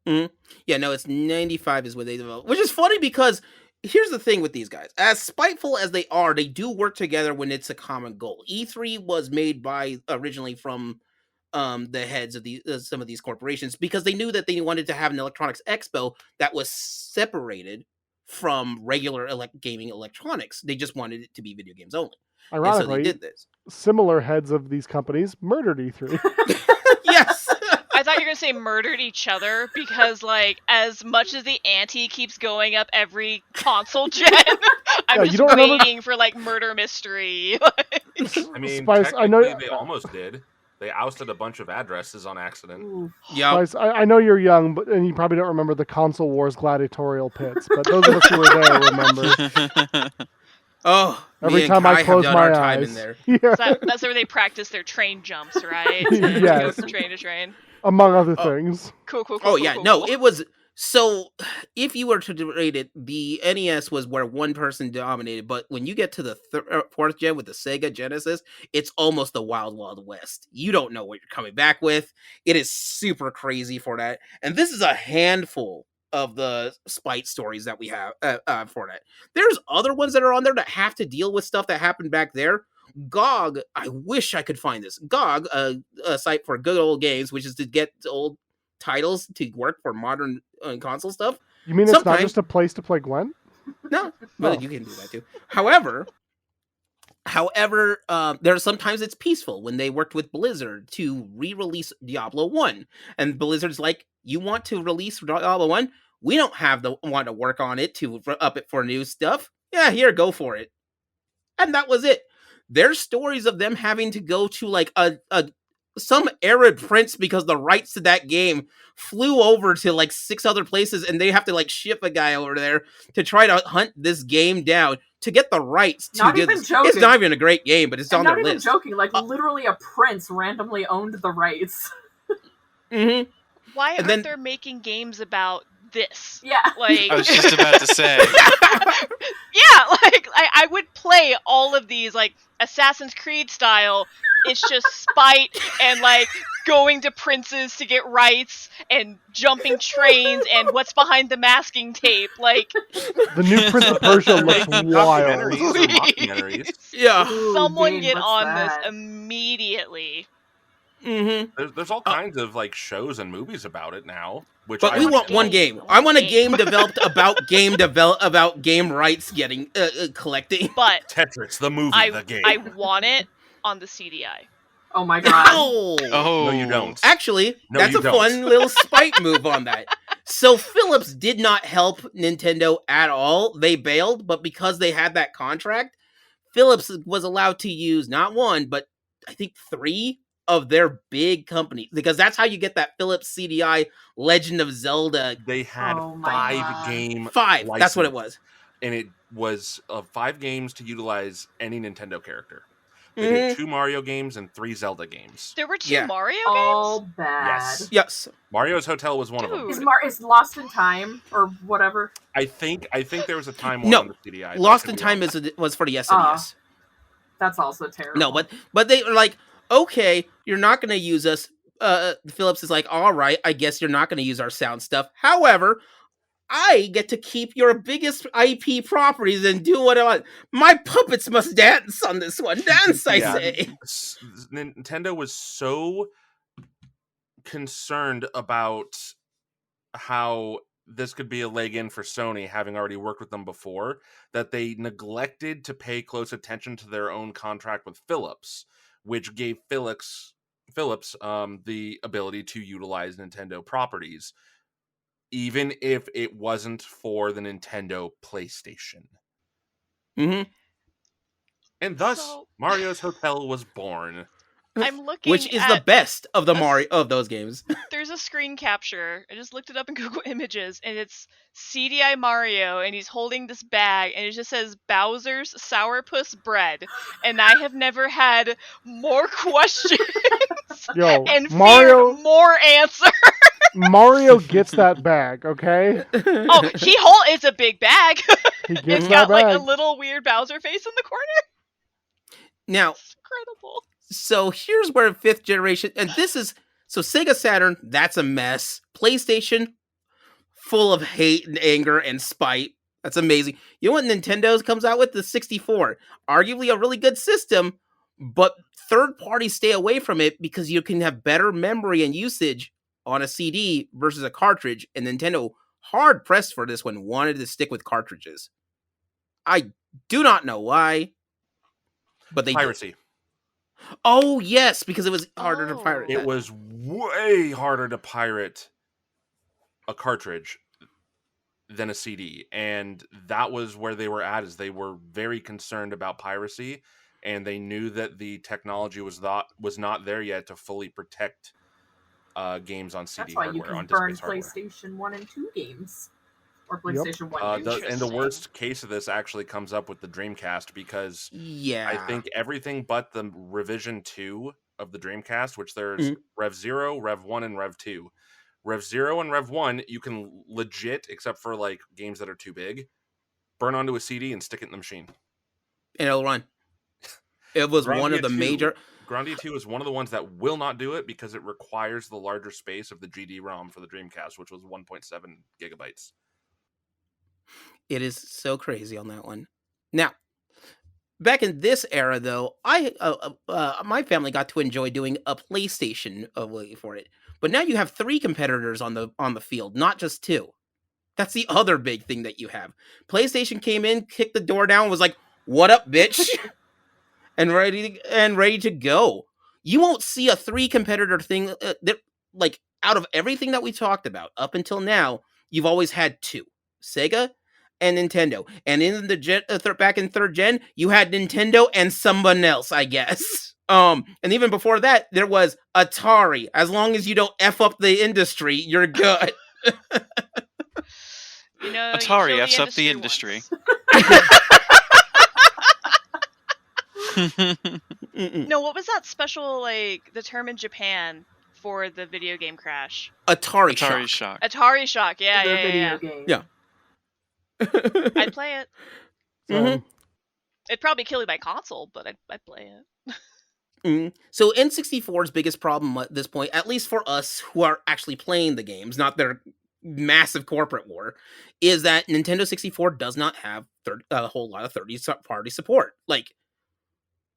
S1: Mm-hmm. Yeah, no, it's 95 is when they developed. Which is funny because here's the thing with these guys. As spiteful as they do work together when it's a common goal. E3 was made originally from the heads of some of these corporations, because they knew that they wanted to have an electronics expo that was separated from regular gaming electronics. They just wanted it to be video games only.
S2: Ironically,
S1: and so they did this.
S2: Similar heads of these companies murdered E3.
S1: Yes.
S4: I thought you were going to say murdered each other, because, like, as much as the ante keeps going up every console gen, I'm
S2: you
S4: just
S2: don't remember-
S4: waiting for, like, murder mystery.
S3: I mean,
S2: Spice, I know-
S3: technically, they almost did. They ousted a bunch of addresses on accident.
S6: Ooh.
S1: Yeah.
S2: Spice, I know you're young, and you probably don't remember the console wars gladiatorial pits, but those of us who were there remember.
S1: Oh,
S2: Every
S1: me and
S2: time
S1: Kai
S2: I
S1: have
S2: close
S1: done
S2: my
S1: our time
S2: eyes.
S1: in there.
S2: Yeah,
S4: That's where they practice their train jumps, right? To
S2: Yes.
S4: go from train to train.
S2: among other
S1: Oh.
S2: things.
S4: Cool.
S1: Oh yeah,
S4: cool,
S1: no,
S4: cool.
S1: it was so. If you were to rate it, the NES was where one person dominated, but when you get to the fourth gen with the Sega Genesis, it's almost the Wild Wild West. You don't know what you're coming back with. It is super crazy for that, and this is a handful of the Spite stories that we have for that. There's other ones that are on there that have to deal with stuff that happened back there. GOG, I wish I could find this. GOG, a site for good old games, which is to get old titles to work for modern console stuff.
S2: You mean it's not
S1: Sometimes-
S2: just a place to play Gwen?
S1: No, but
S2: Oh.
S1: you can do that too. However, there sometimes it's peaceful when they worked with Blizzard to re-release Diablo 1. And Blizzard's like, you want to release Diablo 1? We don't want to work on it to up it for new stuff. Yeah, here, go for it. And that was it. There's stories of them having to go to like some Arab prince because the rights to that game flew over to like 6 other places, and they have to like ship a guy over there to try to hunt this game down to get the rights to
S6: Not
S1: do
S6: even
S1: this.
S6: joking.
S1: It's not even a great game, but it's
S6: I'm
S1: on
S6: not
S1: their
S6: even
S1: list.
S6: joking. Like, literally a prince randomly owned the rights.
S1: Mm-hmm.
S4: Why
S1: And
S4: aren't
S1: then-
S4: there making games about this?
S6: Yeah.
S4: Like,
S5: I was just about to say.
S4: yeah, like I would play all of these like Assassin's Creed style. It's just spite and like going to princes to get rights and jumping trains and what's behind the masking tape. Like,
S2: The new Prince of Persia looks wild.
S3: Documentaries or
S4: please,
S3: mockumentaries.
S1: Yeah.
S6: Ooh,
S4: someone
S6: Dean,
S4: get
S6: what's
S4: on
S6: that?
S4: this immediately.
S1: Mm-hmm.
S3: There's all kinds of like shows and movies about it now. Which
S1: But
S3: I
S1: we
S3: would
S1: want
S3: do.
S1: one game. I want a game developed about game rights getting collecting.
S4: But
S3: Tetris, the movie, the game.
S4: I want it on the CDI.
S6: Oh my god.
S1: Oh.
S5: Oh,
S3: No, you don't.
S1: Actually,
S3: No,
S1: that's
S3: you
S1: a
S3: don't.
S1: fun little spite move on that. So Philips did not help Nintendo at all. They bailed, but because they had that contract, Philips was allowed to use not one, but I think 3 of their big companies, because that's how you get that Philips CDI Legend of Zelda
S3: They had
S6: Oh my
S3: 5
S6: God.
S3: game
S1: 5. That's what it
S3: license,
S1: was.
S3: and it was 5 games to utilize any Nintendo character. They
S1: Mhm.
S3: did 2 Mario games and 3 Zelda games.
S4: There were 2
S1: Yeah.
S4: Mario
S6: All
S4: games?
S6: bad.
S3: Yes.
S1: Yes.
S3: Mario's Hotel was one of them.
S4: Dude.
S6: Is Lost in Time or whatever?
S3: I think there was a time one
S1: No,
S3: on the CDI. but I
S1: Lost
S3: could
S1: in
S3: be
S1: Time
S3: wrong.
S1: was for the SNES.
S6: That's also terrible.
S1: No, but they were like, okay, you're not going to use us. Philips is like, all right, I guess you're not going to use our sound stuff. However, I get to keep your biggest IP properties and do what I want. My puppets must dance on this one. Dance, I
S3: Yeah.
S1: say.
S3: Nintendo was so concerned about how this could be a leg in for Sony, having already worked with them before, that they neglected to pay close attention to their own contract with Philips, which gave Philips the ability to utilize Nintendo properties, even if it wasn't for the Nintendo PlayStation.
S1: Mm-hmm.
S3: And thus,
S4: So-
S3: Mario's Hotel was born.
S4: I'm looking
S1: Which is
S4: at
S1: the best of the
S4: a s-
S1: Mario of those games.
S4: there's a screen capture. I just looked it up in Google Images, and it's CDI Mario, and he's holding this bag, and it just says Bowser's Sourpuss Bread. And I have never had more questions
S2: Yo,
S4: and
S2: Mario
S4: feared more answer.
S2: Mario gets that bag, okay?
S4: Oh, it's a big bag.
S2: He gets
S4: It's
S2: that
S4: got like
S2: bag.
S4: a little weird Bowser face in the corner.
S1: Now,
S4: It's incredible.
S1: so here's where 5th generation, and this is, so Sega Saturn, that's a mess. PlayStation, full of hate and anger and spite. That's amazing. You know what Nintendo's comes out with? The 64. Arguably a really good system, But third parties stay away from it because you can have better memory and usage on a CD versus a cartridge, and Nintendo, hard pressed for this one, wanted to stick with cartridges. I do not know why, but they
S3: Piracy.
S1: did. Oh yes, because it was harder to pirate.
S3: It was way harder to pirate a cartridge than a CD, and that was where they were at. Is they were very concerned about piracy, and they knew that the technology was not there yet to fully protect games on CD
S6: That's why
S3: hardware.
S6: you
S3: on
S6: can burn
S3: disk-based
S6: PlayStation 1 and 2 games. Or PlayStation 1
S3: hardware.
S6: games.
S3: And the worst case of this actually comes up with the Dreamcast, because I think everything but the revision 2 of the Dreamcast, which there's Rev 0, Rev 1, and Rev 2. Rev 0 and Rev 1, you can legit, except for like games that are too big, burn onto a CD and stick it in the machine.
S1: And it'll run. It was
S3: Grandia
S1: one of the
S3: 2,
S1: major...
S3: Grandia 2 is one of the ones that will not do it because it requires the larger space of the GD-ROM for the Dreamcast, which was 1.7 gigabytes.
S1: It is so crazy on that one. Now, back in this era, though, my family got to enjoy doing a PlayStation for it. But now you have 3 competitors on the field, not just 2. That's the other big thing that you have. PlayStation came in, kicked the door down, was like, "What up, bitch?" and ready to go. You won't see a 3 competitor thing like out of everything that we talked about up until now. You've always had 2, Sega and Nintendo, and in the back in 3rd gen, you had Nintendo and someone else, I guess. And even before that, there was Atari. As long as you don't F up the industry, you're good.
S5: Atari F's up the industry.
S4: No, what was that special, the term in Japan for the video game crash?
S1: Atari
S5: Shock.
S4: Atari Shock, yeah.
S1: Yeah.
S4: I'd play it. It'd probably kill me by console, but I'd play it.
S1: So N64's biggest problem at this point, at least for us who are actually playing the games, not their massive corporate war, is that Nintendo 64 does not have a whole lot of third-party support. Like,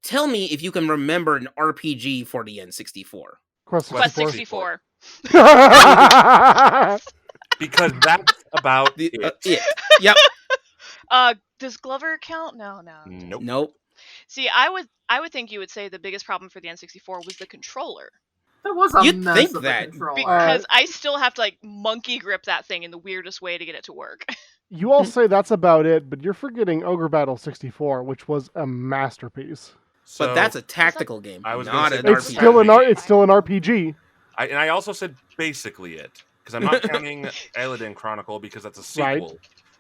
S1: tell me if you can remember an RPG for the N64.
S2: Quest
S4: Quest 64.
S3: Because that's about it.
S1: Yep.
S4: Does Glover count? No.
S1: Nope.
S4: See, I would think you would say the biggest problem for the N64 was the controller.
S6: There was a
S1: You'd
S6: mess
S1: think
S6: of
S1: that.
S6: the controller.
S4: Because I still have to monkey grip that thing in the weirdest way to get it to work.
S2: You all say that's about it, but you're forgetting Ogre Battle 64, which was a masterpiece.
S1: But that's a tactical game,
S3: I was
S1: not an
S3: gonna
S2: It's
S3: say
S1: RPG.
S2: still an RPG.
S3: I also said basically it, because I'm not counting Eladin Chronicle because that's a sequel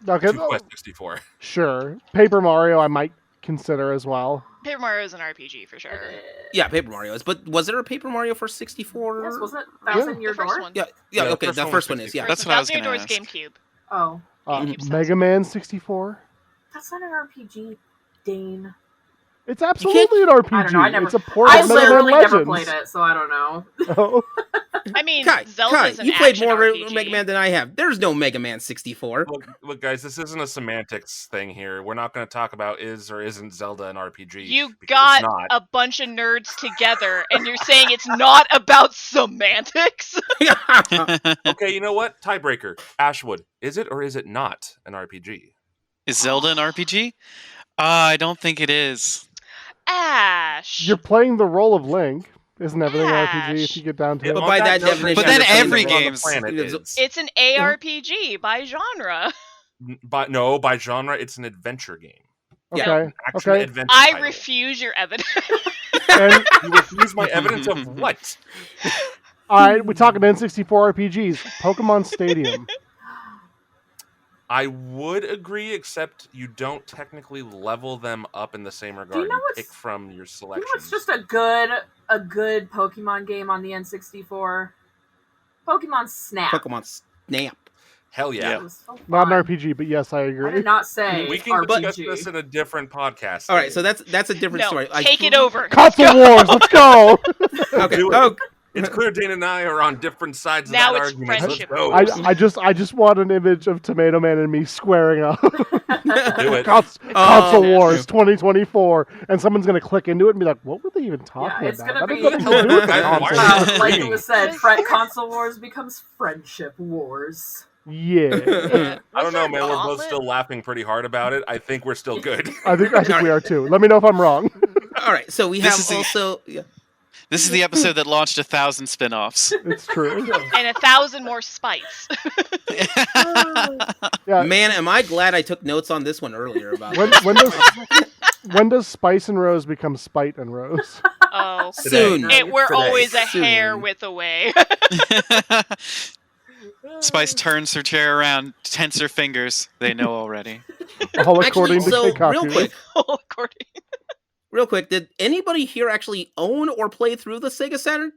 S2: Okay,
S3: to Quest 64.
S2: sure. Paper Mario I might consider as well.
S4: Paper Mario is an RPG for sure.
S1: Yeah, Paper Mario is. But was there a Paper Mario for 64?
S6: Yes, wasn't it Thousand Year
S4: The first
S6: Door?
S4: one.
S1: Yeah, okay, the first one is, yeah.
S5: That's what I was
S4: Thousand Year
S5: going
S4: Door
S5: to
S4: is
S5: ask.
S4: GameCube.
S6: Oh,
S4: GameCube
S2: Mega Man 64.
S6: that's not an RPG, Dane.
S2: It's absolutely an RPG.
S6: I don't know. I never.
S2: It's a port
S6: I
S2: of Mega Man
S6: literally never
S2: Legends.
S6: played it, so I don't know.
S2: Oh.
S4: I mean,
S1: Kai,
S4: Zelda's an
S1: you played
S4: action
S1: more
S4: RPG.
S1: Mega Man than I have. There's no Mega Man 64.
S3: Look, guys, this isn't a semantics thing here. We're not going to talk about is or isn't Zelda an RPG.
S4: You
S3: because
S4: got
S3: it's not.
S4: a bunch of nerds together, and you're saying it's not about semantics?
S3: Okay, you know what? Tiebreaker. Ashwood. Is it or is it not an RPG?
S5: Is Zelda an RPG? I don't think it is.
S4: Ash.
S2: You're playing the role of Link. Isn't everything an RPG if
S4: Ash.
S2: you get down to
S3: Yeah,
S2: it?
S1: But
S3: on
S1: by that
S3: note,
S1: definition,
S5: But then
S1: you're playing
S5: every
S1: the wrong-
S5: game's-
S3: planet is.
S4: It's an ARPG by genre.
S3: By genre, it's an adventure game.
S2: Okay.
S3: Action
S2: Okay.
S3: adventure
S4: I
S3: title.
S4: refuse your evidence.
S2: And,
S3: You refuse my evidence of what?
S2: all right, we're talking N64 RPGs. Pokemon Stadium.
S3: I would agree, except you don't technically level them up in the same regard.
S6: know
S3: You
S6: what's-
S3: pick from your
S6: You know
S3: selections.
S6: what's just a good Pokemon game on the N64? Pokemon Snap.
S1: Pokemon Snap.
S3: Hell yeah.
S6: It was so fun.
S2: Not an RPG, but yes, I
S6: I
S2: agree.
S6: did not say
S3: We can discuss
S6: RPG.
S3: this in a different podcast.
S1: All right, so that's a different
S4: No,
S1: story.
S4: take it over.
S2: Console Wars, let's go!
S1: Okay.
S3: Do it.
S1: Oh,
S3: It's clear Dane and I are on different sides
S4: Now
S3: of that
S4: it's
S3: argument. Let's
S4: friendship
S3: go.
S4: wars.
S2: I just want an image of Tomato Man and me squaring up.
S3: Do it.
S2: Console
S1: Oh,
S2: Wars 2024, and someone's gonna click into it and be like, "What were they even talking
S6: it's
S2: about?"
S6: gonna
S2: That
S6: be-
S2: has nothing to do with the
S3: Why are
S2: console.
S3: they
S2: Wars."
S6: Like
S3: agreeing?
S6: it was said, Console Wars becomes Friendship Wars.
S2: Yeah,
S3: I don't know,
S4: Was
S3: man.
S4: there
S3: We're both
S4: Gauntlet?
S3: still laughing pretty hard about it. I think we're still good.
S2: I think we are too. Let me know if I'm wrong.
S1: All right, so we
S5: This
S1: have
S5: is the-
S1: also. Yeah.
S5: This is the episode that launched 1,000 spin-offs.
S2: It's true.
S4: And 1,000 more spites.
S2: Yeah.
S1: Man, am I glad I took notes on this one earlier about
S2: When does Spice and Rose become Spite and Rose?
S4: Oh.
S1: Soon.
S4: We're
S3: Today.
S4: always a hair
S1: Soon.
S4: width away.
S5: Spice turns her chair around, tense her fingers. They know already.
S2: All
S1: Actually,
S2: according to
S1: so real
S2: Keikaku.
S1: quick,
S4: According.
S1: real quick, did anybody here actually own or play through the Sega Saturn?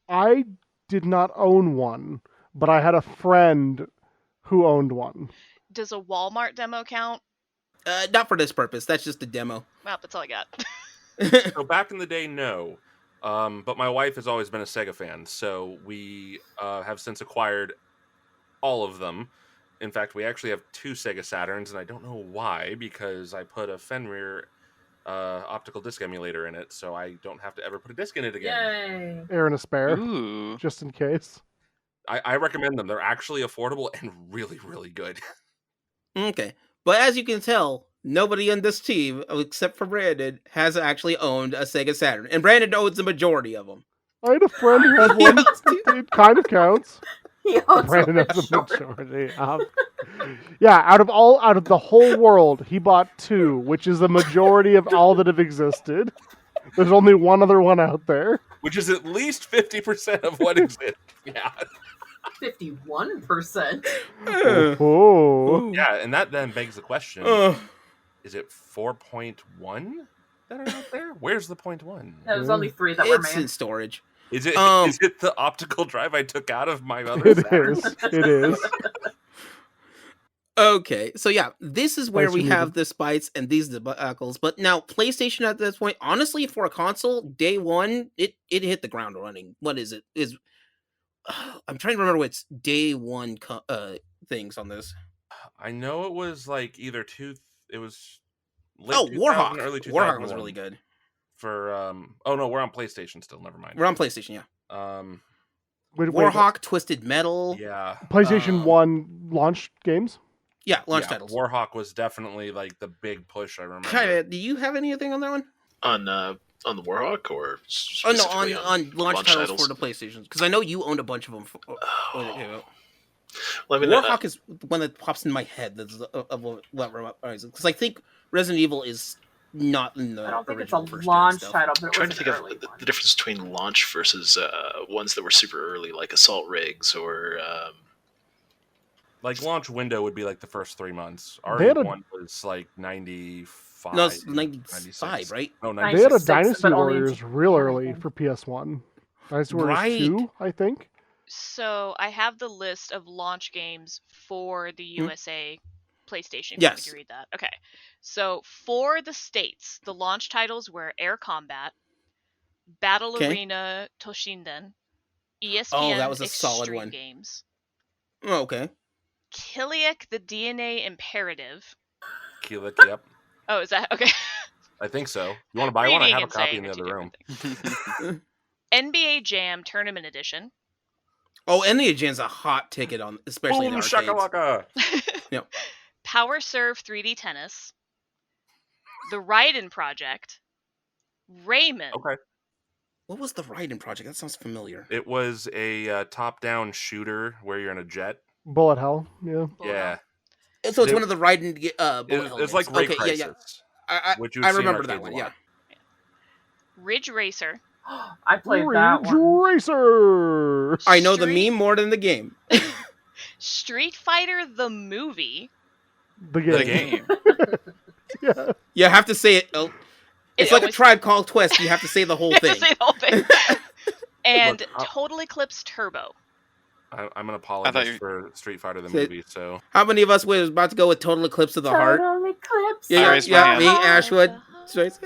S2: I did not own one, but I had a friend who owned one.
S4: Does a Walmart demo count?
S1: Not for this purpose. That's just a demo.
S4: Well, that's all I got.
S3: So back in the day, no. But my wife has always been a Sega fan, so we have since acquired all of them. In fact, we actually have 2 Sega Saturns, and I don't know why, because I put a Fenrir optical disc emulator in it, so I don't have to ever put a disc in it again.
S6: Yay.
S2: Air and a spare,
S5: Ooh.
S2: just in case.
S3: I recommend them. They're actually affordable and really, really good.
S1: Okay. But as you can tell, nobody on this team, except for Brandon, has actually owned a Sega Saturn. And Brandon owns the majority of them.
S2: I had a friend who had one. It kind of counts.
S6: He owns
S2: Brandon
S6: a
S2: has the
S6: majority.
S2: majority. Yeah, out of the whole world, he bought 2, which is the majority of all that have existed. There's only one other one out there.
S3: Which is at least 50% of what exists. Yeah.
S6: 51%.
S2: Oh,
S3: Yeah, and that then begs the question,
S1: Ugh.
S3: is it 4.1 that are out there? Where's the 0.1?
S6: There's only 3 that were
S1: It's in
S6: made.
S1: storage.
S3: Is it
S1: Um,
S3: is it the optical drive I took out of my other
S2: it
S3: Saturn?
S2: is. It is.
S1: Okay, so yeah, this is where
S2: Spice
S1: we
S2: you
S1: have
S2: needed.
S1: the spites and these debacles. But now, PlayStation at this point, honestly, for a console, day one, it hit the ground running. What is it? I'm trying to remember what's day one things on this.
S3: I know it was like either it was late
S1: Oh,
S3: 2000,
S1: Warhawk.
S3: early
S1: Warhawk was
S3: 2001
S1: really good.
S3: for oh no, we're on PlayStation still, never mind.
S1: We're on PlayStation, yeah.
S2: Wait,
S1: Warhawk, Twisted Metal.
S3: Yeah.
S2: PlayStation 1 launch games?
S1: Yeah, launch
S3: yeah,
S1: titles.
S3: Warhawk was definitely like the big push, I remember.
S1: Kinda, do you have anything on that one?
S7: On the Warhawk or
S1: Oh no,
S7: specifically
S1: on launch titles for the PlayStation. Because I know you owned a bunch of them. When it came out.
S7: Well, I mean,
S1: Warhawk is one that pops in my head. That's because I think Resident Evil is not in the
S6: I don't think it's a
S1: original first gen
S6: launch
S1: stuff.
S6: title, but
S7: I'm
S6: it
S7: trying
S6: was
S7: to
S6: an
S7: think of
S6: early one.
S7: the difference between launch versus ones that were super early, like Assault Rigs or.
S3: Like launch window would be like the first 3 months.
S2: They had
S3: RE1 was like 95.
S1: No, it's
S3: 96.
S1: 95, right?
S3: No,
S2: They
S3: 96.
S2: had a
S6: 96,
S2: Dynasty
S6: but only
S2: Warriors
S6: in
S2: real
S6: Japan, I
S2: early
S6: think.
S2: for PS1. Dynasty Warriors
S1: Right.
S2: 2, I think.
S4: So I have the list of launch games for the USA PlayStation. If
S1: Yes.
S4: you want me to read that. Okay. So for the States, the launch titles were Air Combat, Battle
S1: Okay.
S4: Arena Toshinden, ESPN
S1: Oh, that was a
S4: Extreme
S1: solid one.
S4: Games,
S1: Oh, okay.
S4: Kiliak the DNA Imperative.
S3: Keelik, yep.
S4: Oh, is that okay?
S3: I think so. You want to buy one? I
S4: Reading
S3: have a
S4: and
S3: copy
S4: saying
S3: in the
S4: are two
S3: other room.
S4: different things. NBA Jam Tournament Edition.
S1: Oh, and the Agen's a hot ticket on, especially in
S3: Boom
S1: arcades.
S3: shakalaka!
S4: Power Serve 3D Tennis. The Raiden Project. Rayman.
S3: Okay.
S1: What was the Raiden project? That sounds familiar.
S3: It was a top-down shooter where you're in a jet.
S2: Bullet Hell, yeah.
S3: Yeah.
S1: So it's
S3: It-
S1: one of the Raiden
S3: It's like Ray
S1: okay,
S3: Crisis.
S1: yeah, yeah.
S3: Which you would
S1: I
S3: see in
S1: remember that
S3: arcades
S1: one.
S3: a
S1: Yeah.
S3: lot.
S4: Ridge Racer.
S6: I played that
S2: Ridge
S6: one.
S2: Racer!
S1: I know the
S4: Street-
S1: meme more than the game.
S4: Street Fighter the movie.
S2: The game.
S3: The game.
S2: Yeah.
S1: You have to say it. Oh, it's like
S4: always-
S1: a Tribe Called Quest. You have to say the whole
S4: You have
S1: thing.
S4: to say the whole thing. And
S3: Look,
S4: Total Eclipse Turbo.
S3: I'm an
S5: you-
S3: apologist for Street Fighter the
S1: Say-
S3: movie, so...
S1: How many of us was about to go with Total Eclipse of the Heart?
S6: Total Eclipse.
S1: Yeah,
S5: raised my
S1: yeah,
S5: hand.
S1: me, Ashwood, Joyce,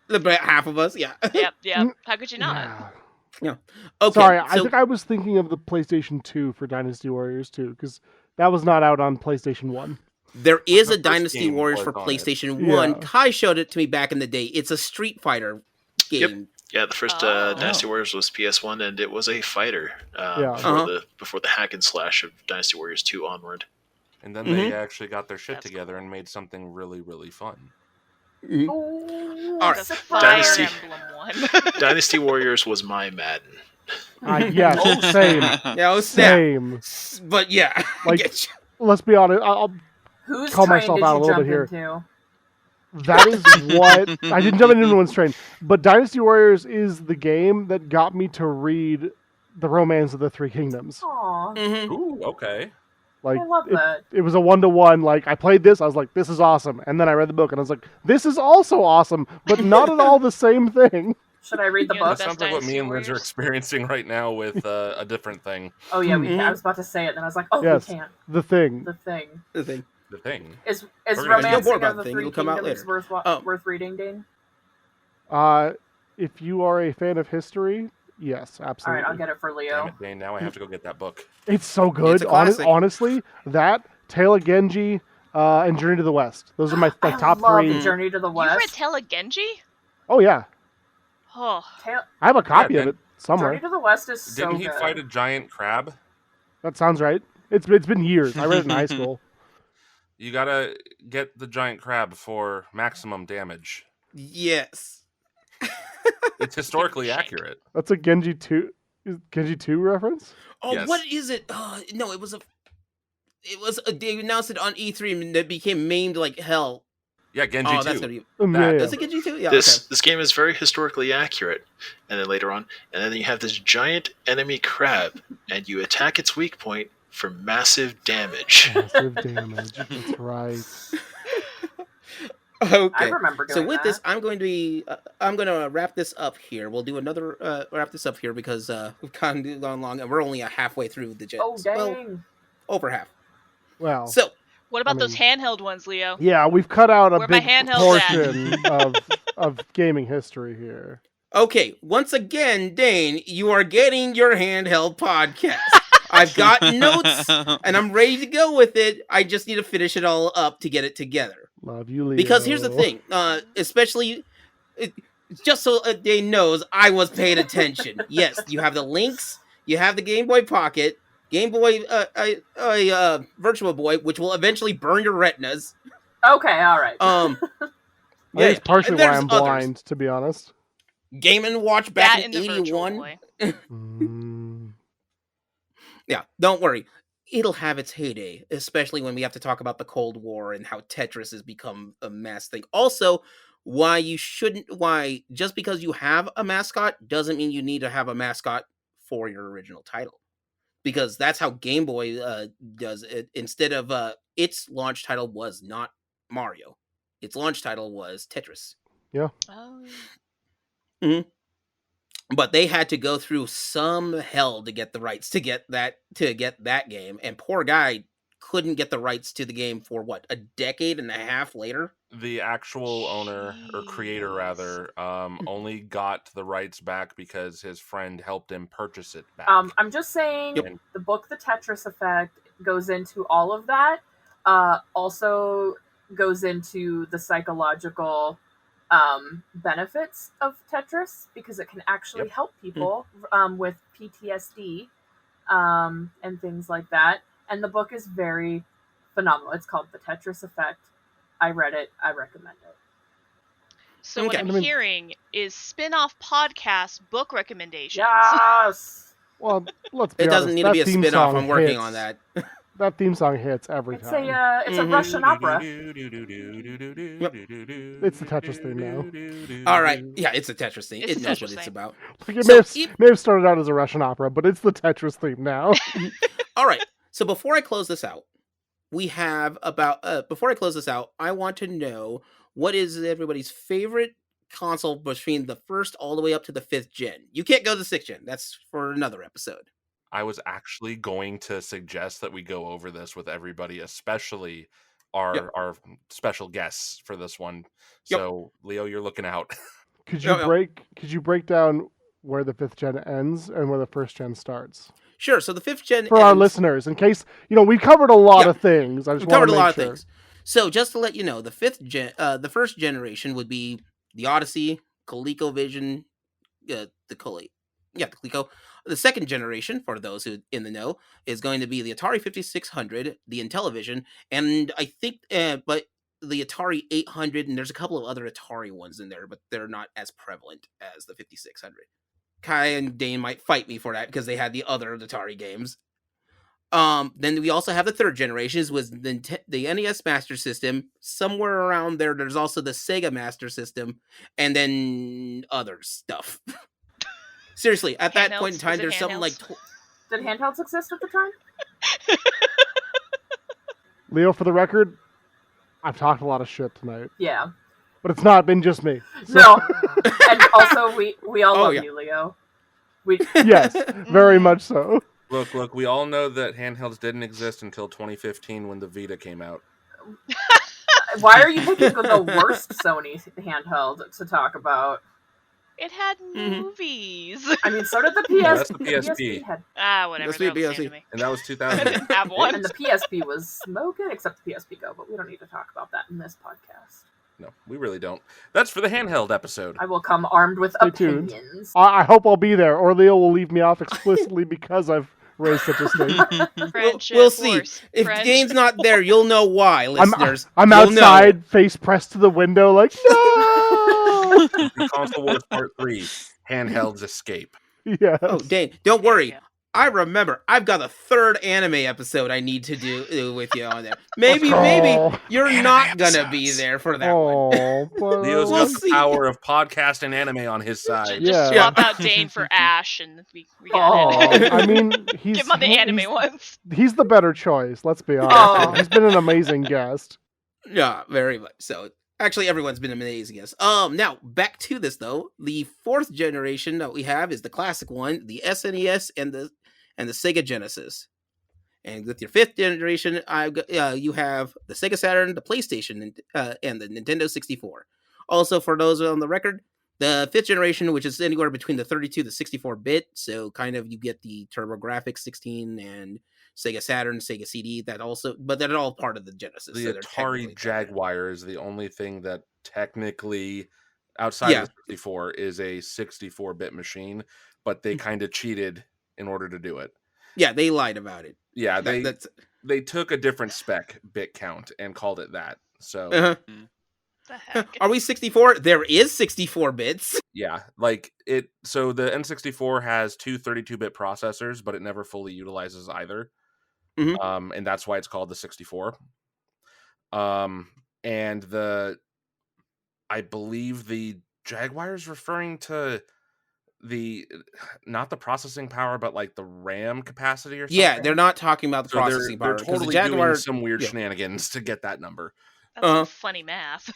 S1: about half of us. Yeah.
S4: Yep, yep.
S2: Mm.
S4: How could you not?
S2: Yeah.
S1: Yeah. Okay.
S2: Sorry, I
S1: so
S2: think I was thinking of the PlayStation 2 for Dynasty Warriors 2, because that was not out on PlayStation 1.
S1: there is
S3: The
S1: a
S3: first
S1: Dynasty
S3: game
S1: Warriors
S3: was
S1: for
S3: on it.
S1: PlayStation
S2: Yeah.
S1: 1. Kai showed it to me back in the day. It's a Street Fighter game.
S7: Yeah, the first
S4: Oh.
S7: Dynasty Warriors was PS1, and it was a fighter
S2: Yeah.
S7: before the hack and slash of Dynasty Warriors 2 onward.
S3: And then they actually got their shit together and made something really, really fun.
S1: Mhm.
S6: Ooh,
S1: All right.
S4: The
S6: surprise.
S4: Fire
S7: Dynasty.
S4: Emblem one.
S7: Dynasty Warriors was my Madden.
S2: Yes, same.
S1: Yeah, oh, snap.
S2: Same.
S1: But yeah, I
S2: Like-
S1: get you.
S2: Let's be honest, I'll
S6: Whose
S2: call
S6: train
S2: myself
S6: did
S2: out a
S6: you
S2: little
S6: jump
S2: bit here.
S6: into?
S2: That is what I didn't jump into anyone's train, but Dynasty Warriors is the game that got me to read The Romance of the Three Kingdoms.
S6: Aw,
S1: Mhm.
S3: Ooh, okay.
S2: Like
S6: I love that.
S2: it was a 1-to-1. Like I played this, I was like, this is awesome, and then I read the book and I was like, this is also awesome, but not at all the same thing.
S6: Should I read the
S4: You know
S6: book?
S3: That sounds like what me and Liz are experiencing right now with a different thing.
S6: Oh yeah, we
S1: Mhm.
S6: can. I was about to say it, then I was like, oh,
S2: Yes.
S6: we can't.
S2: The Thing.
S6: The Thing
S1: The thing.
S3: The thing.
S6: is
S3: We're gonna
S1: know
S6: Romancing
S1: more about
S6: of the
S1: the Thing.
S6: Three
S1: It'll come out
S6: Kingdoms
S1: later.
S6: worth reading, Dane?
S2: If you are a fan of history, yes,
S6: All
S2: absolutely.
S6: right, I'll get it for
S3: Damn
S6: Leo.
S3: it, Dane, now I have to go get that book.
S2: It's so good.
S1: It's a classic.
S2: Honestly, that Tale of Genji and Journey to the West. Those are my
S6: I
S2: top
S6: love
S2: three.
S6: Journey to the
S4: You read
S6: West.
S4: Telegenji?
S2: Oh yeah,
S4: Oh,
S2: I have a copy
S3: Yeah,
S2: of it somewhere.
S6: Journey to the West is so
S3: Didn't he
S6: good.
S3: fight a giant crab?
S2: That sounds right. It's been years. I read it in high school.
S3: You gotta get the giant crab for maximum damage.
S1: Yes.
S3: It's historically
S4: Shake.
S3: accurate.
S2: That's a Genji 2 reference.
S1: Oh,
S3: Yes.
S1: what is it? No, it was they announced it on E3 and it became maimed like hell.
S3: Yeah, Genji
S1: Oh, that's
S3: 2.
S1: gonna be.
S2: Yeah,
S1: Does it get you too? Yeah.
S7: This game is very historically accurate, and then later on, and then you have this giant enemy crab, and you attack its weak point for massive damage.
S2: Massive damage. That's right.
S1: Okay.
S6: I remember doing
S1: So with
S6: that.
S1: this, I'm going to wrap this up here. We'll do another wrap this up here because we've gone long and we're only halfway through the gen.
S6: Oh dang!
S1: Well, over half.
S2: Well,
S1: So
S4: what about
S2: I
S4: those handheld ones, Leo?
S2: yeah, we've cut out a
S4: Where my
S2: big
S4: handheld's
S2: portion of gaming history here.
S1: okay, once again, Dane, you are getting your handheld podcast. I've got notes and I'm ready to go with it. I just need to finish it all up to get it together.
S2: Love you, Leo.
S1: Because here's the thing, especially just so Dane knows, I was paying attention. Yes, you have the links, you have the Game Boy Pocket, Game Boy Virtual Boy, which will eventually burn your retinas.
S6: Okay, all right.
S2: I think it's partially why
S1: there's
S2: I'm
S1: others.
S2: blind, to be honest.
S1: Game & Watch back
S4: That
S1: in
S4: and the Virtual
S1: 81.
S4: Boy.
S2: Mm.
S1: Yeah, don't worry. It'll have its heyday, especially when we have to talk about the Cold War and how Tetris has become a mass thing. Also, why just because you have a mascot doesn't mean you need to have a mascot for your original title. Because that's how Game Boy does it. Instead of its launch title was not Mario. Its launch title was Tetris.
S4: Oh.
S1: But they had to go through some hell to get the rights to get that game, and poor guy couldn't get the rights to the game for what, a decade and a half later.
S3: The actual owner, or creator rather, only got the rights back because his friend helped him purchase it back.
S6: I'm just saying,
S1: Yep.
S6: the book The Tetris Effect goes into all of that. Also goes into the psychological benefits of Tetris, because it can actually
S3: Yep.
S6: help people with PTSD and things like that. And the book is very phenomenal. It's called The Tetris Effect. I read it. I recommend it.
S4: So what
S1: Okay.
S4: I'm hearing is spin-off podcast book recommendations.
S6: Yes.
S2: Well, let's be
S1: It
S2: honest.
S1: doesn't need to
S2: that
S1: be a
S2: theme
S1: spin-off.
S2: song
S1: I'm working
S2: hits.
S1: on that.
S2: That theme song hits every
S6: It's
S2: time.
S6: a Russian opera.
S2: It's the Tetris theme now.
S1: All right, yeah, it's a Tetris thing.
S4: It's
S1: It
S4: a
S1: knows
S4: Tetris
S1: what it's
S4: thing.
S1: about.
S2: Like it
S1: So
S2: may have started out as a Russian opera, but it's the Tetris theme now.
S1: All right. So before I close this out, I want to know what is everybody's favorite console between the first all the way up to the 5th gen. You can't go to the 6th gen. That's for another episode.
S3: I was actually going to suggest that we go over this with everybody, especially our special guests for this one.
S1: Yep.
S3: So, Leo, you're looking out.
S2: Could you
S1: Yeah.
S2: break down where the 5th gen ends and where the 1st gen starts?
S1: Sure. So the 5th gen
S2: For our listeners, in case, we covered a lot of things. I just
S1: we covered a
S2: want to
S1: lot
S2: make
S1: of
S2: sure.
S1: things. So just to let you know, the 1st generation would be the Odyssey, ColecoVision, the Coleco. The 2nd generation, for those who in the know, is going to be the Atari 5600, the Intellivision, and I think, but the Atari 800, and there's a couple of other Atari ones in there, but they're not as prevalent as the 5600. Kai and Dane might fight me for that because they had the other Atari games. Then we also have the 3rd generations was the NES Master System. Somewhere around there, there's also the Sega Master System, and then other stuff. Seriously, at that point in time, there's something like...
S6: Did handhelds exist at the time?
S2: Leo, for the record, I've talked a lot of shit tonight.
S6: Yeah.
S2: But it's not been just me. So.
S6: No. And also, we all love you, Leo.
S2: Yes, very much so.
S3: Look, we all know that handhelds didn't exist until 2015 when the Vita came out.
S6: Why are you picking the worst Sony handheld to talk about?
S4: It had movies.
S6: I mean, so did the PSP.
S3: No, that's the PSP.
S4: Whatever.
S1: That's the PSP.
S3: And that was 2000.
S4: I didn't have one.
S6: And the PSP was smoking, except the PSP Go, but we don't need to talk about that in this podcast.
S3: No, we really don't. That's for the handheld episode.
S6: I will come armed with opinions.
S2: I hope I'll be there, or Leo will leave me off explicitly because I've raised such a stake.
S1: We'll see. If Dane's not there, you'll know why, listeners.
S2: I'm outside, face pressed to the window, like, no!
S3: Console Wars Part 3, Handhelds Escape.
S2: Yeah.
S1: Oh, Dane, don't worry. I remember. I've got a 3rd anime episode I need to do with you on there. Maybe you're not gonna be there for that one.
S3: Leo's got the power of podcast and anime on his side.
S4: Just swap out Dane for Ash, and we got it.
S2: I mean, he's
S4: give him on the anime ones.
S2: He's the better choice. Let's be honest. He's been an amazing guest.
S1: Yeah, very much so. Actually, everyone's been amazing, yes. Now, back to this, though. The 4th generation that we have is the classic one, the SNES and the Sega Genesis. And with your 5th generation, you have the Sega Saturn, the PlayStation, and the Nintendo 64. Also, for those on the record, the 5th generation, which is anywhere between the 32 to 64-bit, so kind of you get the TurboGrafx 16 and Sega Saturn, Sega CD, but they're all part of the Genesis.
S3: The
S1: so
S3: Atari Jaguar is the only thing that technically, outside of the 64, is a 64-bit machine, but they kind of cheated in order to do it.
S1: Yeah, they lied about it.
S3: Yeah, they took a different spec bit count and called it that. So,
S4: the heck?
S1: Are we 64? There is 64 bits.
S3: Yeah, like it. So the N64 has two 32-bit processors, but it never fully utilizes either. And that's why it's called the 64. And I believe the Jaguar is referring to not the processing power, but like the RAM capacity or something.
S1: Yeah, they're not talking about the processing power.
S3: They're totally doing some weird shenanigans to get that number.
S4: That's funny math.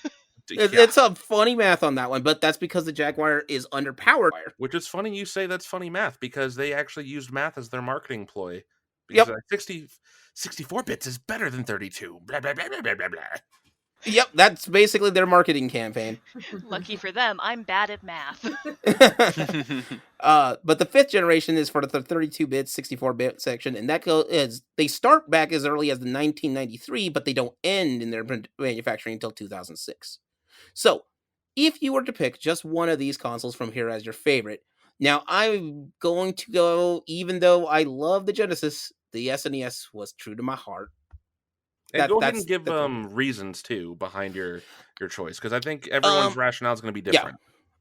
S1: It's a funny math on that one, but that's because the Jaguar is underpowered.
S3: Which is funny you say that's funny math, because they actually used math as their marketing ploy. Because 64 bits is better than 32. Blah, blah, blah, blah, blah, blah.
S1: Yep, that's basically their marketing campaign.
S4: Lucky for them, I'm bad at math.
S1: But the 5th generation is for the 32-bit, 64-bit section, and they start back as early as the 1993, but they don't end in their manufacturing until 2006. So, if you were to pick just one of these consoles from here as your favorite, now I'm going to go, even though I love the Genesis, the SNES was true to my heart.
S3: And go ahead and give reasons too behind your choice, because I think everyone's rationale is going to be different.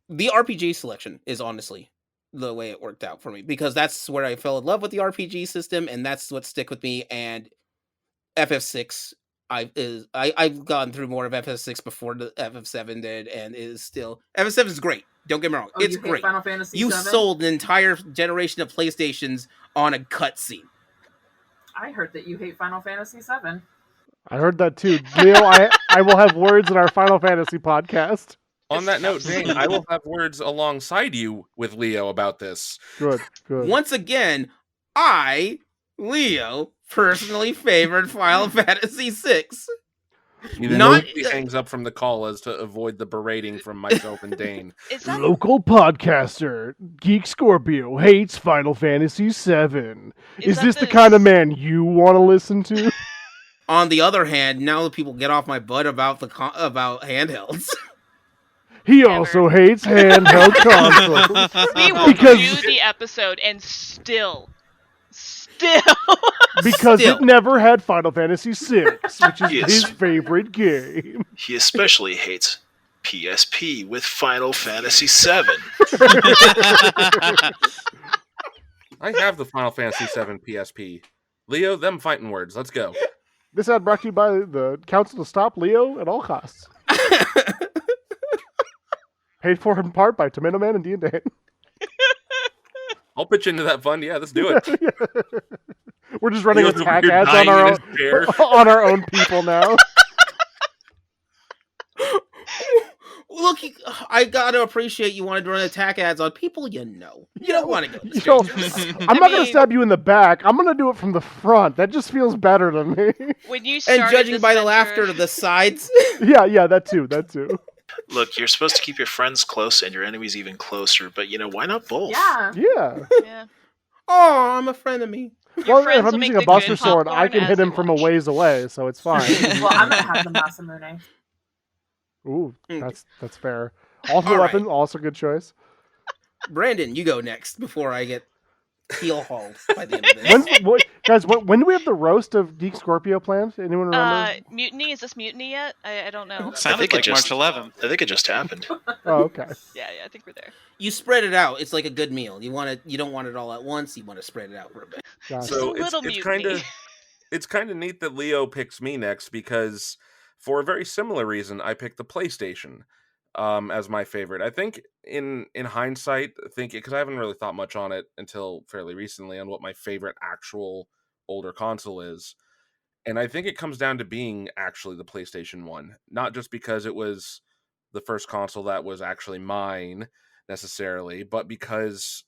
S1: Yeah. The RPG selection is honestly the way it worked out for me, because that's where I fell in love with the RPG system, and that's what stick with me. And FF6, I've gone through more of FF6 before the FF7 did, and it is still FF7 is great. Don't get me wrong, it's great.
S6: Final Fantasy
S1: you
S6: 7?
S1: sold an entire generation of PlayStations on a cutscene.
S6: I heard that you hate Final Fantasy 7.
S2: I heard that too. Leo, I will have words in our Final Fantasy podcast.
S3: On that note, Dane, I will have words alongside you with Leo about this.
S2: Good.
S1: Once again, Leo, personally favored Final Fantasy VI.
S3: Even
S1: Not-
S3: he hangs up from the call as to avoid the berating from myself and Dane.
S4: Is that
S2: Local podcaster Geek Scorpio hates Final Fantasy VII. Is
S4: that
S2: this the kind of man you want to listen to?
S1: On the other hand, now that people get off my butt about about handhelds.
S2: He
S4: Never.
S2: also hates handheld consoles.
S4: We will
S2: Because-
S4: do the episode and still.
S2: Because
S1: Still.
S2: it never had Final Fantasy VI, which is
S7: Yes.
S2: his favorite game.
S7: He especially hates PSP with Final Fantasy VII.
S3: I have the Final Fantasy VII PSP. Leo, them fighting words. Let's go.
S2: This ad brought to you by the Council to Stop Leo at all costs. Paid for in part by Tomato Man and DandDaine.
S3: I'll pitch into that fund. Yeah, let's do it.
S2: We're just running
S3: Leo's over
S2: attack
S3: here
S2: ads
S3: dying
S2: on our
S3: in
S2: own
S3: his chair.
S2: on our own people now.
S1: Look, I gotta appreciate you wanted to run attack ads on people you know. You don't want to go to
S2: Yo,
S1: strangers.
S2: I'm not gonna
S4: mean-
S2: stab you in the back. I'm gonna do it from the front. That just feels better to me.
S4: When you started
S1: And judging
S4: this
S1: by the
S4: venture-
S1: laughter to the sides.
S2: Yeah, that too.
S7: Look, you're supposed to keep your friends close and your enemies even closer, but why not both?
S6: Yeah.
S2: Yeah.
S4: Yeah.
S1: Oh, I'm a friend of me.
S4: Your
S2: Well,
S4: friends
S2: if I'm
S4: will make
S2: using a
S4: the
S2: Buster
S4: good
S2: Sword, I
S4: popcorn
S2: can
S4: as
S2: hit
S4: they
S2: him from a
S4: watch.
S2: ways away, so it's fine.
S6: Well, I'm gonna have the Masamune.
S2: Ooh,
S1: Okay.
S2: that's fair. Also
S1: All
S2: weapon,
S1: right.
S2: also good choice.
S1: Brandon, you go next before I get heel hauled by the end of this.
S2: Guys, when do we have the roast of Geek Scorpio planned? Anyone remember?
S4: Mutiny? Is this Mutiny yet? I don't know.
S5: Sounded
S7: think it
S5: like
S7: just-
S5: March 11th.
S7: I think it just happened.
S2: Oh, okay.
S4: Yeah, I think we're there.
S1: You spread it out. It's like a good meal. You don't want it all at once. You want to spread it out for a bit.
S2: Gotcha.
S3: So
S4: a little
S3: it's
S4: mutiny.
S3: kind of it's kind of neat that Leo picks me next because for a very similar reason, I picked the PlayStation as my favorite. I think in hindsight, because I haven't really thought much on it until fairly recently on what my favorite actual older console is. And I think it comes down to being actually the PlayStation 1, not just because it was the first console that was actually mine necessarily, but because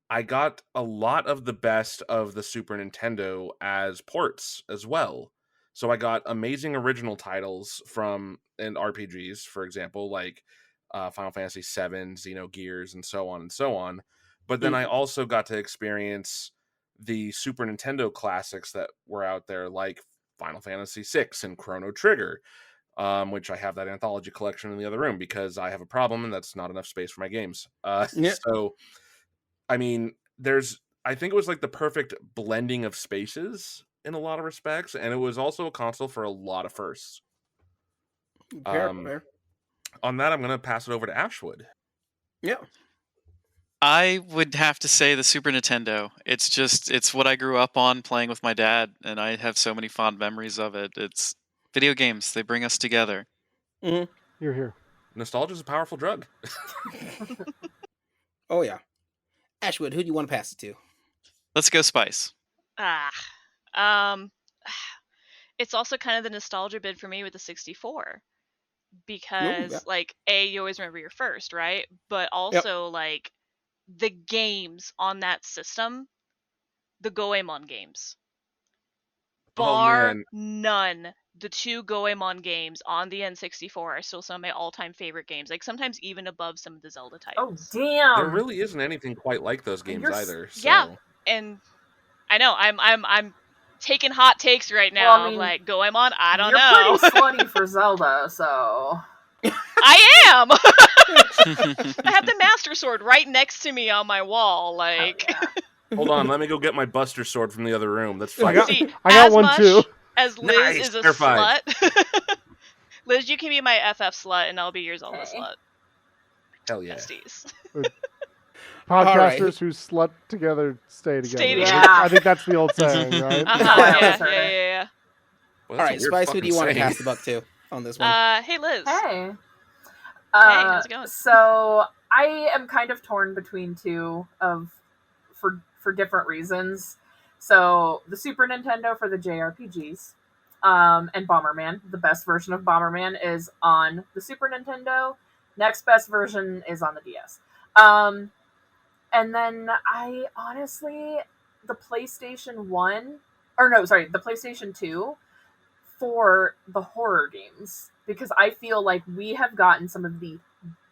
S3: I got a lot of the best of the Super Nintendo as ports as well. So I got amazing original titles from and RPGs, for example, like Final Fantasy VII, Xenogears, and so on and so on. But then I also got to experience the Super Nintendo classics that were out there, like Final Fantasy VI and Chrono Trigger, which I have that anthology collection in the other room because I have a problem and that's not enough space for my games.
S1: Yeah.
S3: So, I mean, I think it was like the perfect blending of spaces in a lot of respects, and it was also a console for a lot of firsts.
S1: Fair.
S3: On that, I'm going to pass it over to Ashwood.
S1: Yeah.
S5: I would have to say the Super Nintendo. It's what I grew up on playing with my dad, and I have so many fond memories of it. It's video games. They bring us together.
S2: You're here.
S3: Nostalgia is a powerful drug.
S1: Oh yeah. Ashwood, who do you want to pass it to?
S5: Let's go Spice.
S4: It's also kind of the nostalgia bid for me with the 64 because you always remember your first, right? But also like the games on that system, the Goemon games, bar none. The two Goemon games on the N64 are still some of my all-time favorite games. Like sometimes even above some of the Zelda
S6: Oh
S4: titles.
S6: damn!
S3: There really isn't anything quite like those games either. So.
S4: Yeah. And I know I'm taking hot takes right now.
S6: Well, I mean,
S4: like Goemon, I don't
S6: You're
S4: know.
S6: pretty slutty for Zelda, so
S4: I am. I have the Master Sword right next to me on my wall. Like,
S6: hell yeah.
S3: Hold on, let me go get my Buster Sword from the other room. That's
S2: I
S3: fine.
S2: got,
S4: See,
S2: I got
S4: as
S2: one
S4: much
S2: too.
S4: as Liz
S3: Nice,
S4: is a
S3: fair five.
S4: slut. Liz, you can be my FF slut, and I'll be your Zelda
S6: Okay.
S4: slut.
S3: Hell yeah.
S4: Besties.
S2: Podcasters who slut together stay together.
S4: Stay
S6: together.
S2: I think that's the old saying, right?
S4: Uh-huh,
S6: Yeah.
S4: yeah.
S3: Well,
S1: All
S3: that's a
S1: right,
S3: weird
S1: Spice, who do you want to
S3: fucking
S1: pass the buck to on this one?
S4: Hey, Liz.
S6: Hey.
S4: how's it going?
S6: So I am kind of torn between two for different reasons. So the Super Nintendo for the JRPGs, and Bomberman. The best version of Bomberman is on the Super Nintendo. Next best version is on the DS. And then I honestly, the PlayStation 2 for the horror games, because I feel like we have gotten some of the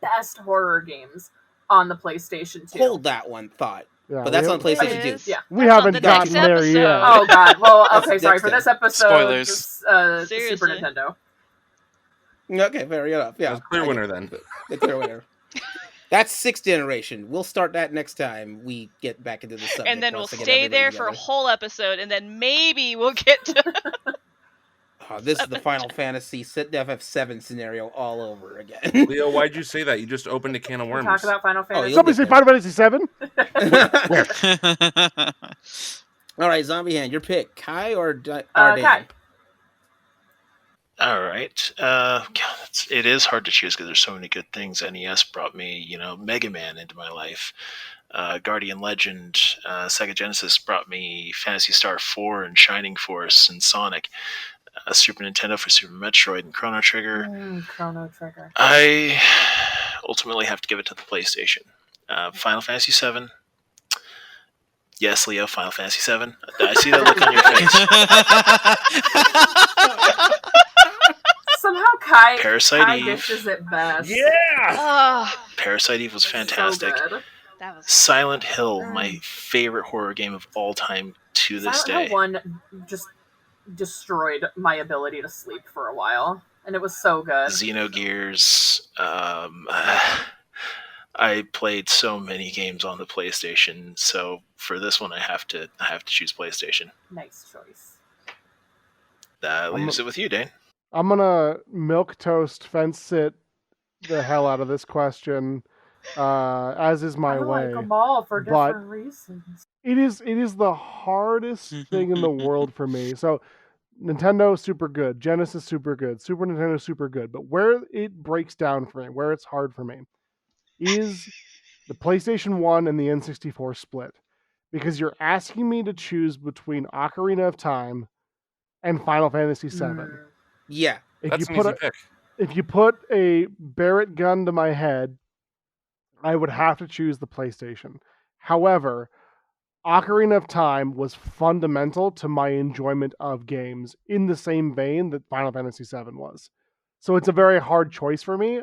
S6: best horror games on the PlayStation 2.
S1: Hold that one thought.
S2: Yeah,
S1: But that's on
S4: It
S1: PlayStation 2.
S4: is.
S6: Yeah.
S2: We
S4: That's on
S2: haven't
S4: the
S2: gotten
S4: next
S2: there yet.
S4: episode.
S6: Oh god. Well,
S1: That's
S6: okay, sorry
S1: next
S6: for this
S1: time.
S6: episode.
S5: Spoilers.
S6: Just, Super
S4: Seriously.
S6: Nintendo.
S1: Okay, fair enough. Yeah.
S3: That's a clear
S1: I
S3: winner
S1: get
S3: then.
S1: The clear winner. That's 6th generation. We'll start that next time we get back into the subject.
S4: And then we'll
S1: once I get
S4: stay
S1: everybody
S4: there for a
S1: together.
S4: whole episode, and then maybe we'll get to.
S1: Oh, this is the Final Fantasy FF7 scenario all over again.
S3: Leo, why'd you say that? You just opened a can of
S6: We
S3: worms.
S6: talk about Final Fantasy.
S1: you'll
S2: Somebody say
S1: get there.
S2: Final Fantasy VII?
S1: All right, Zombie Hand, your pick. Kai or
S6: Kai.
S1: DandDaine?
S7: All right. It is hard to choose because there's so many good things. NES brought me, Mega Man into my life. Guardian Legend, Sega Genesis brought me Phantasy Star 4 and Shining Force and Sonic. Super Nintendo for Super Metroid and Chrono Trigger.
S6: Chrono Trigger.
S7: I ultimately have to give it to the PlayStation. Final Fantasy VII. Yes, Leo, Final Fantasy VII. I see that look on your face.
S6: Somehow Kai
S7: Parasite Eve.
S6: dishes it best.
S3: Yeah!
S7: Parasite Eve was fantastic.
S6: So good.
S4: That was
S7: Silent Hill, my favorite horror game of all time to this
S6: Silent
S7: day.
S6: Hill 1 just destroyed my ability to sleep for a while, and it was so good.
S7: Xenogears. I played so many games on the PlayStation, so for this one I have to choose PlayStation.
S6: Nice choice.
S7: That leaves it with you, Dane.
S2: I'm gonna milquetoast fence sit the hell out of this question, as is my
S6: I
S2: way.
S6: like them all for
S2: but-
S6: different reasons.
S2: It is the hardest thing in the world for me. So Nintendo super good, Genesis super good, Super Nintendo super good. But where it breaks down for me, where it's hard for me, is the PlayStation 1 and the N64 split. Because you're asking me to choose between Ocarina of Time and Final Fantasy VII.
S1: Yeah.
S2: If
S3: That's
S2: you
S3: an
S2: put
S3: easy pick.
S2: if you put a Barrett gun to my head, I would have to choose the PlayStation. However, Ocarina of Time was fundamental to my enjoyment of games in the same vein that Final Fantasy VII was. So it's a very hard choice for me.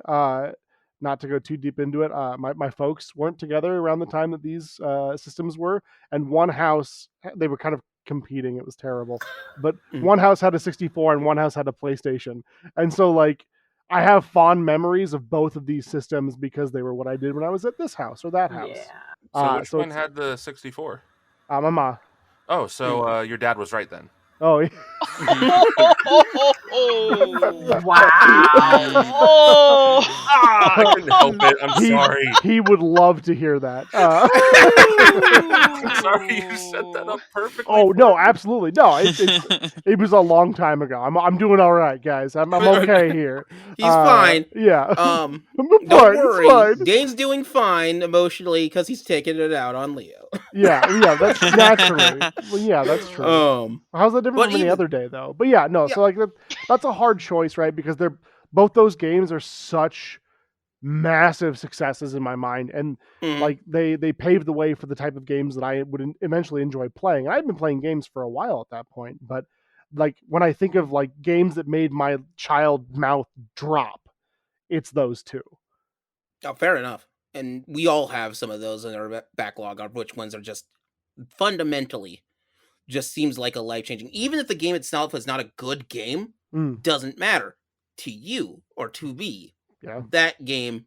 S2: Not to go too deep into it, my folks weren't together around the time that these systems were, and one house, they were kind of competing. It was terrible. But one house had a 64 and one house had a PlayStation. And so, like, I have fond memories of both of these systems because they were what I did when I was at this house or that house.
S6: Yeah.
S3: So which
S2: so
S3: one
S2: it's-
S3: had the 64?
S2: My ma.
S3: Oh, so your dad was right then.
S2: Oh, yeah.
S6: Wow.
S4: Oh.
S3: I couldn't help it. I'm sorry.
S2: He would love to hear that.
S3: I'm sorry you set that up perfectly.
S2: Oh no, absolutely no. It was a long time ago. I'm doing all right, guys. I'm okay here.
S1: He's fine.
S2: Yeah.
S1: Don't
S2: It's fine,
S1: worry.
S2: it's fine.
S1: Dane's doing fine emotionally because he's taking it out on Leo.
S2: Yeah. That's naturally. Well, yeah, that's true. How's that different
S1: but
S2: from any
S1: even-
S2: other day, though? But yeah, no. So like that's a hard choice, right? Because they're both those games are such massive successes in my mind, and like they paved the way for the type of games that I would eventually enjoy playing. I've been playing games for a while at that point, but like when I think of like games that made my child mouth drop, it's those two.
S1: Oh, fair enough. And we all have some of those in our backlog, of which ones are just fundamentally just seems like a life-changing. Even if the game itself is not a good game, doesn't matter to you or to me.
S2: Yeah.
S1: That game,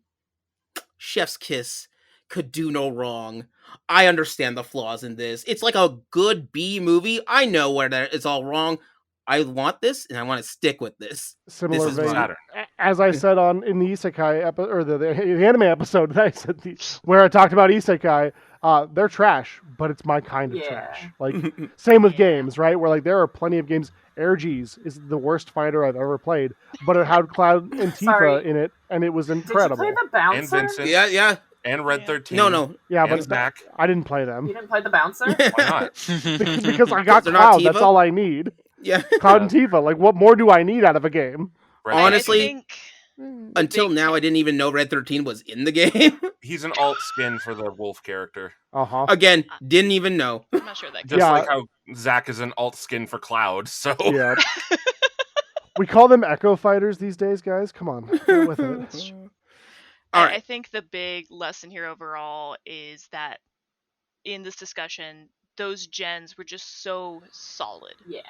S1: chef's kiss, could do no wrong. I understand the flaws in this. It's like a good B movie. I know where it's all wrong. I want this, and I want to stick with this.
S2: Similar
S1: This is
S2: vein.
S3: Saturn.
S2: As I said in the Isekai episode, or the anime episode that I said where I talked about Isekai, they're trash, but it's my kind of trash. Like same with games, right? Where like there are plenty of games. Airgees is the worst fighter I've ever played, but it had Cloud and Tifa in it, and it was incredible.
S6: Did you play the Bouncer?
S3: And Vincent.
S1: Yeah.
S3: And Red 13.
S1: No.
S2: Yeah,
S3: and
S2: but
S3: Zach.
S2: I didn't play
S6: You
S2: them
S6: didn't play the Bouncer?
S3: Why not?
S2: because I got
S1: They're not
S2: Cloud. That's
S1: Tifa?
S2: all I need.
S1: Yeah.
S2: Cloud and Tifa. Like, what more do I need out of a game?
S3: Red
S1: Honestly,
S4: I think
S1: Until now, I didn't even know Red 13 was in the game.
S3: He's an alt skin for the wolf character.
S1: Again, didn't even know.
S4: I'm not sure that.
S3: Just like how Zach is an alt skin for Cloud. So
S2: Yeah. We call them Echo Fighters these days, guys. Come on, get with it.
S1: That's true.
S4: I think the big lesson here overall is that in this discussion, those gens were just so solid.
S6: Yeah.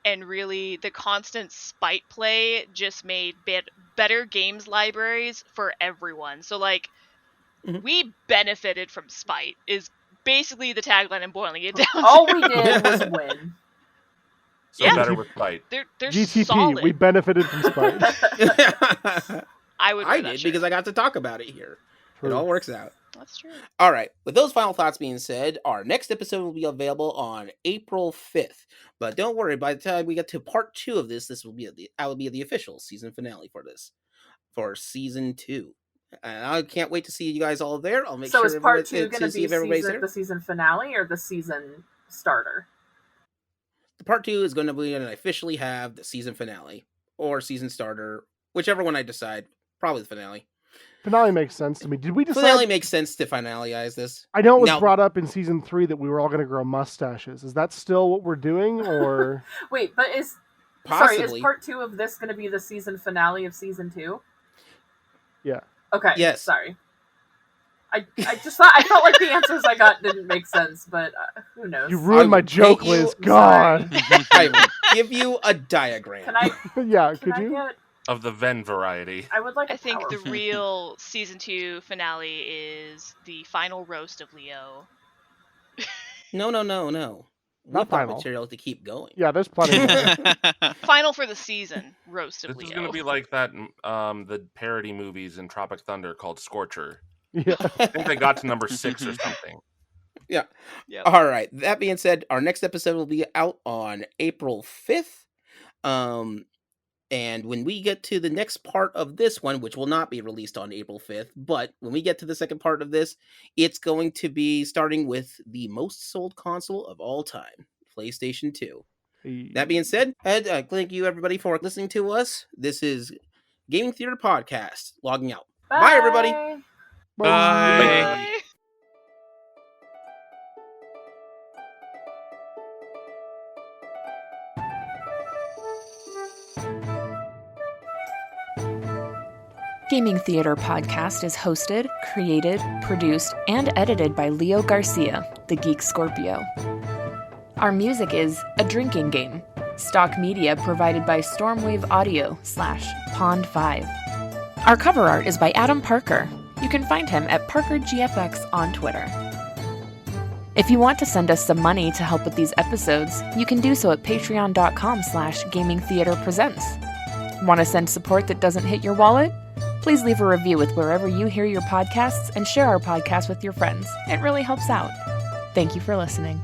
S4: And really, the constant spite play just made better games libraries for everyone. So, like, we benefited from spite, is basically the tagline I'm boiling it down
S6: All
S4: to.
S6: we did was win.
S3: So
S4: Yeah.
S3: better with fight.
S4: They're
S2: GTP,
S4: solid.
S2: we benefited from spite.
S4: I would
S1: I
S4: wear that
S1: did
S4: shirt.
S1: because I got to talk about it here. It
S2: True.
S1: all works out.
S4: That's true.
S1: All right. With those final thoughts being said, our next episode will be available on April 5th. But don't worry, by the time we get to part 2 of this will be the official season finale for season 2. And I can't wait to see you guys all there. I'll make
S6: So
S1: sure
S6: is part
S1: everybody-
S6: 2 going to
S1: see
S6: be
S1: if everybody's there.
S6: the season finale or the season starter?
S1: The part 2 is going to be when I officially have the season finale or season starter, whichever one I decide. Probably the finale.
S2: Finale makes sense to me. Did we decide?
S1: Finale makes sense to finalize this.
S2: I know it was
S1: Now-
S2: brought up in season 3 that we were all going to grow mustaches. Is that still what we're doing, or
S6: Wait, but is
S1: Possibly.
S6: part 2 of this going to be the season finale of season 2?
S2: Yeah.
S6: Okay.
S1: Yes.
S6: Sorry. I just thought I felt like the answers I got didn't make sense, but who knows?
S2: you ruined my
S1: will
S2: joke,
S1: paint you-
S2: Liz? God.
S1: I will give you a diagram.
S6: Can I?
S2: Yeah,
S6: Can
S2: could
S6: I
S2: you?
S6: get?
S3: Of the Ven variety.
S6: I would like.
S4: I think the
S6: power.
S4: real season 2 finale is the final roast of Leo.
S1: No.
S2: Not
S1: We've got
S2: final.
S1: material to keep going.
S2: Yeah, there's plenty more.
S4: Final for the season roast of
S3: This is
S4: Leo.
S3: going to be like that the parody movies in Tropic Thunder called Scorcher.
S2: Yeah.
S3: I think they got to number 6 or something.
S4: Yep.
S1: All right. That being said, our next episode will be out on April 5th. And when we get to the next part of this one, which will not be released on April 5th, but when we get to the second part of this, it's going to be starting with the most sold console of all time, PlayStation 2. That being said, thank you everybody for listening to us. This is Gaming Theater Podcast, logging out. Bye everybody.
S5: Bye.
S8: Gaming Theater Podcast is hosted, created, produced, and edited by Leo Garcia, the Geek Scorpio. Our music is A Drinking Game. Stock media provided by Stormwave Audio /Pond5. Our cover art is by Adam Parker. You can find him at ParkerGFX on Twitter. If you want to send us some money to help with these episodes, you can do so at patreon.com/gamingtheaterpresents. Want to send support that doesn't hit your wallet? Please leave a review with wherever you hear your podcasts and share our podcast with your friends. It really helps out. Thank you for listening.